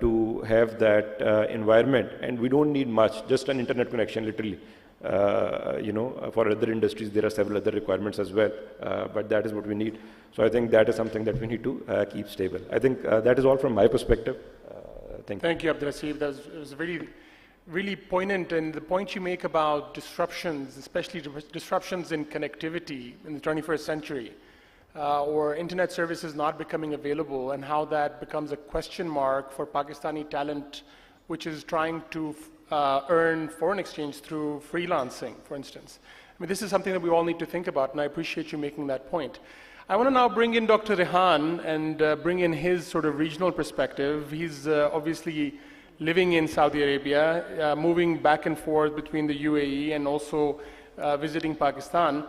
to have that environment. And we don't need much, just an internet connection literally. For other industries, there are several other requirements as well, but that is what we need. So I think that is something that we need to keep stable. I think that is all from my perspective. Thank you, Abdurrasif. That was really poignant, and the point you make about disruptions, especially disruptions in connectivity in the 21st century, or internet services not becoming available, and how that becomes a question mark for Pakistani talent, which is trying to earn foreign exchange through freelancing, for instance. I mean, this is something that we all need to think about, and I appreciate you making that point. I want to now bring in Dr. Rehan and bring in his sort of regional perspective. He's obviously living in Saudi Arabia, moving back and forth between the UAE and also visiting Pakistan.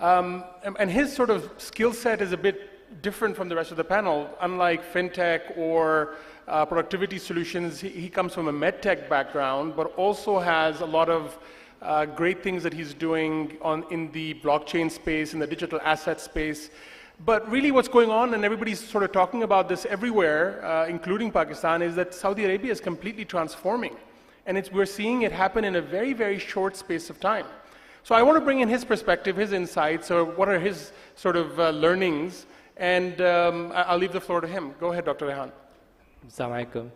And his sort of skill set is a bit different from the rest of the panel. Unlike fintech or productivity solutions, he comes from a medtech background, but also has a lot of great things that he's doing in the blockchain space, in the digital asset space. But really what's going on, and everybody's sort of talking about this everywhere, including Pakistan, is that Saudi Arabia is completely transforming. And we're seeing it happen in a very, very short space of time. So I want to bring in his perspective, his insights, or what are his sort of learnings, and I'll leave the floor to him. Go ahead, Dr. Rehan. Assalamu alaikum.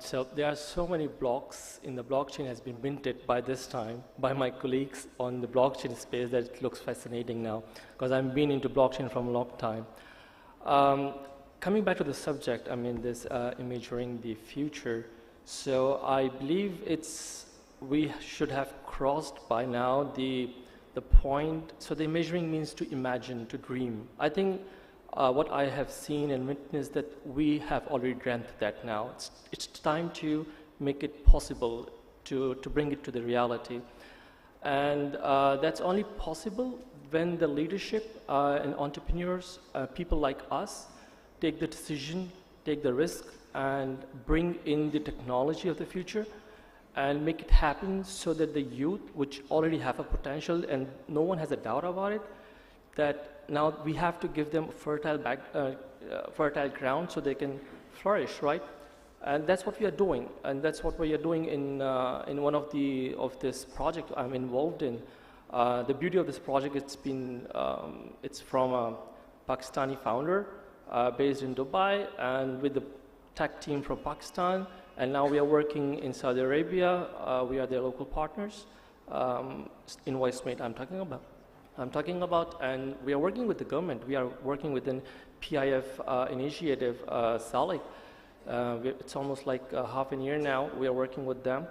So there are so many blocks in the blockchain has been minted by this time by my colleagues on the blockchain space that it looks fascinating now, because I've been into blockchain from a long time. Coming back to the subject, I mean this imagining the future. So I believe we should have crossed by now the point. So the imagining means to imagine, to dream. I think what I have seen and witnessed that we have already dreamt that now. It's time to make it possible to bring it to the reality. And that's only possible when the leadership and entrepreneurs, people like us, take the decision, take the risk, and bring in the technology of the future and make it happen so that the youth, which already have a potential and no one has a doubt about it, that now we have to give them fertile ground so they can flourish, right? And that's what we are doing, and that's what we are doing in one of this project I'm involved in. The beauty of this project, it's from a Pakistani founder based in Dubai, and with the tech team from Pakistan, and now we are working in Saudi Arabia. We are their local partners. InvoiceMate I'm talking about, and we are working with the government. We are working with an PIF initiative, SALIC. It's almost like half a year now. We are working with them.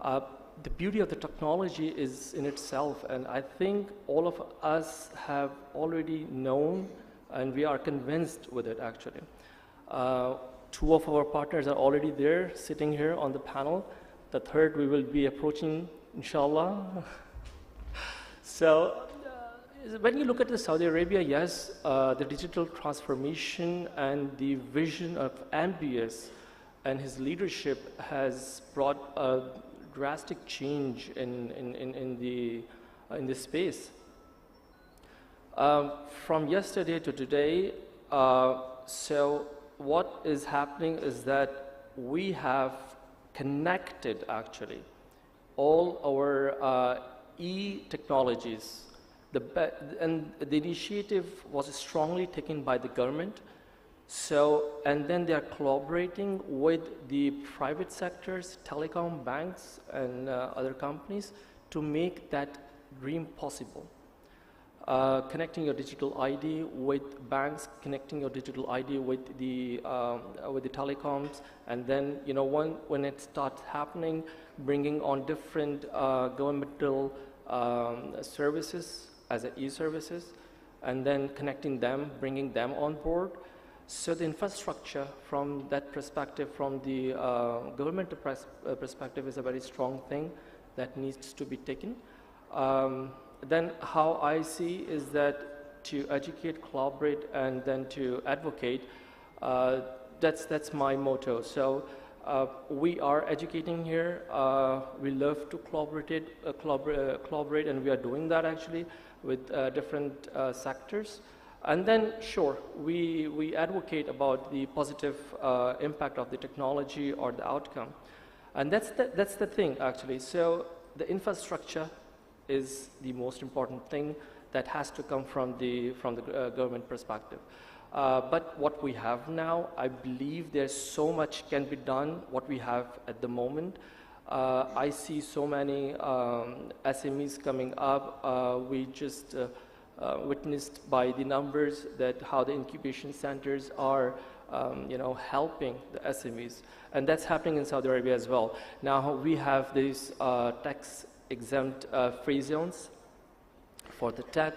The beauty of the technology is in itself, and I think all of us have already known, and we are convinced with it actually. Two of our partners are already there, sitting here on the panel. The third we will be approaching, inshallah. So, when you look at Saudi Arabia, yes, the digital transformation and the vision of MBS and his leadership has brought a drastic change in this space. From yesterday to today, so what is happening is that we have connected actually all our e-technologies. And the initiative was strongly taken by the government. So, and then they are collaborating with the private sectors, telecom, banks, and other companies to make that dream possible. connecting your digital ID with banks, connecting your digital ID with the telecoms, and then when it starts happening, bringing on different governmental services as e-services, and then connecting them, bringing them on board. So the infrastructure from that perspective, from the governmental perspective, is a very strong thing that needs to be taken. Then how I see is that to educate, collaborate, and then to advocate, that's my motto. So we are educating here. We love to collaborate, and we are doing that actually with different sectors. And then, sure, we advocate about the positive impact of the technology or the outcome. And that's the thing, actually. So the infrastructure is the most important thing that has to come from the government perspective. But what we have now, I believe there's so much can be done, what we have at the moment. I see so many SMEs coming up. We just witnessed by the numbers that how the incubation centers are helping the SMEs. And that's happening in Saudi Arabia as well. Now we have these tax-exempt free zones for the tech.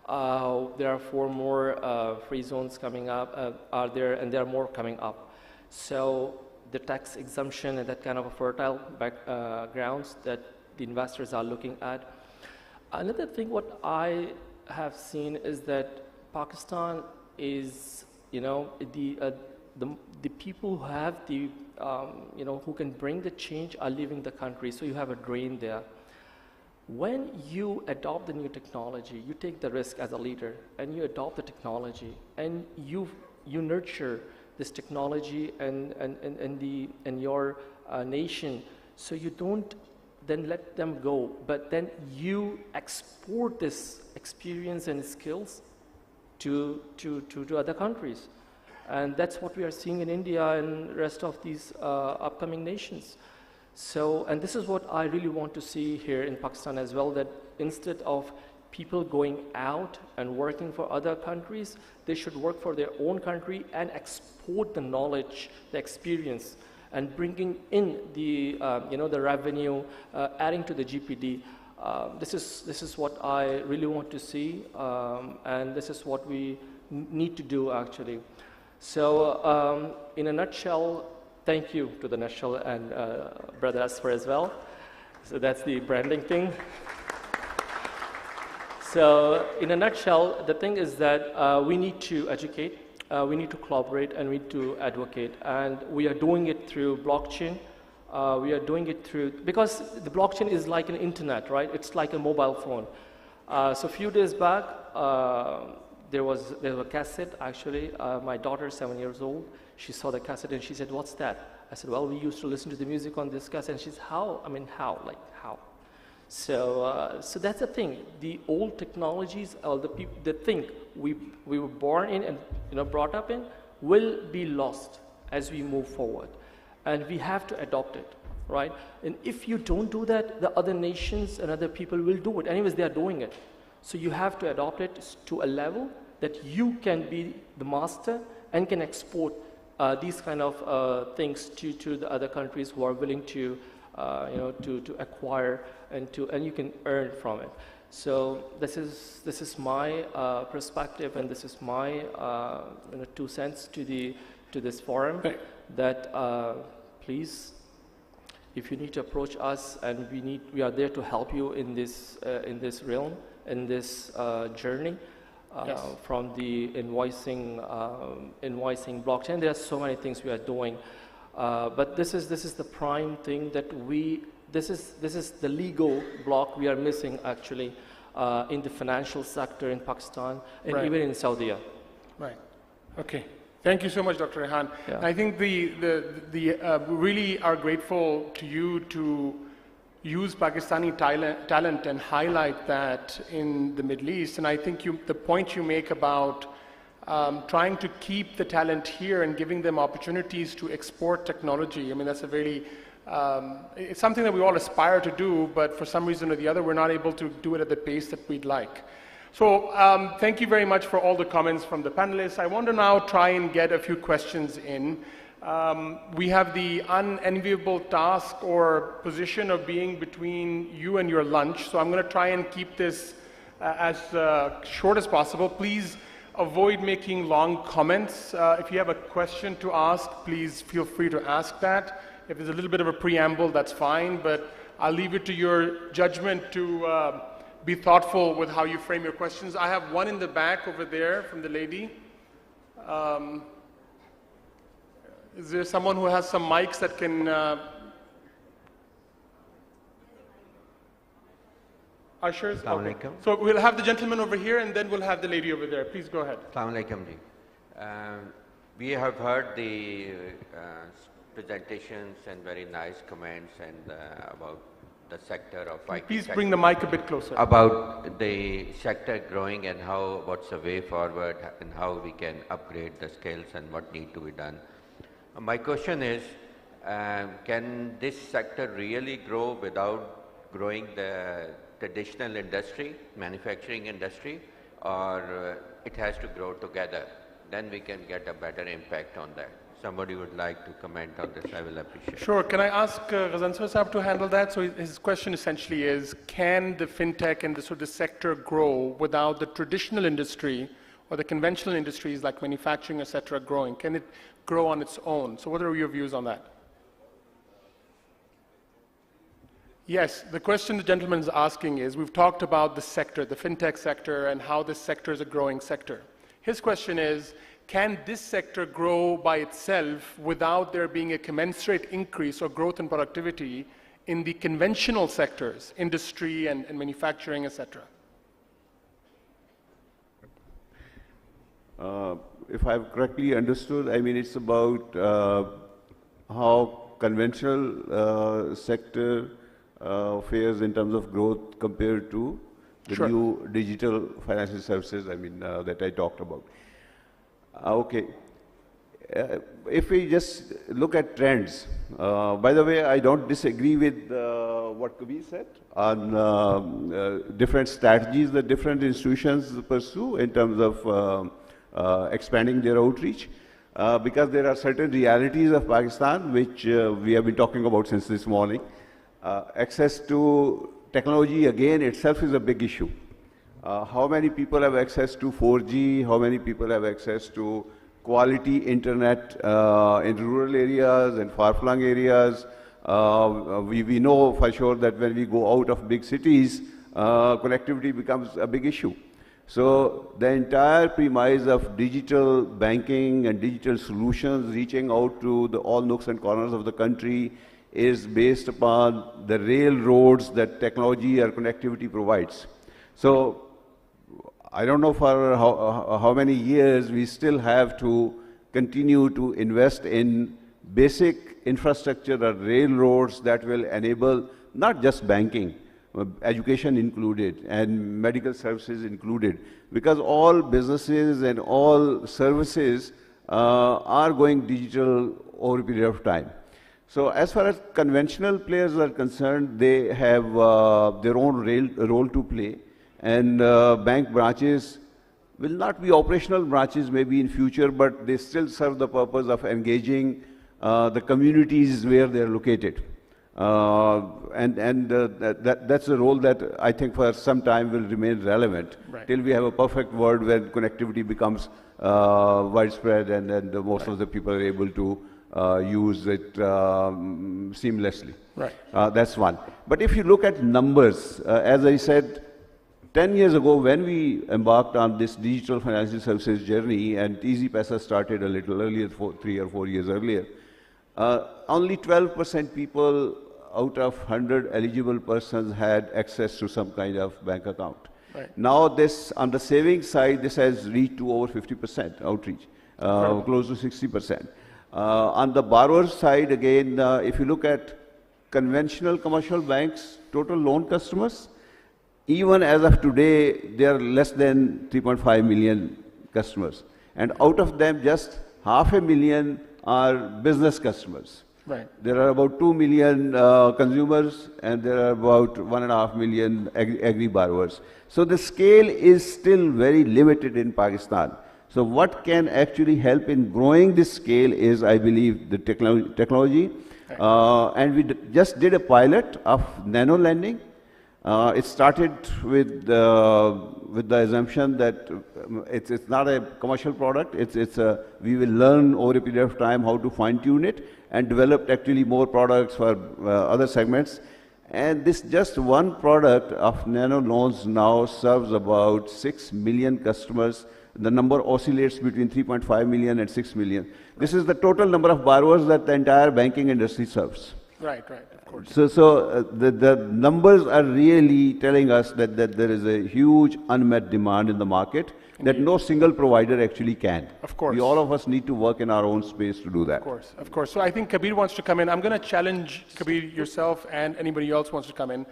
There are 4 more free zones coming up, are there, and there are more coming up. So the tax exemption and that kind of a fertile grounds that the investors are looking at. Another thing what I have seen is that Pakistan is, the people who have the, who can bring the change are leaving the country. So you have a drain there. When you adopt the new technology, you take the risk as a leader, and you adopt the technology, and you nurture this technology and your nation, so you don't then let them go, but then you export this experience and skills to other countries. And that's what we are seeing in India and rest of these upcoming nations. So, and this is what I really want to see here in Pakistan as well, that instead of people going out and working for other countries, they should work for their own country and export the knowledge, the experience, and bringing in the, the revenue, adding to the GPD. This is what I really want to see, and this is what we need to do actually. So, in a nutshell, thank you to the Nutshell and Brother Asfar as well. So that's the branding thing. So in a nutshell, the thing is that we need to educate, we need to collaborate, and we need to advocate. And we are doing it through blockchain. We are doing it through, because the blockchain is like an internet, right? It's like a mobile phone. So a few days back, there was a cassette, actually. My daughter, 7 years old, she saw the cassette and she said, "What's that?" I said, "Well, we used to listen to the music on this cassette." And she said, "How? I mean, how? Like, how?" So, so that's the thing. The old technologies, or the people that think we were born in and brought up in, will be lost as we move forward, and we have to adopt it, right? And if you don't do that, the other nations and other people will do it. Anyways, they are doing it. So you have to adopt it to a level that you can be the master and can export these kind of things to the other countries who are willing to, to acquire and you can earn from it. So this is my perspective, and this is my 2 cents to this forum. That please, if you need to approach us, and we are there to help you in this realm, in this journey. Yes. From the invoicing blockchain. There are so many things we are doing, but this is the prime thing that this is the legal block we are missing actually in the financial sector in Pakistan and right. even in Saudi. Right. Okay. Thank you so much, Dr. Rehan. Yeah. I think we really are grateful to you to use Pakistani talent and highlight that in the Middle East. And I think the point you make about trying to keep the talent here and giving them opportunities to export technology, I mean, that's a very, it's something that we all aspire to do, but for some reason or the other, we're not able to do it at the pace that we'd like. So thank you very much for all the comments from the panelists. I want to now try and get a few questions in. We have the unenviable task or position of being between you and your lunch. So I'm going to try and keep this as short as possible. Please avoid making long comments. If you have a question to ask, please feel free to ask that. If there's a little bit of a preamble, that's fine, but I'll leave it to your judgment to be thoughtful with how you frame your questions. I have one in the back over there from the lady. Is there someone who has some mics that can... Ushers? Okay. So we'll have the gentleman over here and then we'll have the lady over there. Please go ahead. Assalamu alaikum ji. We have heard the presentations and very nice comments and about the sector of IT. Please bring the mic a bit closer. About the sector growing and how, what's the way forward and how we can upgrade the skills and what need to be done. My question is, can this sector really grow without growing the traditional industry, manufacturing industry, or it has to grow together? Then we can get a better impact on that. Somebody would like to comment on this, I will appreciate. Sure. Can I ask Ghazanfar Saab to handle that? So his question essentially is, can the fintech and the sector grow without the traditional industry or the conventional industries like manufacturing, etc., growing? Can it grow on its own? So what are your views on that? Yes, the question the gentleman is asking is, we've talked about the sector, the fintech sector, and how this sector is a growing sector. His question is, can this sector grow by itself without there being a commensurate increase or growth in productivity in the conventional sectors, industry and manufacturing, etc.? If I've correctly understood, I mean, it's about how conventional sector fares in terms of growth compared to the new digital financial services, I mean, that I talked about. Okay. If we just look at trends, by the way, I don't disagree with what Kabir said on different strategies that different institutions pursue in terms of expanding their outreach, because there are certain realities of Pakistan which we have been talking about since this morning. Access to technology, again, itself is a big issue. How many people have access to 4G? How many people have access to quality internet in rural areas and far-flung areas? We know for sure that when we go out of big cities, connectivity becomes a big issue. So the entire premise of digital banking and digital solutions reaching out to all nooks and corners of the country is based upon the railroads that technology or connectivity provides. So I don't know for how many years we still have to continue to invest in basic infrastructure or railroads that will enable not just banking, education included and medical services included, because all businesses and all services are going digital over a period of time. So as far as conventional players are concerned, they have their own role to play. And bank branches will not be operational branches maybe in future, but they still serve the purpose of engaging the communities where they're located. That's a role that I think for some time will remain relevant till we have a perfect world where connectivity becomes widespread and then most of the people are able to use it seamlessly. That's one. But if you look at numbers, as I said, 10 years ago, when we embarked on this digital financial services journey, and Easy Paisa started a little earlier, 3 or 4 years earlier, only 12% people out of 100 eligible persons had access to some kind of bank account. Now this, on the savings side, this has reached to over 50% outreach, close to 60%. On the borrower side, again, if you look at conventional commercial banks, total loan customers, even as of today, there are less than 3.5 million customers. And out of them, just 500,000 are business customers. Right. There are about 2 million consumers, and there are about 1.5 million agri-borrowers. So the scale is still very limited in Pakistan. So what can actually help in growing this scale is, I believe, the technology. And we just did a pilot of nano lending. It started with the assumption that it's not a commercial product. We will learn over a period of time how to fine tune it, and developed actually more products for other segments. And this just one product of nano loans now serves about 6 million customers. The number oscillates between 3.5 million and 6 million. This is the total number of borrowers that the entire banking industry serves. Right, of course. So the numbers are really telling us that there is a huge unmet demand in the market that no single provider actually can. Of course. We all of us need to work in our own space to do that. Of course. So I think Kabir wants to come in. I'm going to challenge Kabir, yourself, and anybody else wants to come in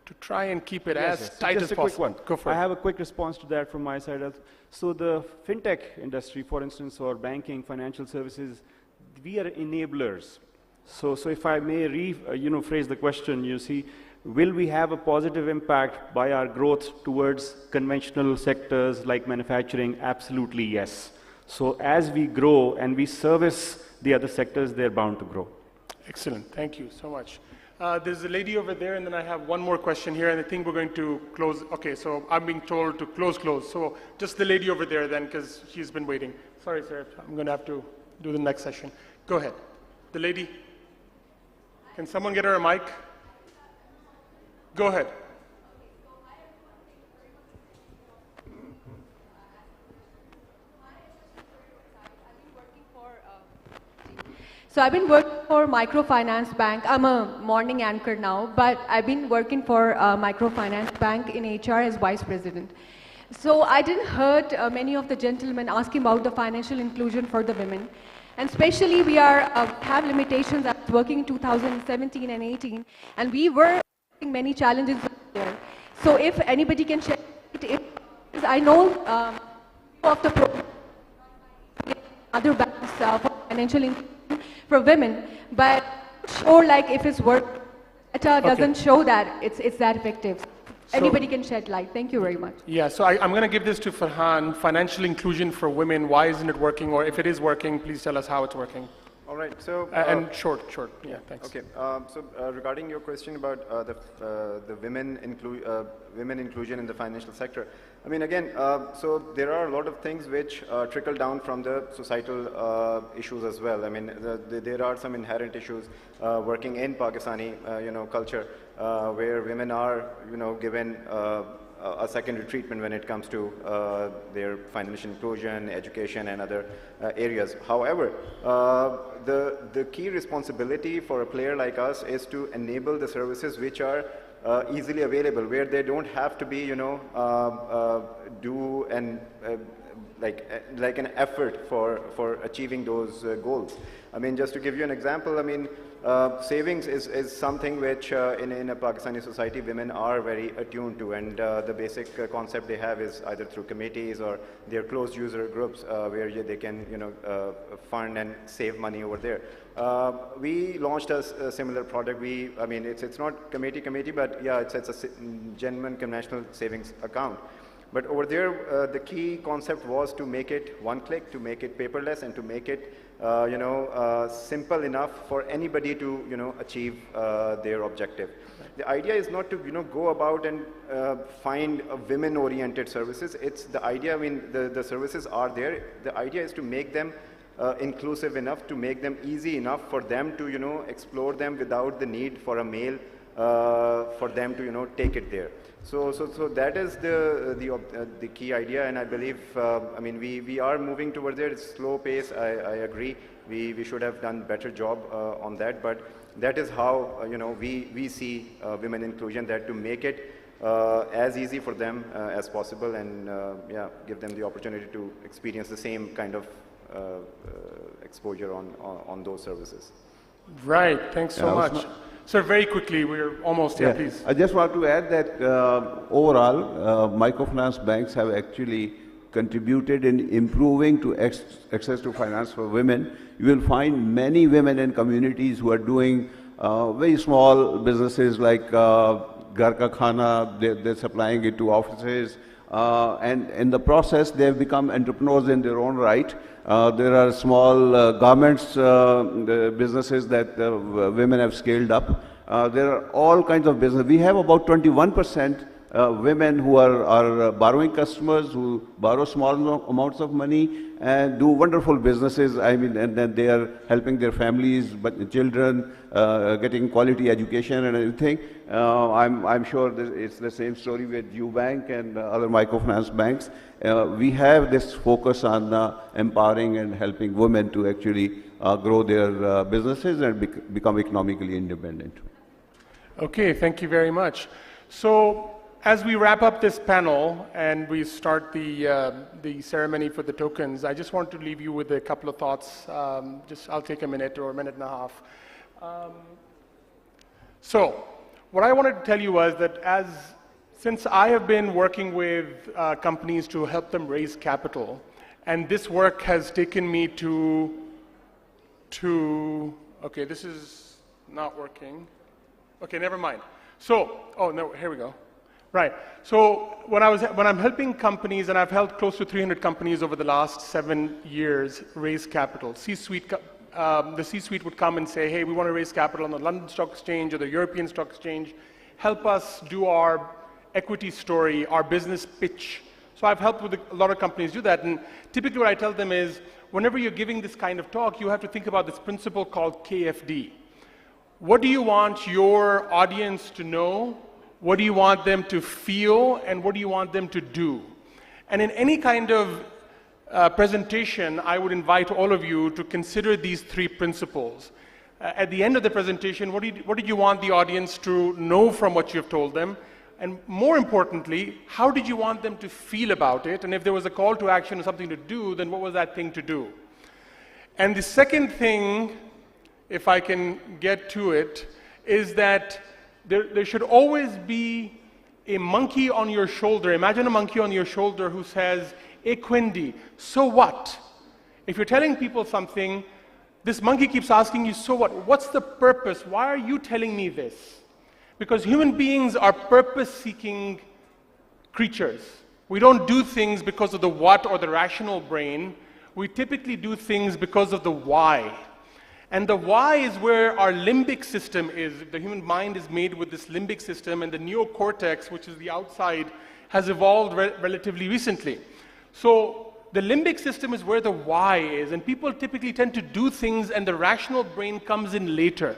to try and keep it as tight as possible. Just a quick one. Go for it. I have a quick response to that from my side. So the fintech industry, for instance, or banking, financial services, we are enablers. So if I may phrase the question, you see, will we have a positive impact by our growth towards conventional sectors like manufacturing? Absolutely, yes. So as we grow and we service the other sectors, they're bound to grow. Excellent. Thank you so much. There's a lady over there, and then I have one more question here, and I think we're going to close. Okay, so I'm being told to close. So just the lady over there then, because she's been waiting. Sorry, sir. I'm going to have to do the next session. Go ahead. The lady. Can someone get her a mic? Go ahead. So I've been working for Microfinance Bank. I'm a morning anchor now, but I've been working for Microfinance Bank in HR as vice president. So I didn't heard many of the gentlemen asking about the financial inclusion for the women. And especially we have limitations. I was working in 2017 and 18, and we were facing many challenges there. So if anybody can share it, I know of the program, other banks for financial inclusion for women, but sure, like if it's work, data doesn't show that it's that effective. So anybody can shed light. Thank you very much. Yeah, so I'm going to give this to Farhan. Financial inclusion for women, why isn't it working? Or if it is working, please tell us how it's working. All right, so... and short, yeah, thanks. Okay, so regarding your question about the women inclusion in the financial sector, I mean, again, so there are a lot of things which trickle down from the societal issues as well. I mean, there are some inherent issues working in Pakistani, culture, where women are, given a secondary treatment when it comes to their financial inclusion, education, and other areas. However, the key responsibility for a player like us is to enable the services which are easily available, where they don't have to be, do an like an effort for achieving those goals. I mean, just to give you an example, I mean, savings is something which in a Pakistani society women are very attuned to, and the basic concept they have is either through committees or their closed user groups where they can fund and save money over there. We launched a similar product. I mean, it's not committee, but yeah, it's a genuine conventional savings account. But over there, the key concept was to make it one click, to make it paperless, and to make it simple enough for anybody to achieve their objective. The idea is not to go about and find women-oriented services. It's the idea. I mean, the services are there. The idea is to make them inclusive enough, to make them easy enough for them to explore them without the need for a male for them to take it there. So that is the key idea, and I believe I mean we are moving towards there. It's slow pace. I agree. We should have done better job on that, but that is how we see women inclusion, that to make it as easy for them as possible, and yeah, give them the opportunity to experience the same kind of exposure on those services. Right. Thanks so much. Sir, very quickly, we're almost here, please. I just want to add that overall, microfinance banks have actually contributed in improving to access to finance for women. You will find many women in communities who are doing very small businesses like Ghar Ka Khana, they're supplying it to offices, and in the process they have become entrepreneurs in their own right. There are small garments businesses that women have scaled up. There are all kinds of business. We have about 21% women who are borrowing customers, who borrow small amounts of money and do wonderful businesses. I mean, and then they are helping their families, but children, getting quality education and everything. I'm sure it's the same story with UBank and other microfinance banks. We have this focus on empowering and helping women to actually grow their businesses and become economically independent. Okay, thank you very much. So, as we wrap up this panel and we start the ceremony for the tokens, I just want to leave you with a couple of thoughts. I'll take a minute or a minute and a half. So, what I wanted to tell you was that since I have been working with companies to help them raise capital, and this work has taken me to okay, this is not working. Okay, never mind. So, oh no, here we go. Right. So when I'm helping companies, and I've helped close to 300 companies over the last 7 years raise capital, the C-suite would come and say, hey, we want to raise capital on the London Stock Exchange or the European Stock Exchange. Help us do our equity story, our business pitch. So I've helped with a lot of companies do that. And typically what I tell them is, whenever you're giving this kind of talk, you have to think about this principle called KFD. What do you want your audience to know? What do you want them to feel? And what do you want them to do? And in any kind of presentation, I would invite all of you to consider these three principles. At the end of the presentation, what did you want the audience to know from what you've told them? And more importantly, how did you want them to feel about it? And if there was a call to action or something to do, then what was that thing to do? And the second thing, if I can get to it, is that there should always be a monkey on your shoulder. Imagine a monkey on your shoulder who says, "Hey, Quindi, so what?" If you're telling people something, this monkey keeps asking you, "So what? What's the purpose? Why are you telling me this?" Because human beings are purpose-seeking creatures. We don't do things because of the what or the rational brain. We typically do things because of the why. And the why is where our limbic system is. The human mind is made with this limbic system, and the neocortex, which is the outside, has evolved relatively recently. So the limbic system is where the why is, and people typically tend to do things and the rational brain comes in later.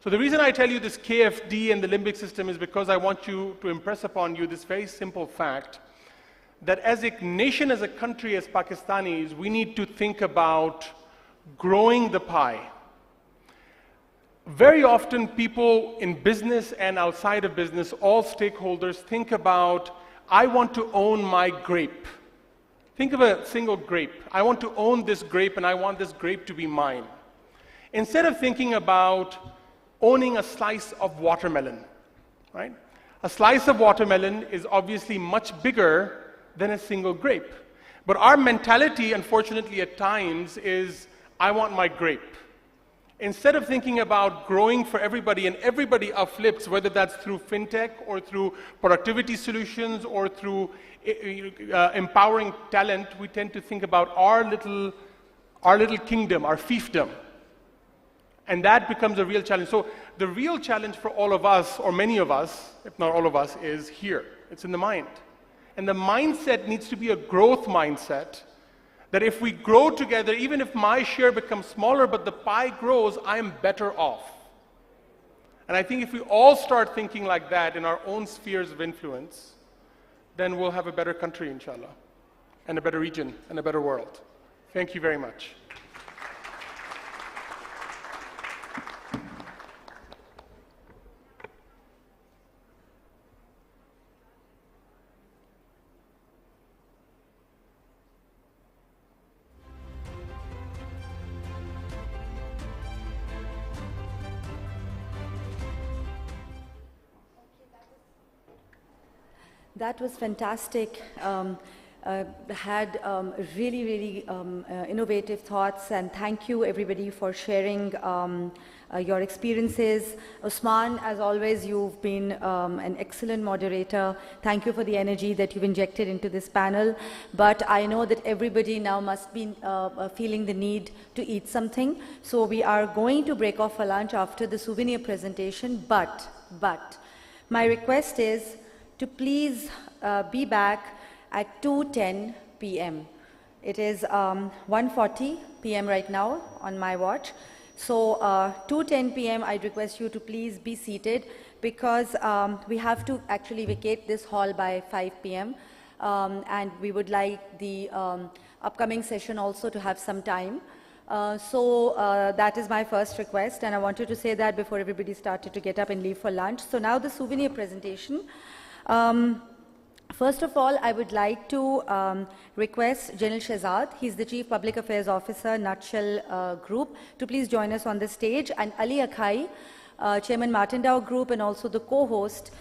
So the reason I tell you this KFD and the limbic system is because I want you to impress upon you this very simple fact that as a nation, as a country, as Pakistanis, we need to think about growing the pie. Very often people in business and outside of business, all stakeholders think about, I want to own my grape. Think of a single grape. I want to own this grape and I want this grape to be mine. Instead of thinking about owning a slice of watermelon, right? A slice of watermelon is obviously much bigger than a single grape. But our mentality, unfortunately, at times is, I want my grape. Instead of thinking about growing for everybody, and everybody uplifts, whether that's through fintech or through productivity solutions or through empowering talent, we tend to think about our little kingdom, our fiefdom. And that becomes a real challenge. So the real challenge for all of us, or many of us, if not all of us, is here. It's in the mind. And the mindset needs to be a growth mindset, that if we grow together, even if my share becomes smaller, but the pie grows, I am better off. And I think if we all start thinking like that in our own spheres of influence, then we'll have a better country, inshallah, and a better region, and a better world. Thank you very much. That was fantastic. had really, really innovative thoughts, and thank you everybody for sharing your experiences. Usman, as always, you've been an excellent moderator. Thank you for the energy that you've injected into this panel. But I know that everybody now must be feeling the need to eat something. So we are going to break off for lunch after the souvenir presentation. But my request is to please be back at 2:10 p.m. It is 1:40 p.m. right now on my watch. So 2:10 p.m. I'd request you to please be seated, because we have to actually vacate this hall by 5 p.m. And we would like the upcoming session also to have some time. So that is my first request, and I wanted to say that before everybody started to get up and leave for lunch. So now the souvenir presentation. First of all, I would like to request General Shehzad, he's the Chief Public Affairs Officer, Nutshell Group, to please join us on the stage, and Ali Akhai, Chairman Martin Dow Group and also the co-host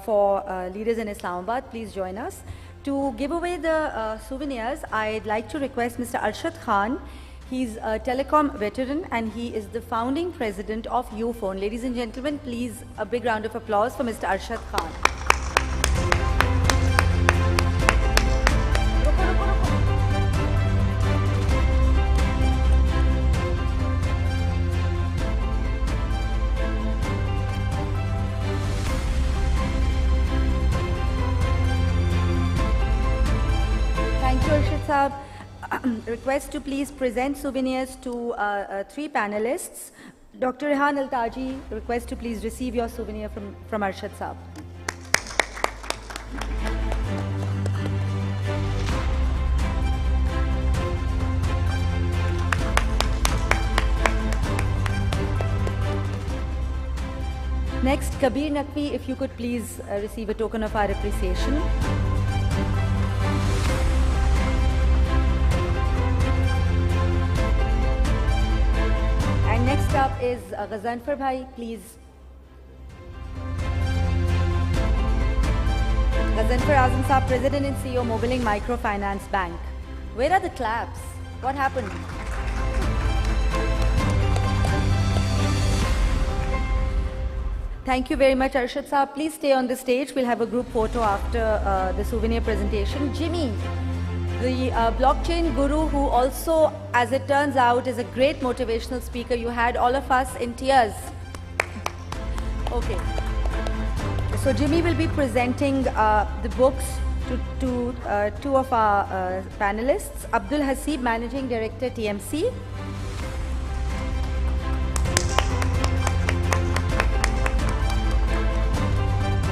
for Leaders in Islamabad, please join us. To give away the souvenirs, I'd like to request Mr. Arshad Khan. He's a telecom veteran and he is the founding president of Uphone. Ladies and gentlemen, please a big round of applause for Mr. Arshad Khan. Thank you, Arshad Saab. Request to please present souvenirs to 3 panelists. Dr. Rehan Al-Taji, request to please receive your souvenir from Arshad Saab. Next, Kabir Naqvi, if you could please receive a token of our appreciation. And next up is Ghazanfar Bhai, please. Ghazanfar Azam Saab, President and CEO, Mobiling Microfinance Bank. Where are the claps? What happened? Thank you very much, Arshad Saab. Please stay on the stage. We'll have a group photo after the souvenir presentation. Jimmy, the blockchain guru, who also, as it turns out, is a great motivational speaker. You had all of us in tears. Okay. So Jimmy will be presenting the books to 2 of our panelists. Abdul Hasib, Managing Director, TMC.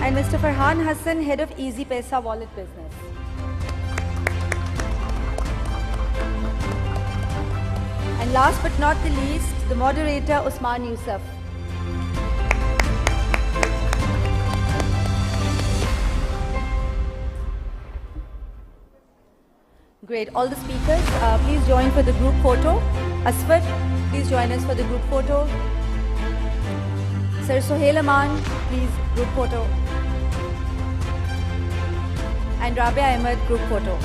And Mr. Farhan Hassan, Head of Easy Pesa Wallet Business. And last but not the least, the moderator, Usman Yusuf. Great. All the speakers, please join for the group photo. Asfar, please join us for the group photo. Sir Sohail Aman, please, group photo. And Rabia Ahmed, group photo.